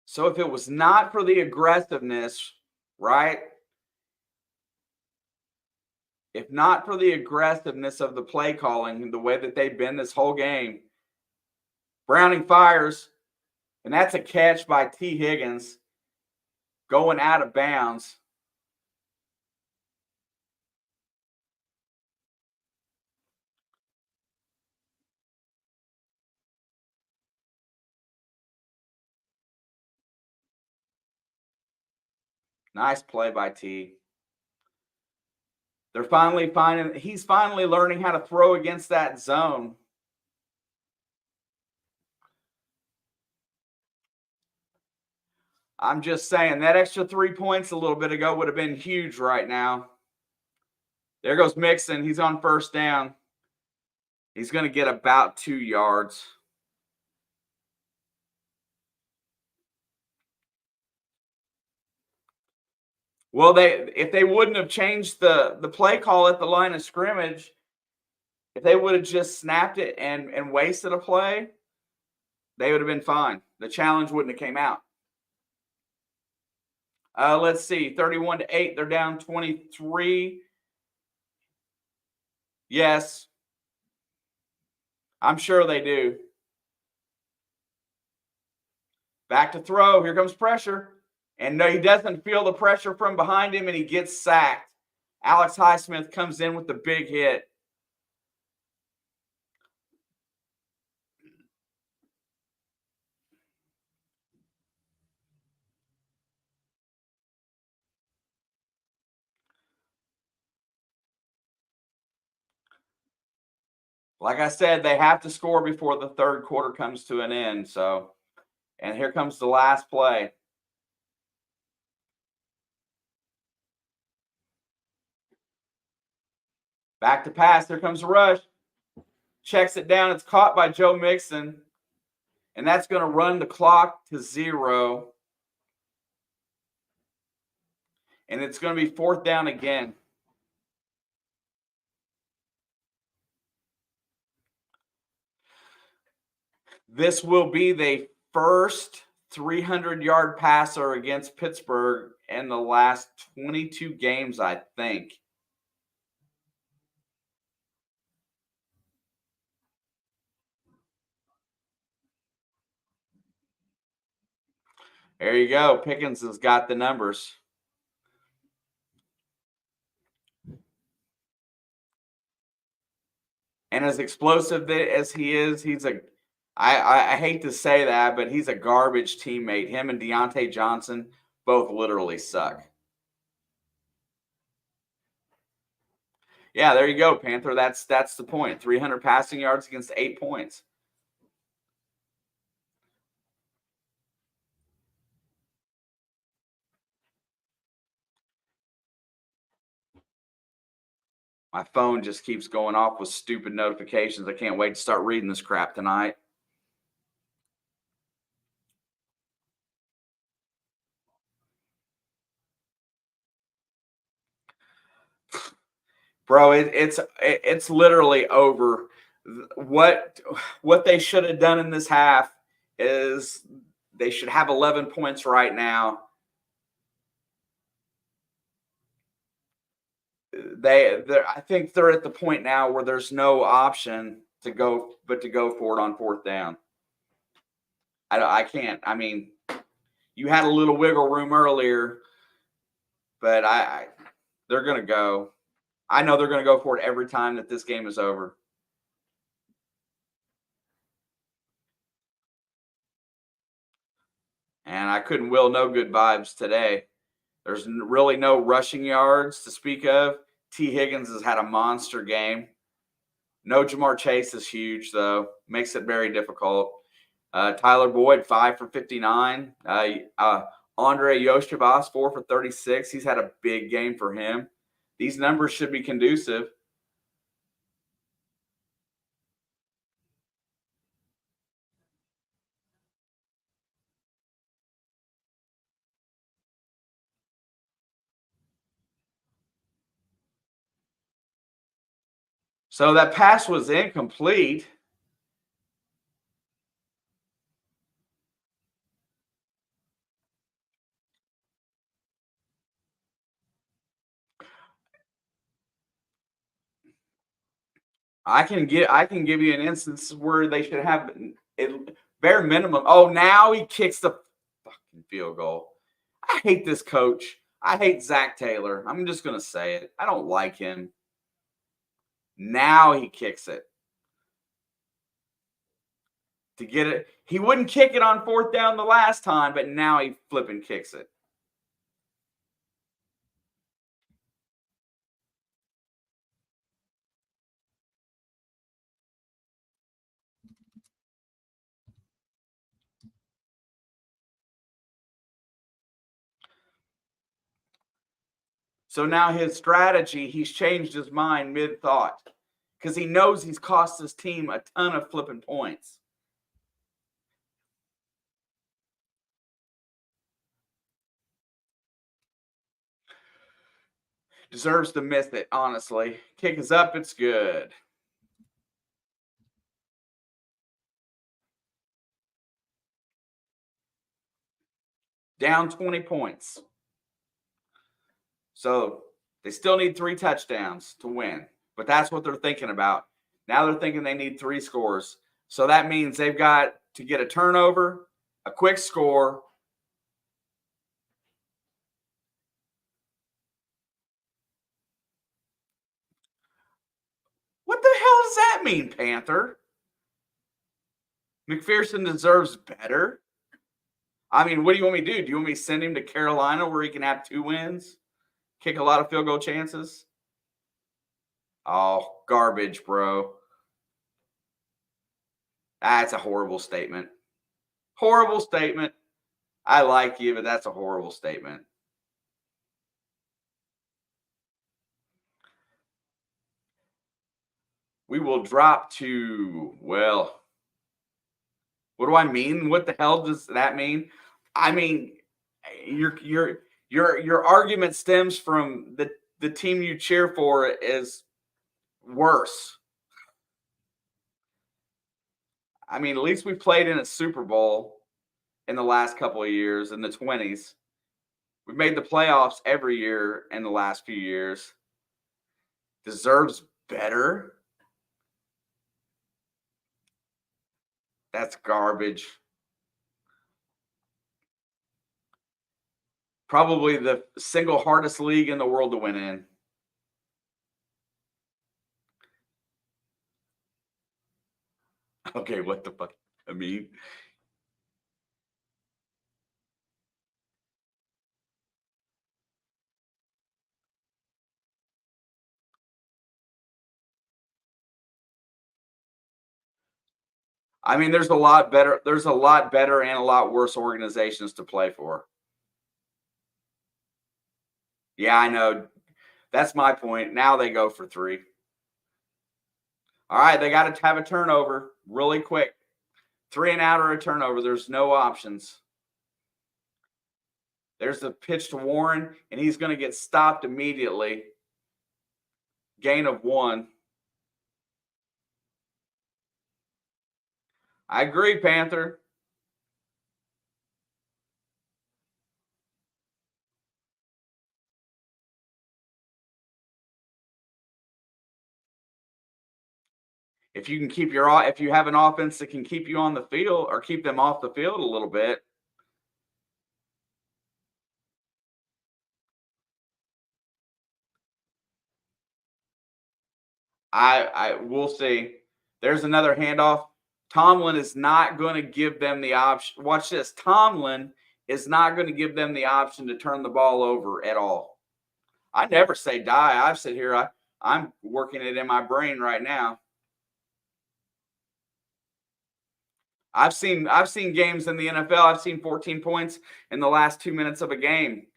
So if it was not for the aggressiveness, right? If not for the aggressiveness of the play calling, the way that they've been this whole game, Browning fires, and that's a catch by T. Higgins going out of bounds. Nice play by T. He's finally learning how to throw against that zone. I'm just saying that extra 3 points a little bit ago would have been huge right now. There goes Mixon. He's on 1st down. He's going to get about 2 yards. Well, if they wouldn't have changed the play call at the line of scrimmage, if they would have just snapped it and wasted a play, they would have been fine. The challenge wouldn't have came out. Let's see, 31-8. They're down 23. Yes. I'm sure they do. Back to throw. Here comes pressure. And no, he doesn't feel the pressure from behind him, and he gets sacked. Alex Highsmith comes in with the big hit. Like I said, they have to score before the 3rd quarter comes to an end. So, and here comes the last play. Back to pass. Here comes the rush. Checks it down. It's caught by Joe Mixon. And that's going to run the clock to 0. And it's going to be 4th down again. This will be the first 300-yard passer against Pittsburgh in the last 22 games, I think. There you go. Pickens has got the numbers. And as explosive as he is, I hate to say that, but he's a garbage teammate. Him and Deontay Johnson both literally suck. Yeah, there you go, Panther. That's the point. 300 passing yards against 8 points. My phone just keeps going off with stupid notifications. I can't wait to start reading this crap tonight. Bro, it's literally over. What they should have done in this half is they should have 11 points right now. I think they're at the point now where there's no option to go for it on fourth down. I can't. I mean, you had a little wiggle room earlier, but they're going to go. I know they're going to go for it every time that this game is over. And I couldn't will no good vibes today. There's really no rushing yards to speak of. T. Higgins has had a monster game. No Jamar Chase is huge, though. Makes it very difficult. Tyler Boyd, 5 for 59. Andre Yoshibas, 4 for 36. He's had a big game for him. These numbers should be conducive. So that pass was incomplete. I can give you an instance where they should have it, bare minimum. Oh, now he kicks the fucking field goal. I hate this coach. I hate Zach Taylor. I'm just gonna say it. I don't like him. Now he kicks it. To get it, he wouldn't kick it on fourth down the last time, but now he flipping kicks it. So now his strategy, he's changed his mind mid-thought because he knows he's cost his team a ton of flipping points. Deserves to miss it, honestly. Kick is up, it's good. Down 20 points. So they still need 3 touchdowns to win, but that's what they're thinking about. Now they're thinking they need 3 scores. So that means they've got to get a turnover, a quick score. What the hell does that mean, Panther? McPherson deserves better. I mean, what do you want me to do? Do you want me to send him to Carolina where he can have 2 wins? Kick a lot of field goal chances? Oh, garbage, bro. That's a horrible statement. Horrible statement. I like you, but that's a horrible statement. We will drop to, well, what do I mean? What the hell does that mean? I mean, your argument stems from the team you cheer for is worse. I mean, at least we played in a Super Bowl in the last couple of years in the 20s. We've made the playoffs every year in the last few years. Deserves better. That's garbage. Probably the single hardest league in the world to win in. Okay, what the fuck? I mean, there's a lot better. There's a lot better and a lot worse organizations to play for. Yeah, I know. That's my point. Now they go for 3. All right, they got to have a turnover really quick. 3 and out or a turnover. There's no options. There's the pitch to Warren, and he's going to get stopped immediately. Gain of 1. I agree, Panther. If you have an offense that can keep you on the field or keep them off the field a little bit. I will see. There's another handoff. Tomlin is not going to give them the option. Watch this. Tomlin is not going to give them the option to turn the ball over at all. I never say die. I've said here, I'm working it in my brain right now. I've seen games in the NFL. I've seen 14 points in the last 2 minutes of a game.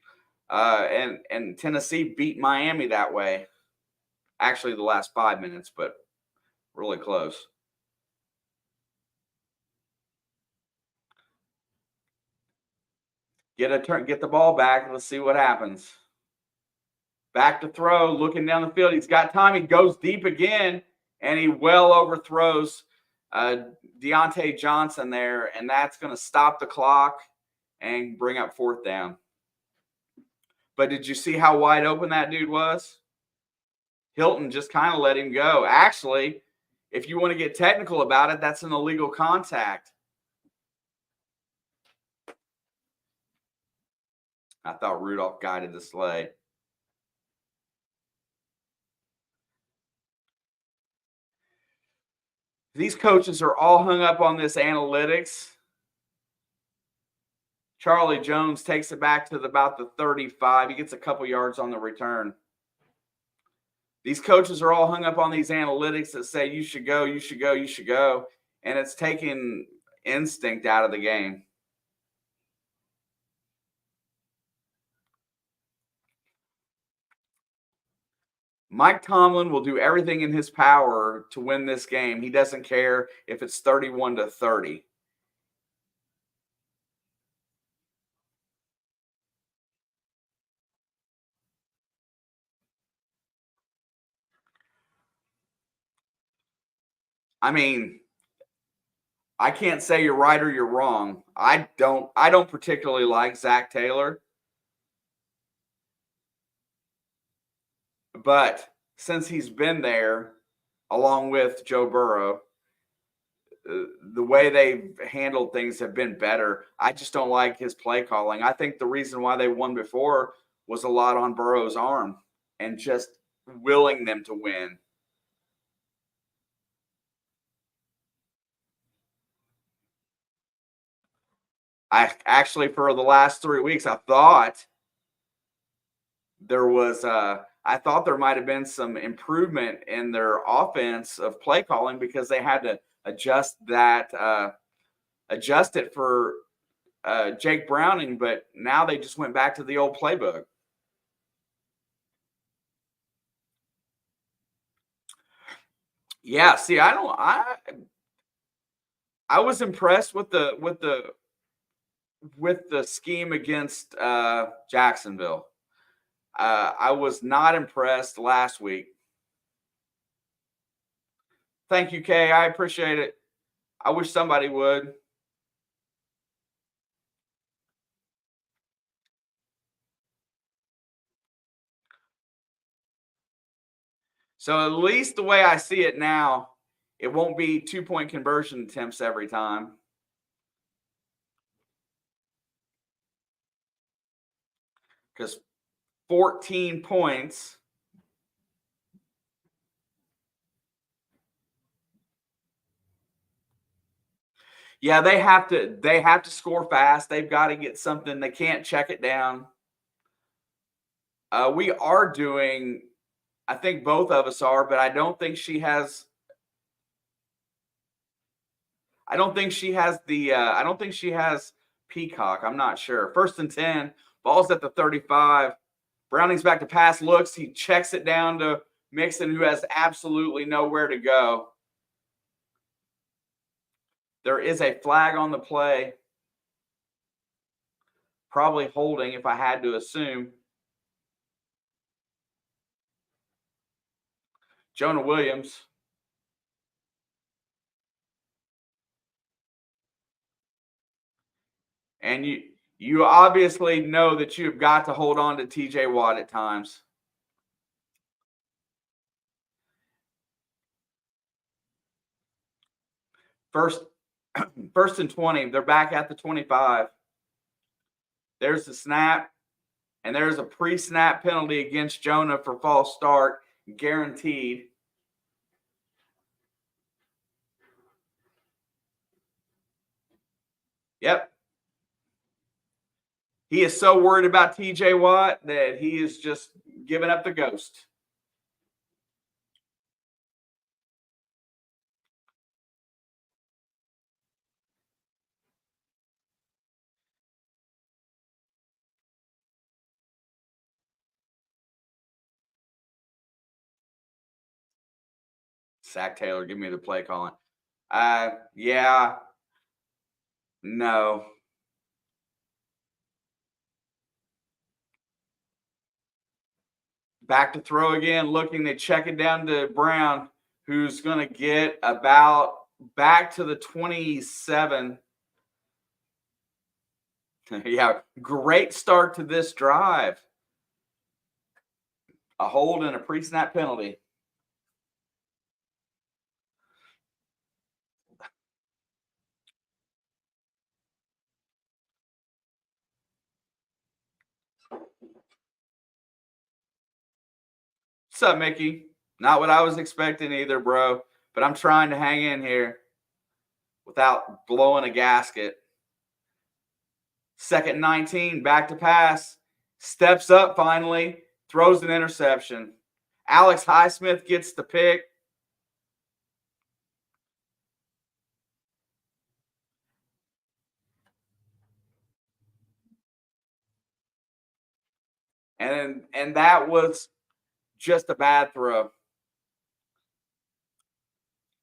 And Tennessee beat Miami that way. Actually, the last 5 minutes, but really close. Get the ball back. Let's see what happens. Back to throw, looking down the field. He's got time. He goes deep again, and he well overthrows Deontay Johnson there, and that's going to stop the clock and bring up 4th down. But did you see how wide open that dude was? Hilton just kind of let him go. Actually, if you want to get technical about it, that's an illegal contact. I thought Rudolph guided the sleigh. These coaches are all hung up on this analytics. Charlie Jones takes it back to about the 35. He gets a couple yards on the return. These coaches are all hung up on these analytics that say you should go, you should go, you should go. And it's taking instinct out of the game. Mike Tomlin will do everything in his power to win this game. He doesn't care if it's 31-30. I can't say you're right or you're wrong. I don't particularly like Zach Taylor. But since he's been there, along with Joe Burrow, the way they've handled things have been better. I just don't like his play calling. I think the reason why they won before was a lot on Burrow's arm and just willing them to win. I actually, for the last 3 weeks, I thought there might have been some improvement in their offense of play calling because they had to adjust it for Jake Browning, but now they just went back to the old playbook. Yeah, see, I was impressed with the scheme against Jacksonville. I was not impressed last week. Thank you, Kay. I appreciate it. I wish somebody would. So at least the way I see it now, it won't be 2-point conversion attempts every time. Because 14 points Yeah, they have to score fast. They've got to get something. They can't check it down. We are doing, I think both of us are, but I don't think she has Peacock. I'm not sure. 1st and 10, ball's at the 35. Browning's back to pass, looks, he checks it down to Mixon, who has absolutely nowhere to go. There is a flag on the play. Probably holding, if I had to assume. Jonah Williams. And you obviously know that you've got to hold on to TJ Watt at times. First and 20. They're back at the 25. There's the snap, and there's a pre-snap penalty against Jonah for false start, guaranteed. Yep. He is so worried about TJ Watt that he is just giving up the ghost. Zach Taylor, give me the play calling. Yeah. No. Back to throw again, looking. They check it down to Brown, who's going to get about back to the 27. Yeah, great start to this drive. A hold and a pre-snap penalty. What's up, Mickey? Not what I was expecting either, bro. But I'm trying to hang in here without blowing a gasket. 2nd 19, back to pass. Steps up finally, throws an interception. Alex Highsmith gets the pick. And that was just a bad throw.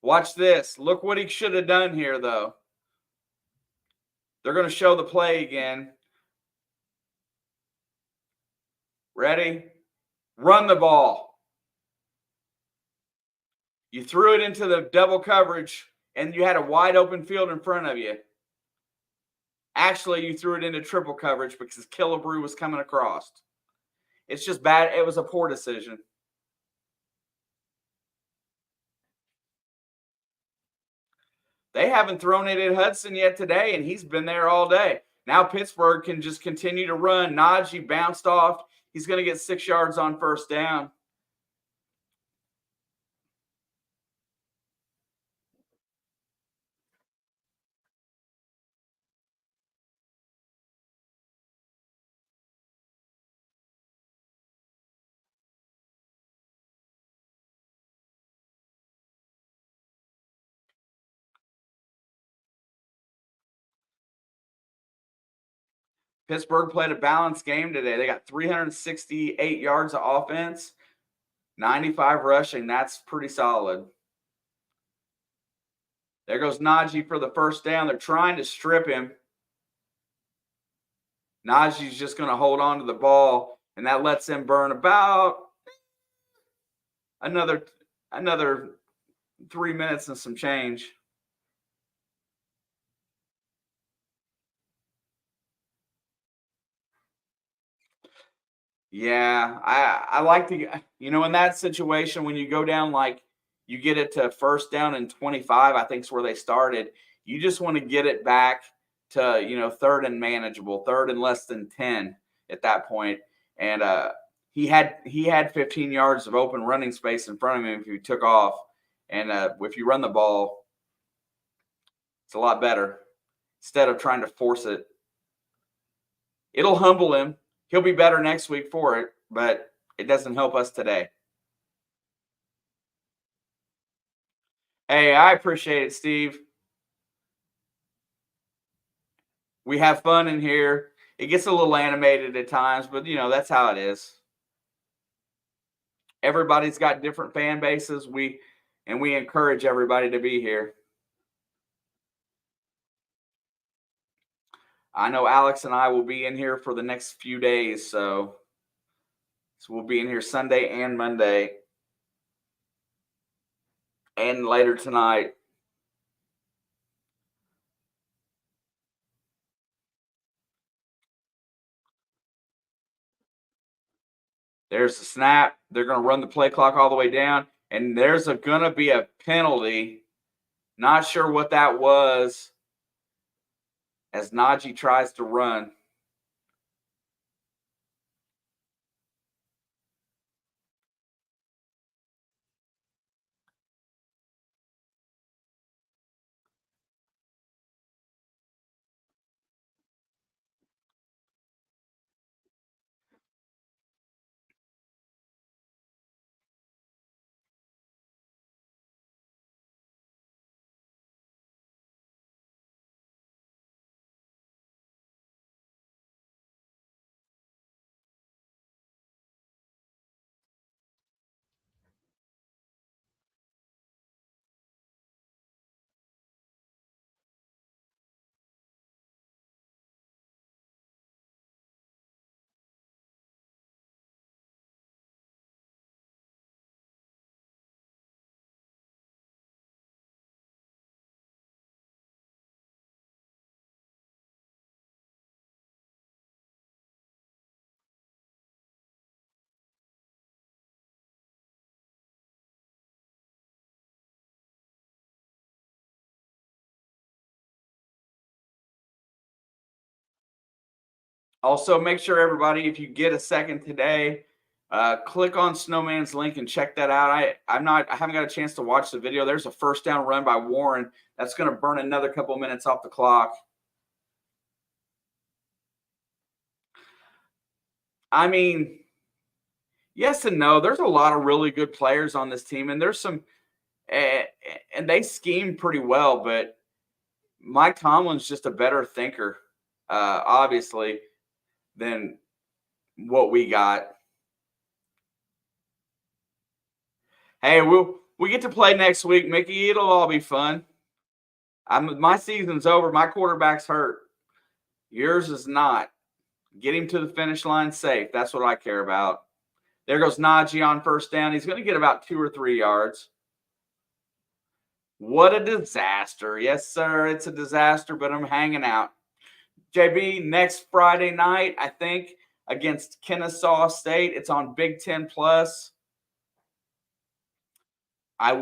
Watch this. Look what he should have done here, though. They're going to show the play again. Ready? Run the ball. You threw it into the double coverage, and you had a wide open field in front of you. Actually, you threw it into triple coverage because Killebrew was coming across. It's just bad. It was a poor decision. They haven't thrown it at Hudson yet today, and he's been there all day. Now Pittsburgh can just continue to run. Najee bounced off. He's going to get 6 yards on 1st down. Pittsburgh played a balanced game today. They got 368 yards of offense, 95 rushing. That's pretty solid. There goes Najee for the 1st down. They're trying to strip him. Najee's just going to hold on to the ball, and that lets him burn about another 3 minutes and some change. Yeah, I like to, in that situation, when you go down, like you get it to 1st down and 25, I think is where they started. You just want to get it back to, 3rd and manageable, 3rd and less than 10 at that point. And he had 15 yards of open running space in front of him if he took off. And if you run the ball, it's a lot better. instead of trying to force it. It'll humble him. He'll be better next week for it, but it doesn't help us today. Hey, I appreciate it, Steve. We have fun in here. It gets a little animated at times, but that's how it is. Everybody's got different fan bases. We encourage everybody to be here. I know Alex and I will be in here for the next few days, so we'll be in here Sunday and Monday and later tonight. There's the snap. They're going to run the play clock all the way down, and there's going to be a penalty. Not sure what that was as Najee tries to run. Also, make sure everybody, if you get a second today, click on Snowman's link and check that out. I haven't got a chance to watch the video. There's a first down run by Warren that's going to burn another couple minutes off the clock. I mean, yes and no. There's a lot of really good players on this team, and there's some, and they scheme pretty well. But Mike Tomlin's just a better thinker, obviously, than what we got. Hey, we get to play next week, Mickey. It'll all be fun. My season's over. My quarterback's hurt. Yours is not. Get him to the finish line safe. That's what I care about. There goes Najee on first down. He's going to get about 2 or 3 yards. What a disaster. Yes, sir. It's a disaster, but I'm hanging out. JB, next Friday night, I think, against Kennesaw State. It's on Big Ten Plus. I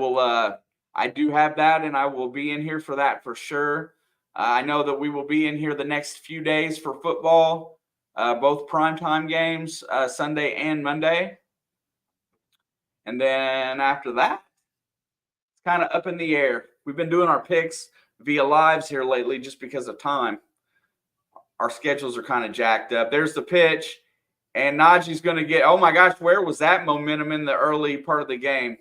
do have that, and I will be in here for that for sure. I know that we will be in here the next few days for football, both primetime games, Sunday and Monday. And then after that, it's kind of up in the air. We've been doing our picks via lives here lately just because of time. Our schedules are kind of jacked up. There's the pitch, and Najee's going to get – oh, my gosh, where was that momentum in the early part of the game?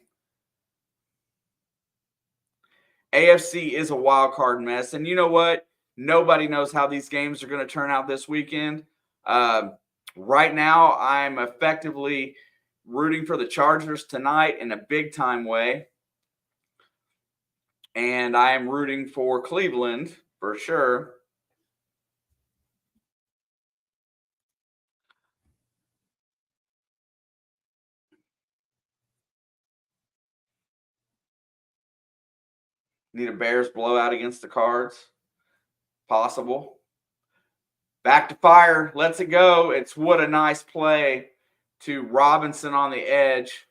AFC is a wild card mess. And you know what? Nobody knows how these games are going to turn out this weekend. Right now, I'm effectively rooting for the Chargers tonight in a big-time way. And I am rooting for Cleveland for sure. Need a Bears blowout against the Cards. Possible. Back to fire. Let's it go. It's what a nice play to Robinson on the edge.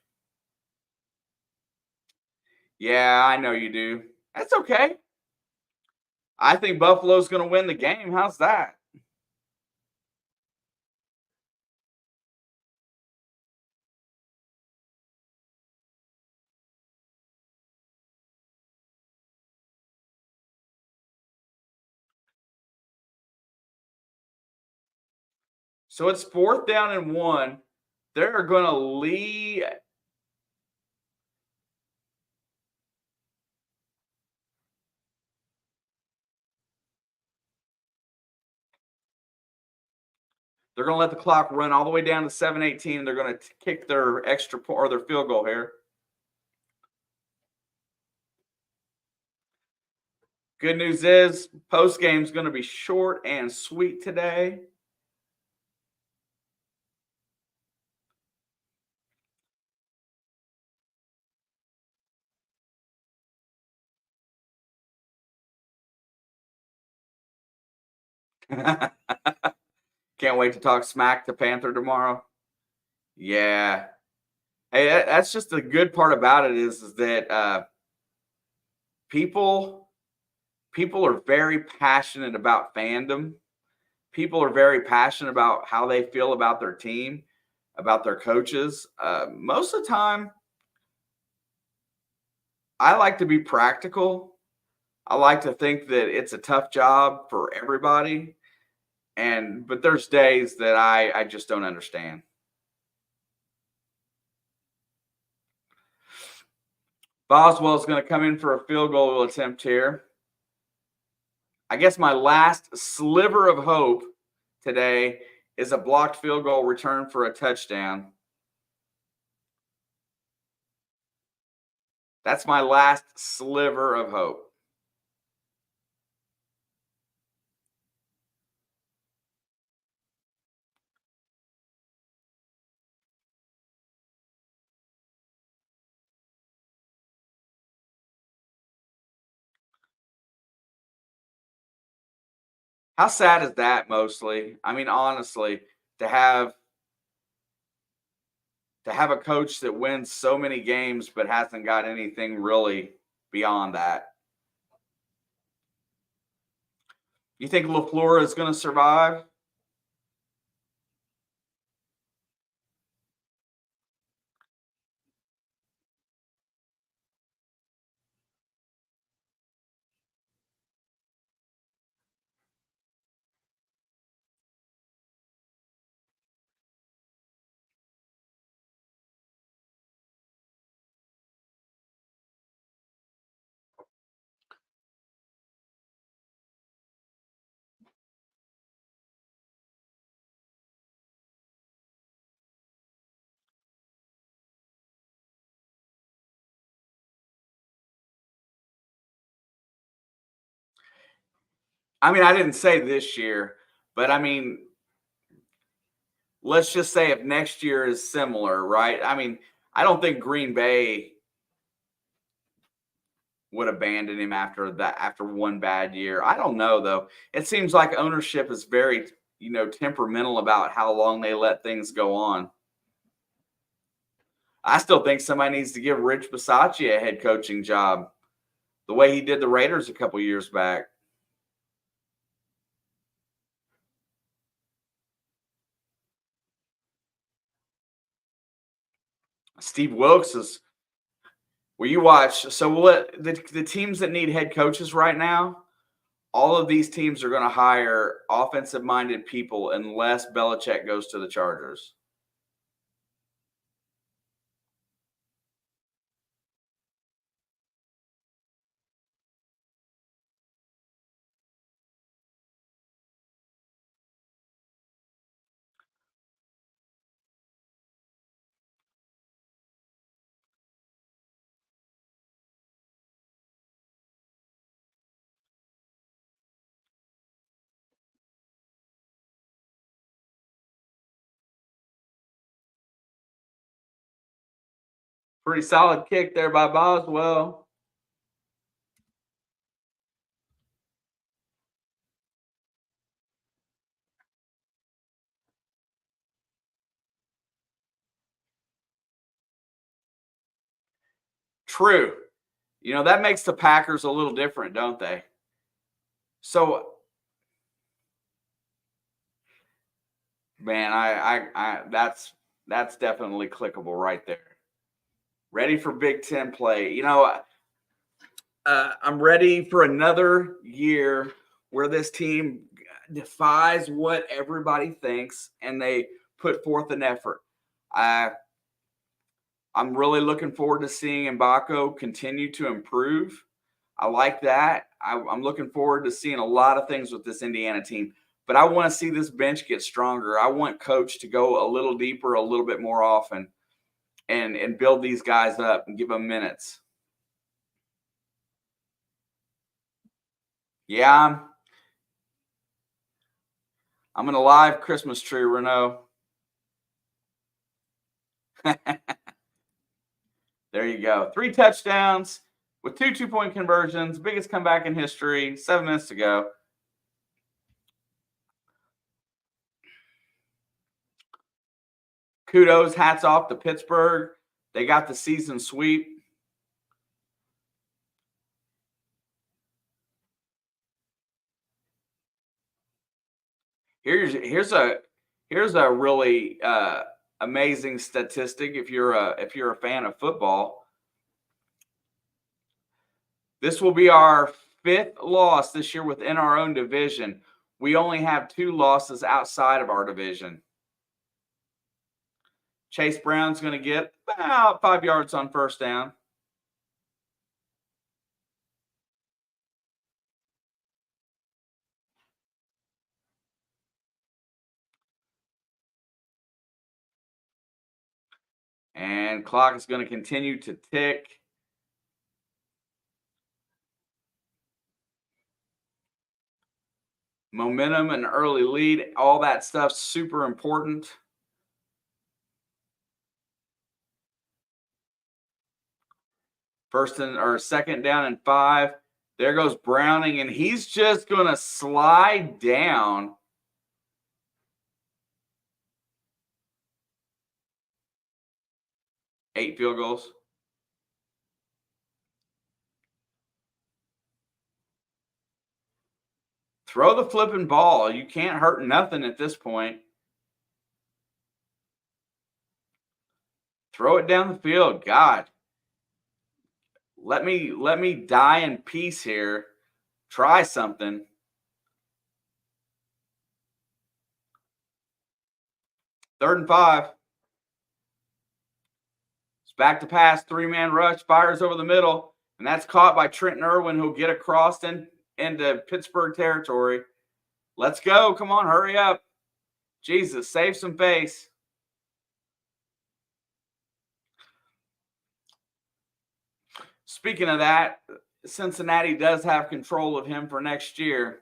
Yeah, I know you do. That's okay. I think Buffalo's going to win the game. How's that? So it's 4th down and 1. They're going to lead. They're going to let the clock run all the way down to 7:18. They're going to kick their extra point or their field goal here. Good news is post game is going to be short and sweet today. Can't wait to talk smack to Panther tomorrow. Yeah. Hey, that's just the good part about it is that people are very passionate about fandom. People are very passionate about how they feel about their team, about their coaches. Most of the time, I like to be practical. I like to think that it's a tough job for everybody. But there's days that I just don't understand. Boswell's going to come in for a field goal attempt here. I guess my last sliver of hope today is a blocked field goal return for a touchdown. That's my last sliver of hope. How sad is that mostly? I mean, honestly, to have a coach that wins so many games but hasn't got anything really beyond that. You think LaFleur is going to survive? I mean, I didn't say this year, but I mean, let's just say if next year is similar, right? I mean, I don't think Green Bay would abandon him after one bad year. I don't know though. It seems like ownership is very, temperamental about how long they let things go on. I still think somebody needs to give Rich Bisaccia a head coaching job, the way he did the Raiders a couple years back. Steve Wilkes is where you watch. So what the teams that need head coaches right now, all of these teams are going to hire offensive minded people unless Belichick goes to the Chargers. Pretty solid kick there by Boswell. True. That makes the Packers a little different, don't they? So, man, I that's definitely clickable right there. Ready for Big Ten play. I'm ready for another year where this team defies what everybody thinks, and they put forth an effort. I'm really looking forward to seeing Mbako continue to improve. I like that. I'm looking forward to seeing a lot of things with this Indiana team, but I want to see this bench get stronger. I want coach to go a little deeper, a little bit more often, and build these guys up and give them minutes. Yeah, I'm in a live Christmas tree, Renault. There you go. 3 touchdowns with 2 2-point conversions, biggest comeback in history, 7 minutes to go. Kudos, hats off to Pittsburgh. They got the season sweep. Here's a really amazing statistic if you're a fan of football. This will be our 5th loss this year within our own division. We only have 2 losses outside of our division. Chase Brown's going to get about 5 yards on first down. And clock is going to continue to tick. Momentum and early lead, all that stuff super important. Second down and 5. There goes Browning, and he's just going to slide down. Eight field goals. Throw the flipping ball. You can't hurt nothing at this point. Throw it down the field. God. Let me die in peace here. Try something. Third and 5. It's back to pass. 3-man rush. Fires over the middle. And that's caught by Trenton Irwin, who'll get across into Pittsburgh territory. Let's go. Come on, hurry up. Jesus, save some face. Speaking of that, Cincinnati does have control of him for next year.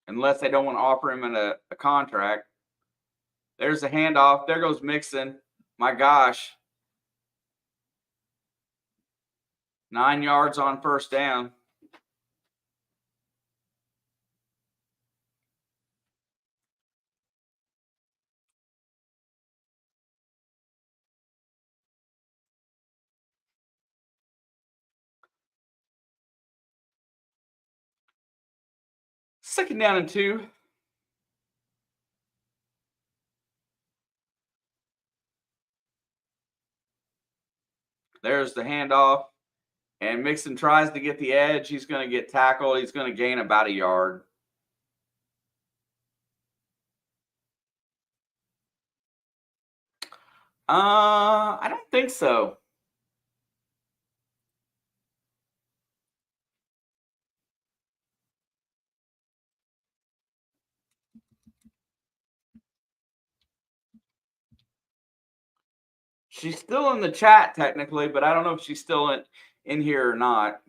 Unless they don't want to offer him a contract. There's a handoff. There goes Mixon. My gosh. 9 yards on first down. Second down and 2. There's the handoff. And Mixon tries to get the edge. He's going to get tackled. He's going to gain about a yard. I don't think so. She's still in the chat technically, but I don't know if she's still in here or not.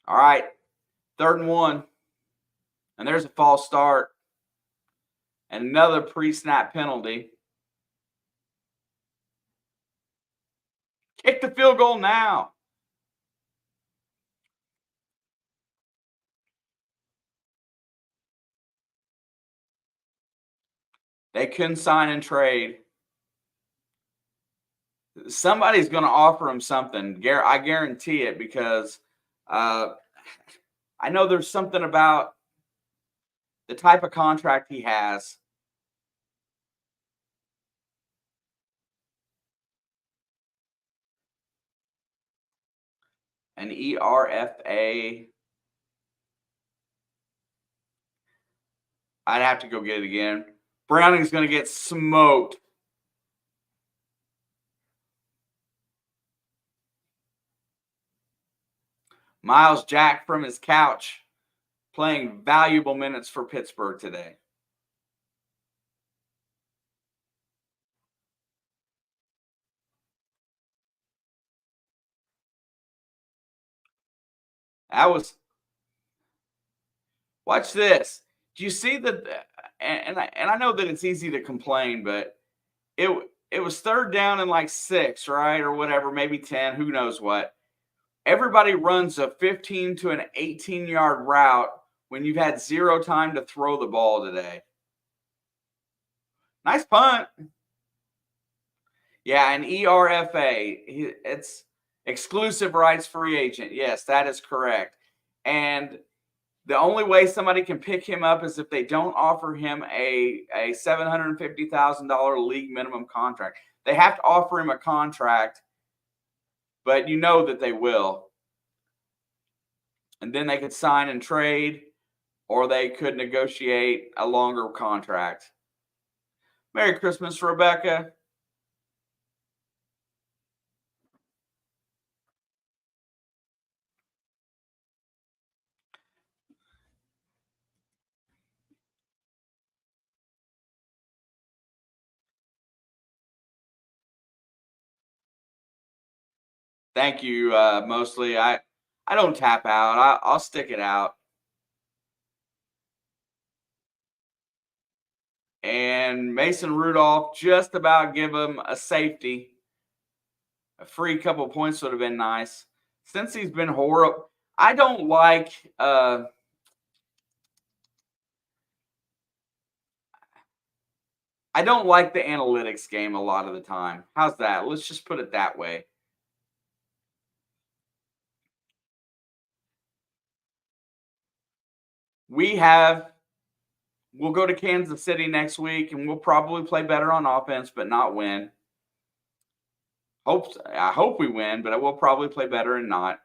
All right, 3rd and 1. And there's a false start. And another pre-snap penalty. Kick the field goal now. They couldn't sign and trade. Somebody's going to offer him something. I guarantee it, because I know there's something about the type of contract he has. An ERFA. I'd have to go get it again. Browning's going to get smoked. Miles Jack from his couch playing valuable minutes for Pittsburgh today. Watch this. Do you see that? And I know that it's easy to complain, but it was third down and like 6, right? Or whatever, maybe 10, who knows what. Everybody runs a 15 to an 18-yard route when you've had 0 time to throw the ball today. Nice punt. Yeah, an ERFA. It's exclusive rights free agent. Yes, that is correct. And the only way somebody can pick him up is if they don't offer him a $750,000 league minimum contract. They have to offer him a contract, but you know that they will. And then they could sign and trade, or they could negotiate a longer contract. Merry Christmas, Rebecca. Thank you. Mostly, I don't tap out. I'll stick it out. And Mason Rudolph just about give him a safety. A free couple points would have been nice. Since he's been horrible, I don't like. I don't like the analytics game a lot of the time. How's that? Let's just put it that way. We'll go to Kansas City next week, and we'll probably play better on offense, but not win. I hope we win, but I will probably play better and not.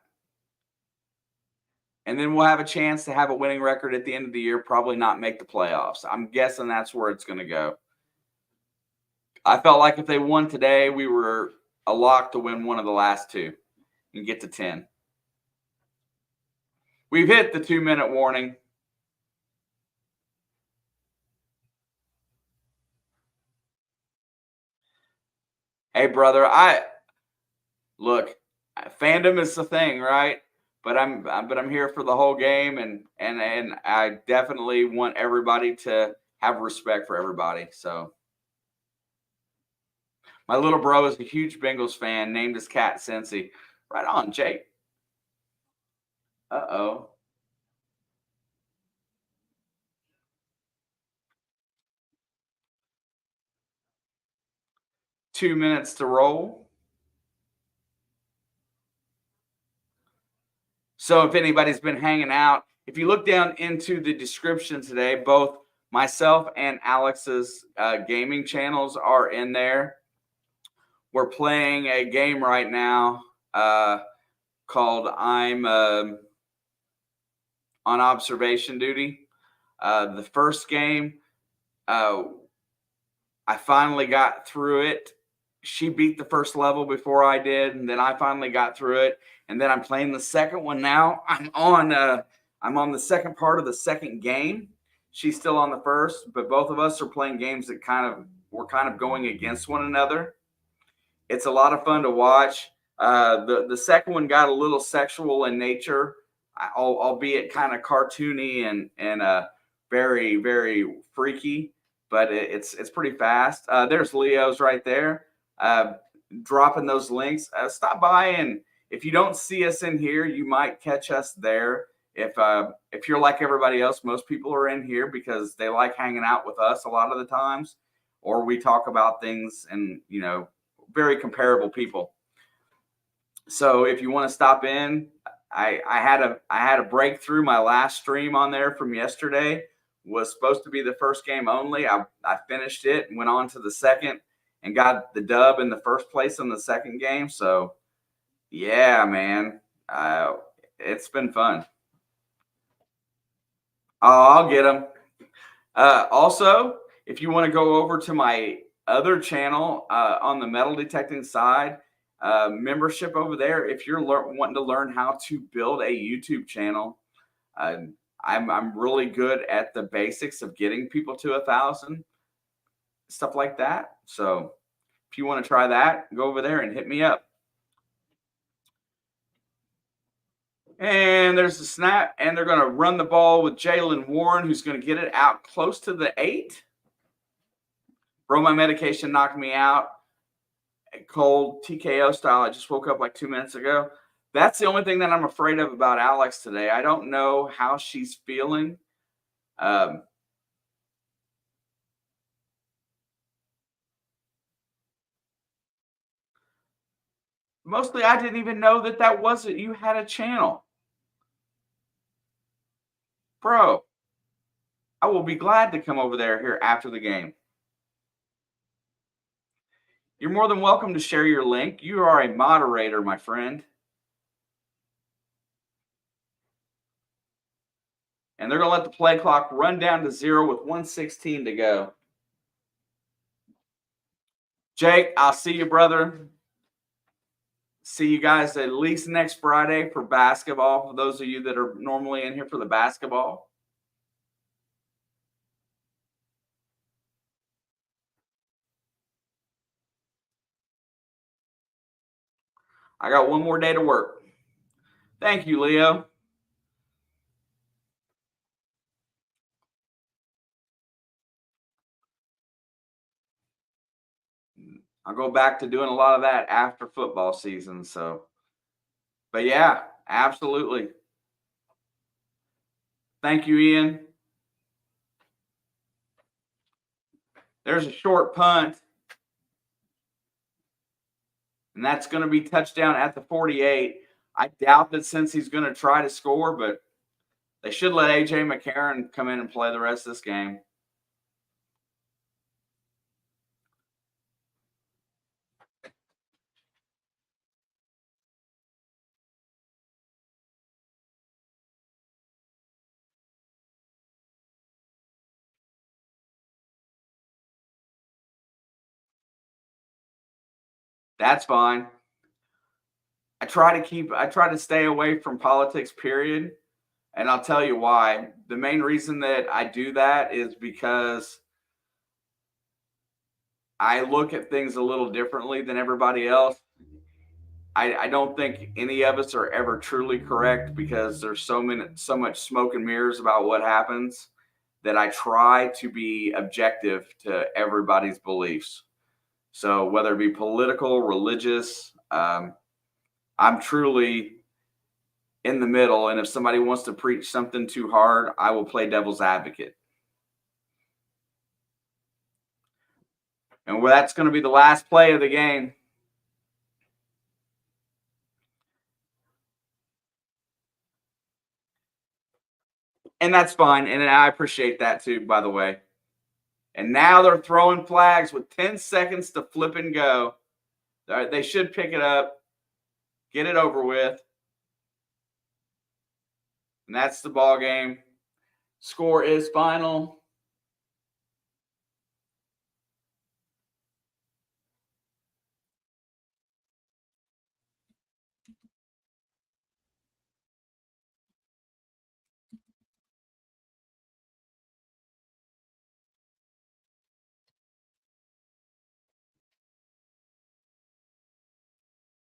And then we'll have a chance to have a winning record at the end of the year, probably not make the playoffs. I'm guessing that's where it's going to go. I felt like if they won today, we were a lock to win one of the last 2 and get to 10. We've hit the 2-minute warning. Hey, brother, look, fandom is the thing, right? But I'm here for the whole game, and I definitely want everybody to have respect for everybody. So my little bro is a huge Bengals fan, named his cat Cincy. Right on, Jake. Uh-oh. Two minutes to roll. So if anybody's been hanging out, if you look down into the description today, both myself and Alex's gaming channels are in there. We're playing a game right now called I'm on observation duty. The first game, I finally got through it. She beat the first level before I did, and then I finally got through it. And then I'm playing the second one now. I'm on the second part of the second game. She's still on the first, but both of us are playing games that we're kind of going against one another. It's a lot of fun to watch. The second one got a little sexual in nature, albeit kind of cartoony and very, very freaky, but it's pretty fast. There's Leo's right there, dropping those links. Stop by, and if you don't see us in here, you might catch us there. If you're like everybody else, most people are in here because they like hanging out with us a lot of the times, or we talk about things and very comparable people. So if you want to stop in, I had a breakthrough. My last stream on there from yesterday was supposed to be the first game only. I finished it and went on to the second and got the dub in the first place in the second game. So yeah, man, It's been fun. Oh, I'll get them. Also, if you want to go over to my other channel on the metal detecting side, membership over there, if you're wanting to learn how to build a YouTube channel, uh, I'm really good at the basics of getting people to 1,000, stuff like that. So if you want to try that, go over there and hit me up. And there's the snap, and they're going to run the ball with Jalen Warren, who's going to get it out close to the 8. Bro, my medication knocked me out. Cold TKO style. I just woke up like 2 minutes ago. That's the only thing that I'm afraid of about Alex today. I don't know how she's feeling. Mostly, I didn't even know that wasn't you had a channel. Bro, I will be glad to come over there here after the game. You're more than welcome to share your link. You are a moderator, my friend. And they're going to let the play clock run down to 0 with 1:16 to go. Jake, I'll see you, brother. See you guys at least next Friday for basketball, for those of you that are normally in here for the basketball. I got one more day to work. Thank you, Leo. I'll go back to doing a lot of that after football season. So, but yeah, absolutely. Thank you, Ian. There's a short punt, and that's going to be touchdown at the 48. I doubt that since he's going to try to score, but they should let A.J. McCarron come in and play the rest of this game. That's fine. I try to stay away from politics, period. And I'll tell you why. The main reason that I do that is because I look at things a little differently than everybody else. I don't think any of us are ever truly correct because there's so much smoke and mirrors about what happens that I try to be objective to everybody's beliefs. So whether it be political, religious, I'm truly in the middle. And if somebody wants to preach something too hard, I will play devil's advocate. And that's going to be the last play of the game. And that's fine. And I appreciate that too, by the way. And now they're throwing flags with 10 seconds to flip and go. They should pick it up, get it over with. And that's the ball game. Score is final.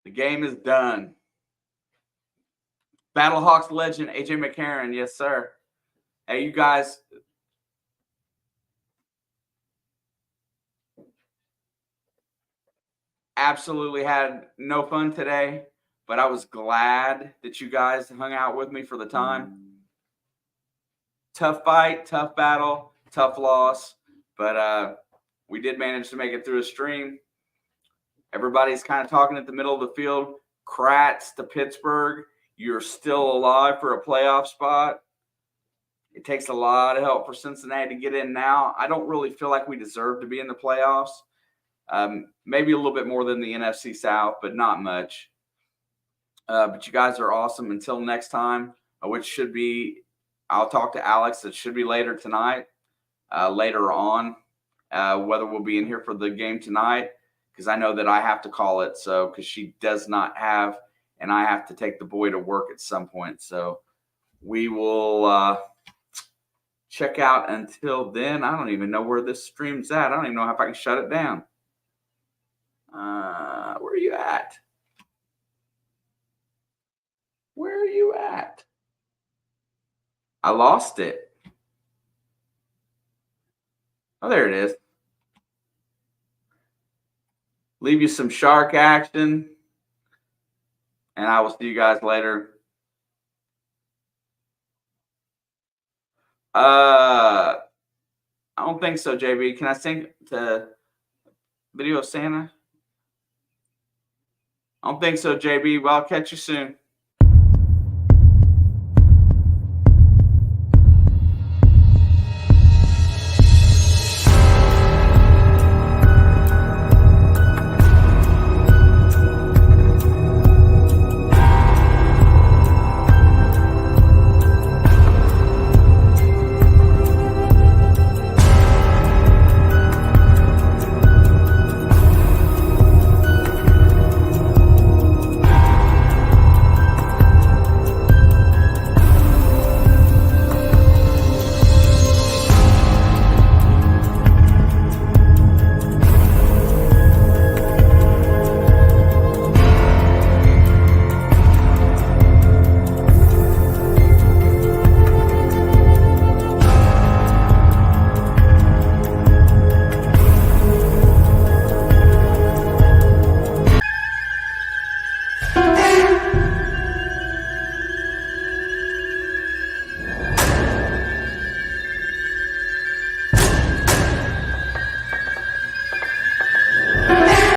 The game is done. Battlehawks legend, A.J. McCarron. Yes, sir. Hey, you guys. Absolutely had no fun today, but I was glad that you guys hung out with me for the time. Tough fight, tough battle, tough loss, but we did manage to make it through a stream. Everybody's kind of talking at the middle of the field. Kratz to Pittsburgh. You're still alive for a playoff spot. It takes a lot of help for Cincinnati to get in now. I don't really feel like we deserve to be in the playoffs. Maybe a little bit more than the NFC South, but not much. But you guys are awesome. Until next time, which should be, I'll talk to Alex. It should be later tonight, later on, whether we'll be in here for the game tonight, because I know that I have to call it. So, because she does not have, and I have to take the boy to work at some point. So we will check out until then. I don't even know where this stream's at. I don't even know if I can shut it down. Where are you at? Where are you at? I lost it. Oh, there it is. Leave you some shark action. And I will see you guys later. I don't think so, JB. Can I sing to Video of Santa? I don't think so, JB. Well, I'll catch you soon.